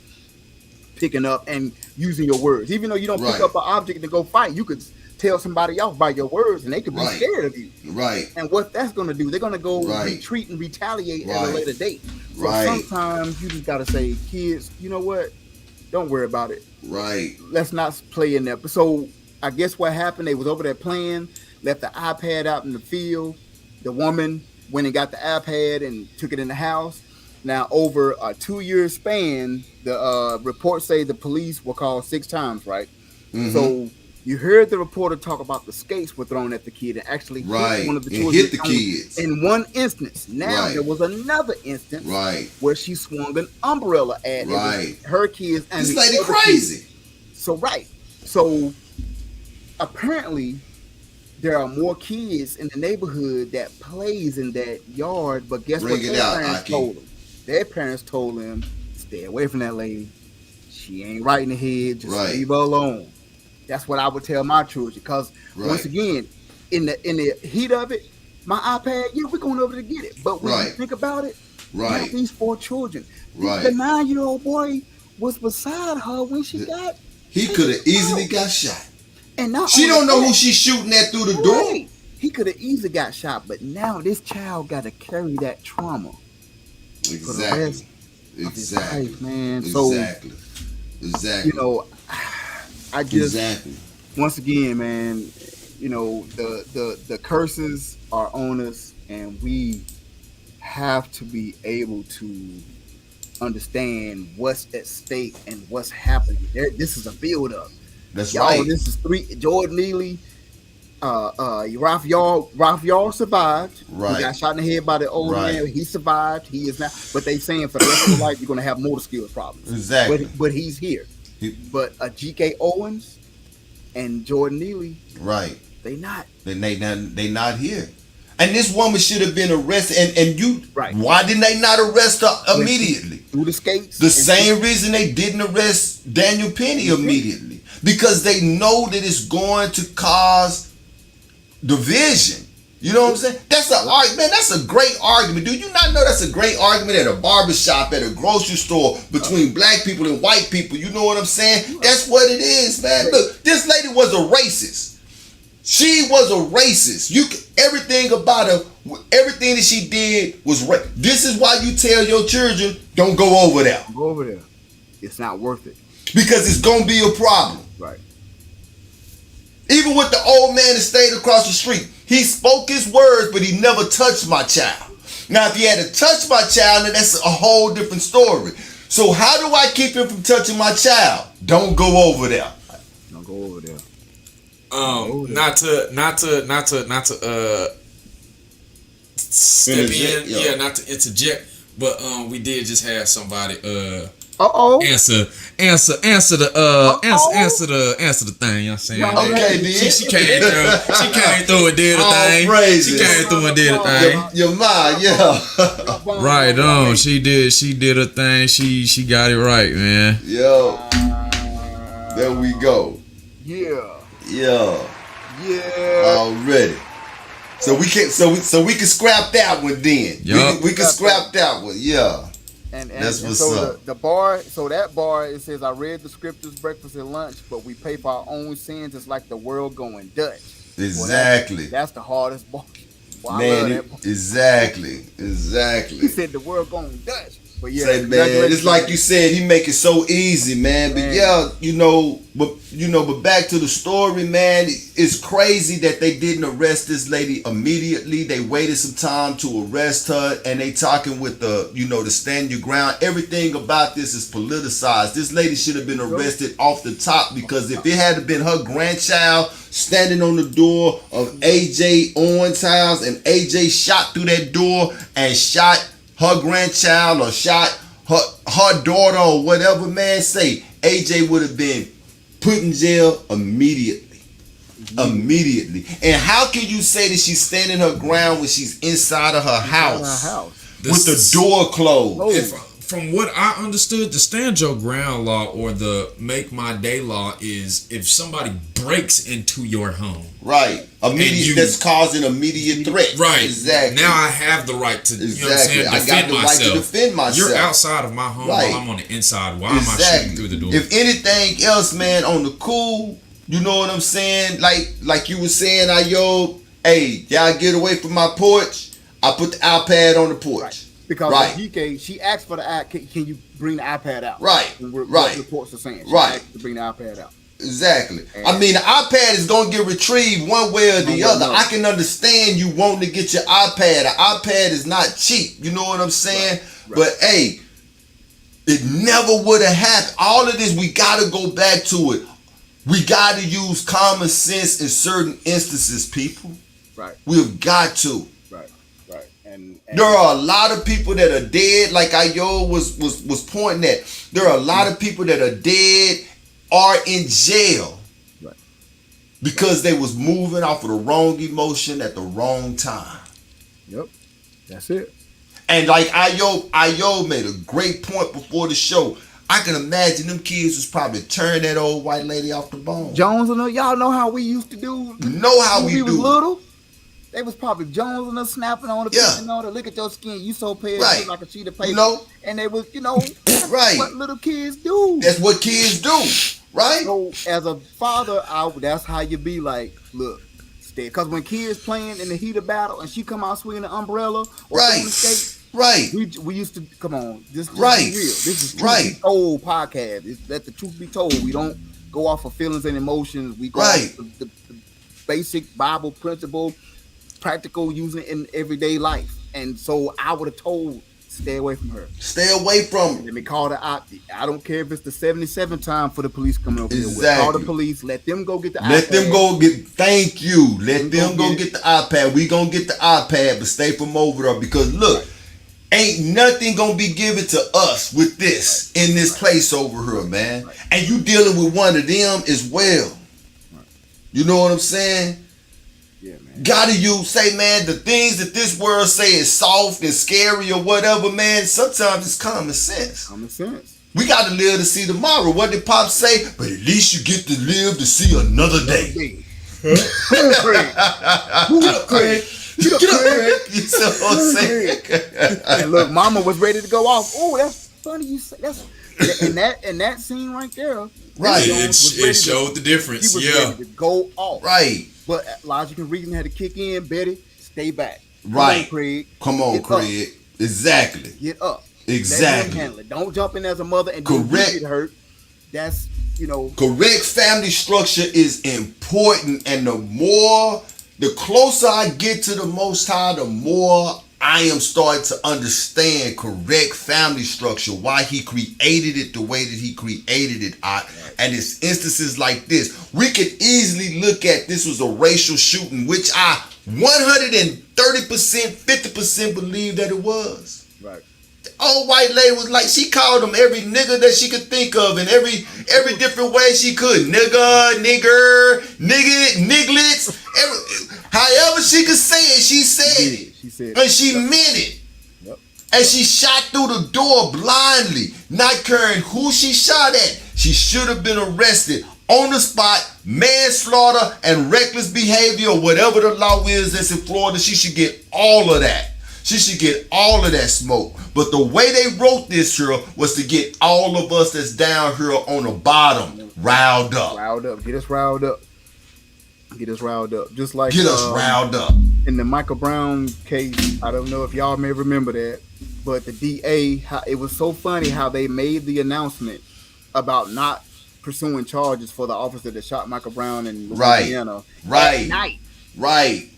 picking up and using your words. Even though you don't pick up an object to go fight, you could tell somebody off by your words, and they could be scared of you. Right. And what that's going to do, they're going to go retreat and retaliate at a later date. So sometimes you just got to say, kids, you know what? Don't worry about it. Right. Let's not play in there. So I guess what happened, they was over there playing, left the iPad out in the field. The woman went and got the iPad and took it in the house. Now, over a 2-year span, the reports say the police were called 6 times, right? Mm-hmm. So you heard the reporter talk about the skates were thrown at the kid and actually hit one of the children. Hit the kids. In one instance. Now, there was another instance where she swung an umbrella at her kids. And this lady crazy. Kids. So apparently, there are more kids in the neighborhood that plays in that yard, but guess what their parents told them? Their parents told them, stay away from that lady. She ain't right in the head. Just leave her alone. That's what I would tell my children. Because once again, in the heat of it, my iPad, we're going over to get it. But when you think about it, these 4 children, the 9-year-old boy was beside her when she got. He could have easily got shot. And not she don't know who she's shooting at through the door. He could have easily got shot, but now this child got to carry that trauma. Exactly. Life, man. Exactly. Exactly. I just once again, man, the curses are on us, and we have to be able to understand what's at stake and what's happening. This is a build-up. That's right. This is 3. Jordan Neely, Ralph Yall survived. Right. He got shot in the head by the old man. He survived. He is now. But they saying for the rest of your life you're going to have motor skills problems. Exactly. But he's here. But G.K. Owens and Jordan Neely, they not. They not here. And this woman should have been arrested. And you, why didn't they not arrest her immediately? Through the skates. The same reason they didn't arrest Daniel Penny immediately. Because they know that it's going to cause division. You know what I'm saying? That's a great argument. Do you not know that's a great argument at a barbershop, at a grocery store, between black people and white people? You know what I'm saying? That's what it is, man. Look, this lady was a racist. She was a racist. Everything about her, everything that she did was right. This is why you tell your children, don't go over there. Go over there. It's not worth it. Because it's going to be a problem. Right. Even with the old man that stayed across the street, he spoke his words, but he never touched my child. Now, if he had to touch my child, then that's a whole different story. So how do I keep him from touching my child? Don't go over there. Don't go over there. Not to step in, not to interject, but we did just have somebody answer the thing. You know what I'm saying? Okay, she came through and did a thing. She came through and did a thing. Your mom, yeah. Right on. She did a thing. She got it right, man. Yo. There we go. Yeah. Already. So we can scrap that one then. Yep. We can scrap that one. Yeah. And that's what's so up. The bar, so that bar, it says, I read the scriptures, breakfast and lunch, but we pay for our own sins. It's like the world going Dutch. Exactly. Well, that's the hardest bar. Well, man, exactly. He said the world going Dutch. But yeah, say, man, it's like you said, he make it so easy, man. But but back to the story, man. It's crazy that they didn't arrest this lady immediately. They waited some time to arrest her, and they talking with the stand your ground. Everything about this is politicized. This lady should have been arrested off the top, because if it had been her grandchild standing on the door of AJ Owens' house, and AJ shot through that door and shot her grandchild or shot her daughter or whatever, man, say AJ would have been put in jail immediately. Immediately. And how can you say that she's standing her ground when she's inside of her house with the door closed? From what I understood, the stand your ground law or the make my day law is if somebody breaks into your home. Right. That's causing immediate threat. Right. Exactly. Now I have the right to, you know what I'm saying, right to defend myself. You're outside of my home while I'm on the inside. Why am I shooting through the door? If anything else, man, on the cool, you know what I'm saying? Like you were saying, hey, y'all get away from my porch. I put the iPad on the porch. Right. Because she asked for the iPad. Can you bring the iPad out? Right. What reports are saying. She asked to bring the iPad out. Exactly. I mean, the iPad is going to get retrieved one way or the other. I can understand you wanting to get your iPad. An iPad is not cheap. You know what I'm saying? Right. But, hey, it never would have happened. All of this, we got to go back to it. We got to use common sense in certain instances, people. Right. We've got to. And there are a lot of people that are dead, like Ayo was pointing at. There are a lot of people that are dead or in jail because they was moving off of the wrong emotion at the wrong time. Yep, that's it. And like Ayo made a great point before the show. I can imagine them kids was probably turning that old white lady off the bone. Jones and y'all know how we used to do. You know how when we was do. Little. They was probably Jones and us snapping on the picture on to look at your skin. You so pale, right. you like a sheet of paper. You know? And they was, that's right. what little kids do. That's what kids do, right? So as a father, that's how you be like, look, stay. Because when kids playing in the heat of battle and she come out swinging the umbrella or right. the skate, right. We used to come on. This right. Be real. This is Truth Be Told podcast. Let the truth be told. We don't go off of feelings and emotions. We go off the basic Bible principle. Practical using it in everyday life, and so I would have told, stay away from her. Stay away from her. Let me call the op. I don't care if it's the 77th time for the police coming over here. Exactly. Call the police. Let them go get the iPad. Let them go get. Thank you. Let them go get the iPad. We gonna get the iPad, but stay from over there because look, ain't nothing gonna be given to us with this in this place over here, man. And you dealing with one of them as well. You know what I'm saying? Gotta say, man, the things that this world say is soft and scary or whatever, man, sometimes it's common sense. Common sense. We gotta live to see tomorrow. What did Pop say? But at least you get to live to see another day. Get up, Craig. Get up, Craig. You know what I'm saying? And look, Mama was ready to go off. Oh, that's funny you say that's in that scene right there. Right. It showed the difference. He was ready to go off. Right. But logic and reason had to kick in. Betty, stay back. Right. Come on, Craig. Exactly. Get up. Exactly. Handle it. Don't jump in as a mother and correct. Get hurt. That's, Correct family structure is important, and the closer I get to the Most High, the more I am starting to understand correct family structure, why he created it the way that he created it. And it's instances like this. We could easily look at this was a racial shooting, which I 130%, 50% believe that it was. Right. The old white lady was like, she called them every nigga that she could think of in every different way she could. Nigga, nigger, nigglets. However she could say it, she said it. And she meant it. Yep. And she shot through the door blindly, not caring who she shot at. She should have been arrested on the spot, manslaughter and reckless behavior, or whatever the law is that's in Florida. She should get all of that. She should get all of that smoke. But the way they wrote this here was to get all of us that's down here on the bottom riled up. Get us riled up. Just like get us riled up. In the Michael Brown case, I don't know if y'all may remember that, but the DA, it was so funny how they made the announcement about not pursuing charges for the officer that shot Michael Brown in Louisiana. Right. At night. Right.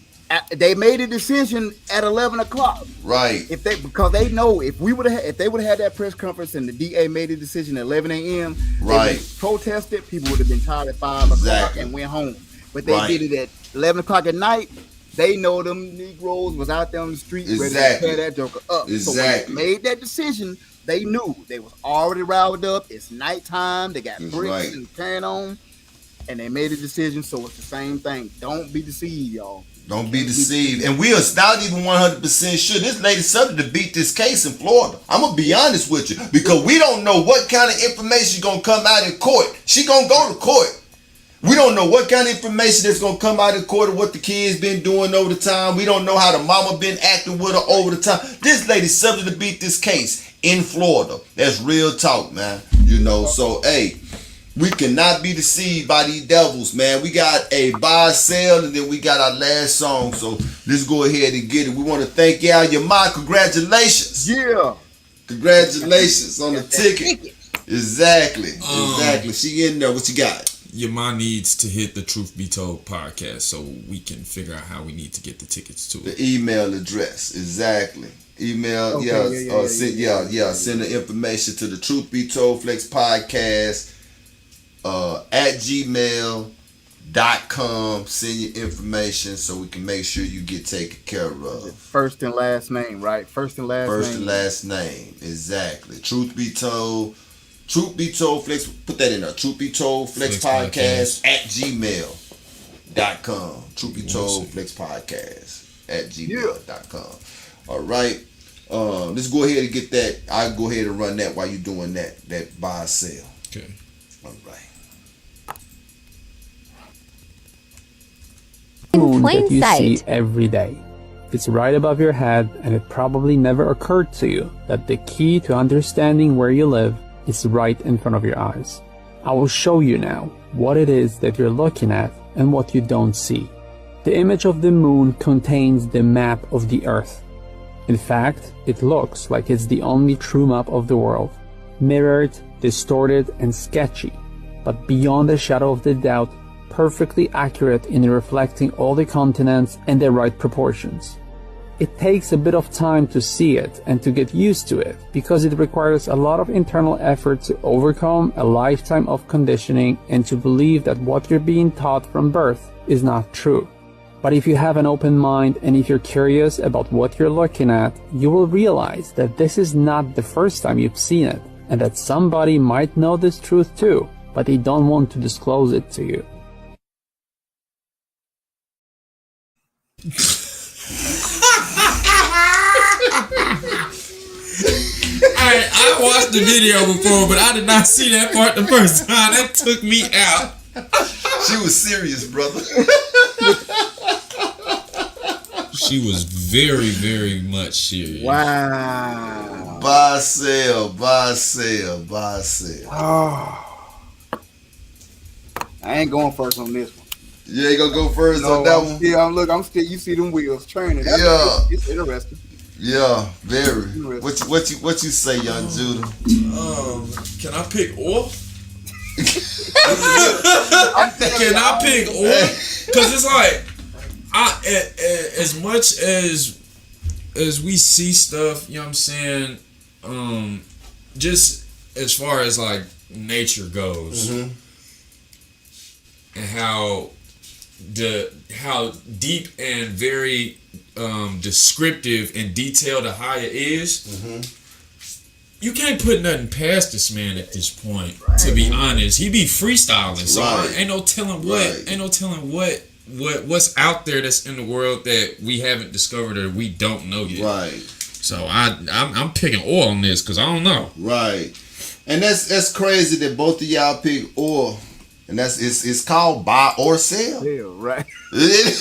They made a decision at 11 o'clock. Right. Because they know if they would have had that press conference and the DA made a decision at 11 a.m. Right. Protested, people would have been tired at 5 o'clock and went home. But they did it at 11 o'clock at night. They know them Negroes was out there on the street ready to tear that joker up. So when they made that decision, they knew they was already riled up. It's nighttime. They got bricks and carrying on. And they made a decision. So it's the same thing. Don't be deceived, y'all. Don't be deceived. And we are not even 100% sure. This lady subject to beat this case in Florida. I'm going to be honest with you. Because we don't know what kind of information is going to come out in court. She going to go to court. We don't know what kind of information that's going to come out in court of what the kids been doing over the time. We don't know how the mama been acting with her over the time. This lady subject to beat this case in Florida. That's real talk, man. So, hey, we cannot be deceived by these devils, man. We got a buy, sell, and then we got our last song. So let's go ahead and get it. We want to thank y'all. Yamai, congratulations. Yeah. Congratulations on the ticket. Exactly. She in there. What you got? Yama needs to hit the Truth Be Told podcast so we can figure out how we need to get the tickets to it. The email address, exactly. Email, send the information to the Truth Be Told Flex podcast at gmail.com. Send your information so we can make sure you get taken care of. First and last name, right? First and last name, exactly. Truth Be Told Flex, put that in there. Truth Be Told Flex podcast at gmail.com. Truth Be Told Flex podcast at gmail.com. All right. Let's go ahead and get that. I'll go ahead and run that while you're doing that buy or sell. Okay. All right. Moon that you see every day. It's right above your head, and it probably never occurred to you that the key to understanding where you live is right in front of your eyes. I will show you now what it is that you're looking at and what you don't see. The image of the moon contains the map of the Earth. In fact, it looks like it's the only true map of the world. Mirrored, distorted, and sketchy, but beyond a shadow of the doubt, perfectly accurate in reflecting all the continents and their right proportions. It takes a bit of time to see it and to get used to it because it requires a lot of internal effort to overcome a lifetime of conditioning and to believe that what you're being taught from birth is not true. But if you have an open mind and if you're curious about what you're looking at, you will realize that this is not the first time you've seen it and that somebody might know this truth too, but they don't want to disclose it to you. I watched the video before, but I did not see that part the first time. That took me out. She was serious, brother. She was very, very much serious. Wow. Buy, sell. Oh. I ain't going first on this one. You ain't gonna go first on that one? Yeah, I'm still. You see them wheels turning. It's interesting. Yeah, very. What you say, young Judah? Can I pick oil? Can I pick oil? Because it's like, as much as we see stuff, you know what I'm saying, just as far as like nature goes, and how deep and very descriptive and detailed the hire is, you can't put nothing past this man at this point. To be honest, he be freestyling, so ain't no telling what's out there that's in the world that we haven't discovered or we don't know yet. Right. So I'm picking oil on this because I don't know. Right. And that's crazy that both of y'all pick oil. And it's called buy or sell. Yeah, right. Yeah.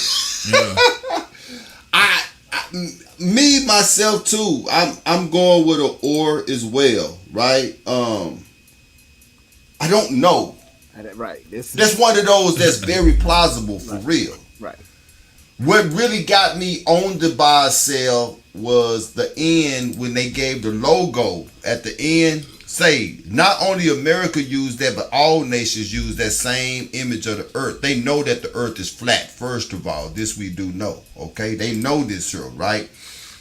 Me myself too. I'm going with an or as well, right? I don't know. Right. That's one of those that's very plausible for real. Right. What really got me on the buy or sell was the end when they gave the logo at the end. Say, not only America used that, but all nations use that same image of the earth. They know that the earth is flat, first of all. This we do know, okay? They know this here, right?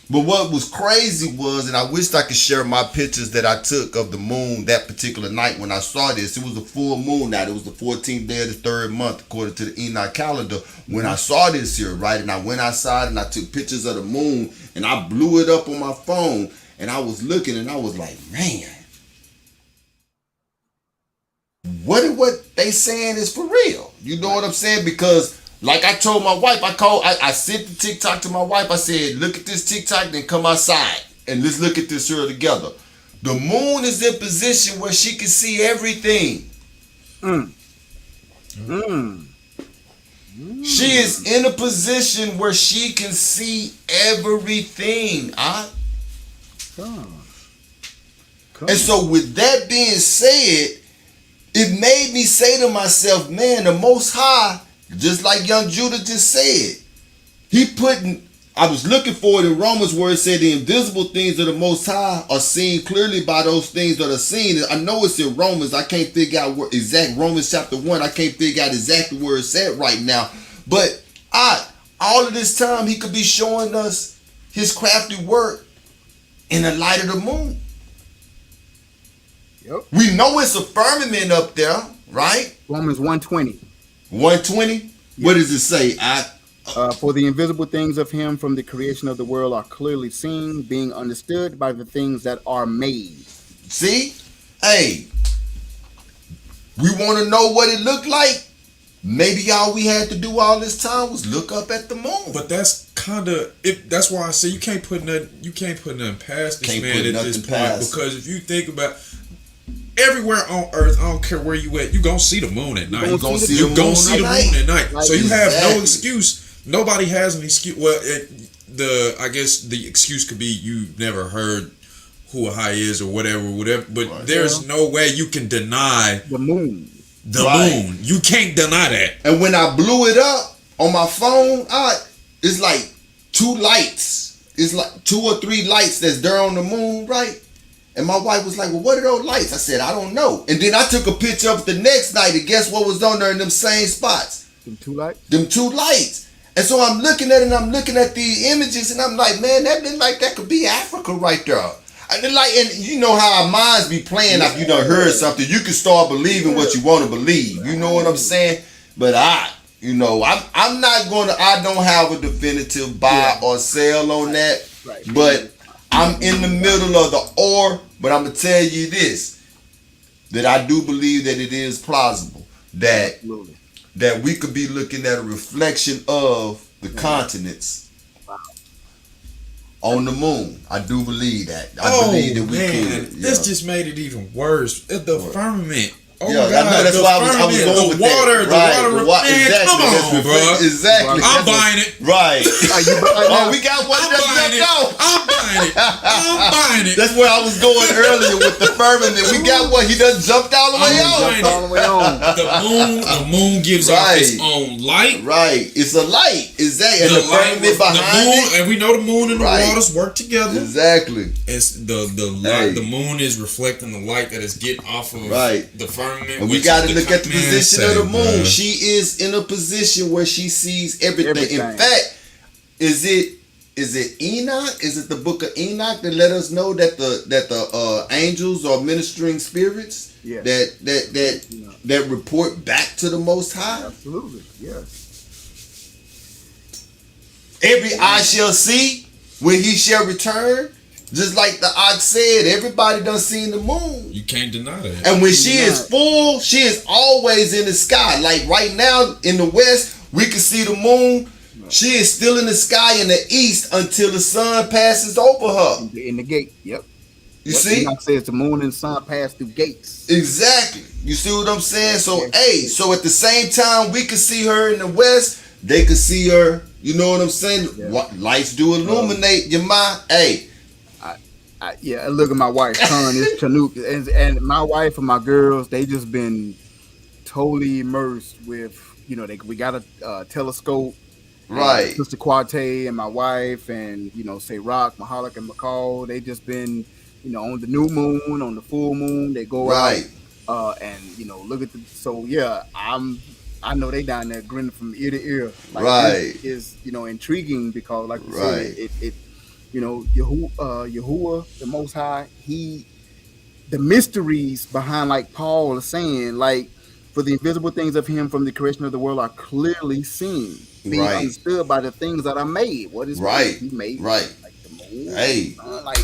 But what was crazy was, and I wished I could share my pictures that I took of the moon that particular night when I saw this. It was a full moon night. It was the 14th day of the third month, according to the Enoch calendar. When I saw this here, right? And I went outside and I took pictures of the moon and I blew it up on my phone. And I was looking and I was like, man. What they saying is for real. You know what I'm saying? Because like I told my wife, I sent the TikTok to my wife. I said, look at this TikTok, then come outside and let's look at this here together. The moon is in position where she can see everything. She is in a position where she can see everything. And so with that being said, it made me say to myself, man, the Most High, just like young Judah just said, I was looking for it in Romans where it said the invisible things of the Most High are seen clearly by those things that are seen. I know it's in Romans. I can't figure out where exact Romans chapter 1. I can't figure out exactly where it's at right now. But all of this time, he could be showing us his crafty work in the light of the moon. Yep. We know it's a firmament up there, right? Romans 1:20. 1:20? Yep. What does it say? For the invisible things of him from the creation of the world are clearly seen, being understood by the things that are made. See? Hey, we want to know what it looked like? maybe all we had to do all this time was look up at the moon. But that's kind of that's why I say you can't put nothing past this man at this point, because if you think about everywhere on Earth, I don't care where you at, you gonna see the moon at night. You gonna see the moon at night. So you have no excuse. Nobody has an excuse. Well, I guess the excuse could be you never heard who a high is or whatever. But there's no way you can deny the moon. The moon. You can't deny that. And when I blew it up on my phone, it's like 2 lights. It's like 2 or 3 lights that's there on the moon, right? And my wife was like, well, what are those lights? I said, I don't know. And then I took a picture of it the next night, and guess what was on there in them same spots? Them 2 lights? Them 2 lights. And so I'm looking at it, and I'm looking at the images, and I'm like, man, that could be Africa right there. And you know how our minds be playing after you done heard something. You can start believing what you want to believe. You know what I'm saying? But I'm not going to, I don't have a definitive buy or sell on that. Right. But I'm in the middle of the or, but I'm going to tell you this, that I do believe that it is plausible that we could be looking at a reflection of the continents on the moon. I do believe that. I believe that we could. This just made it even worse. The firmament. Oh yeah, my God, I know that's why I was going with water, that. The water, exactly. Come on, bro. Exactly. I'm buying it. Right. We got one that's left out. I'm buying it. That's where I was going earlier with the firmament. We got one. He done jumped all the way on. The moon gives off its own light. Right. It's a light. Exactly. And the firmament behind it. And we know the moon and the waters work together. Exactly. It's the light. The moon is reflecting the light that is getting off of the firmament. And we got to look at the position of the moon. She is in a position where she sees everything. In fact, is it Enoch? Is it the book of Enoch that let us know that the angels are ministering spirits that report back to the Most High? Absolutely, yes. Every eye shall see when he shall return. Just like the ox said, everybody done seen the moon. You can't deny that. And when she is full, she is always in the sky. Like right now in the west, we can see the moon. She is still in the sky in the east until the sun passes over her. In the gate, yep. You see? Enoch says the moon and the sun pass through gates. Exactly. You see what I'm saying? So, so at the same time we can see her in the west, they can see her. You know what I'm saying? Lights do illuminate your mind. I look at my wife's son, it's Chinook, and my wife and my girls, they just been totally immersed with, we got a telescope, right? Sister Quate and my wife, and say Rock, Mahalik, and McCall, they just been, on the new moon, on the full moon, they go out, and look at I know they down there grinning from ear to ear, It is intriguing because, like you said, it Yahuwah, the Most High, the mysteries behind, like Paul is saying, like, for the invisible things of him from the creation of the world are clearly seen, being understood by the things that are made. What is made? He made like the moon, the sun,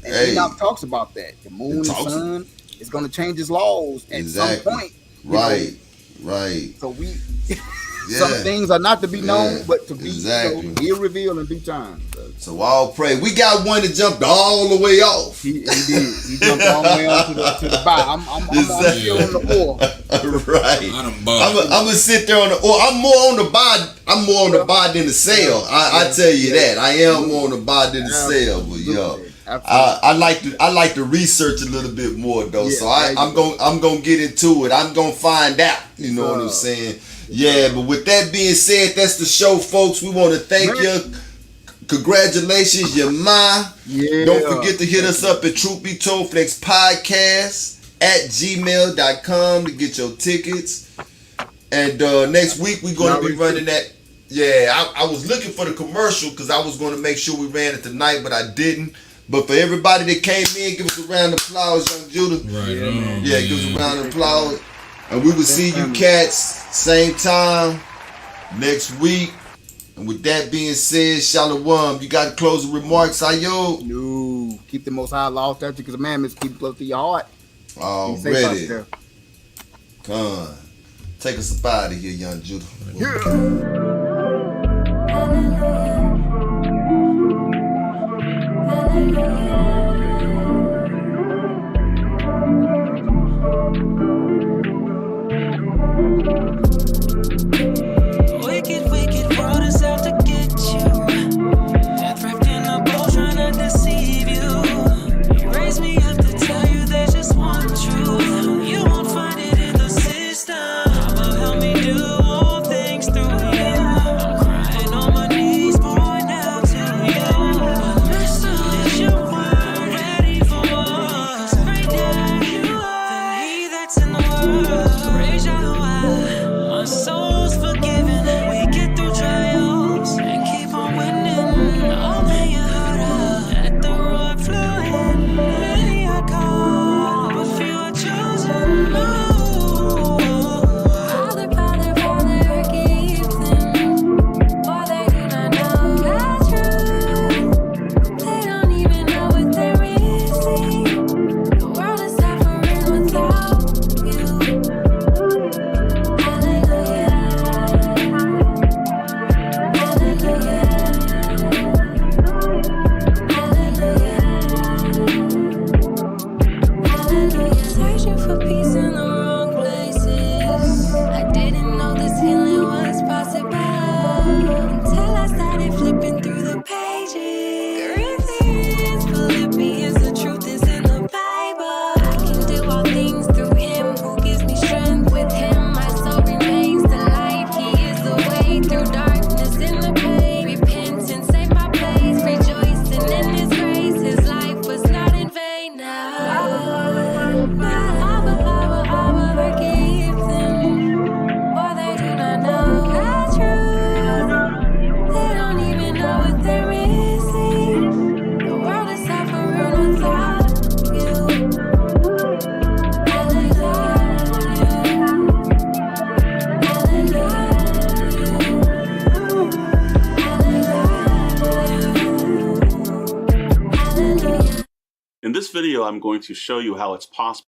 and Enoch talks about that. The moon and sun is going to change its laws at some point. Right. So some things are not to be known, but to be he'll reveal in due time. So all pray. We got one that jumped all the way off. He did. He jumped all the way on to the bottom. I'm still on the oar. Right. I'm gonna sit there on the oar. I'm more on the buy. I'm more on the buy than the sell. I tell you that. I am more on the buy than the sell. But I like to research a little bit more though. So I'm gonna get into it. I'm gonna find out. You know what I'm saying? Yeah, but with that being said, that's the show, folks. We want to thank you. Congratulations, Yamai. Yeah. Don't forget to hit us up at Truth Be Told Flex Podcast at gmail.com to get your tickets. And next week we're going to be running that. Yeah, I was looking for the commercial because I was going to make sure we ran it tonight, but I didn't. But for everybody that came in, give us a round of applause, Young Judah. Right. Yeah, give us a round of applause. And we will see you cats same time next week. And with that being said, Shalom. You got closing remarks, Ayo? No. Keep the Most High law, statutes, and commandments. Keep it close to your heart. Already. Come. Take us up out of here, young Judah. Wicked, wicked world is out to get you. Death wrapped in a bow trying to deceive you. You raise me up to tell you there's just one truth. You won't find it in the system. But help me do all things through you. I'm crying on my knees, pouring out to you. Is your word ready for us? Right now, you are the he that's in the world. Raise your eye. My soul's forgiven. We get through trials and keep on winning. Open your heart up. Let the road flow in. Many are called, but few are chosen. Father, Father, Father, keep them. For they do not know the truth. They don't even know what they're missing. The world is suffering without you. Searching for peace in the wrong places. I didn't know this healing was possible until I started flipping through the pages. Corinthians, Philippians, the truth is in the Bible. I can do all things through Him who gives me strength. With Him, my soul remains the light. He is the way through darkness in the pain. Repent and save my place, rejoicing in His grace. His life was not in vain. Now, Abba, forgive them, for they do not know the truth. They don't even know what they're missing. The world is suffering without you. In this video, I'm going to show you how it's possible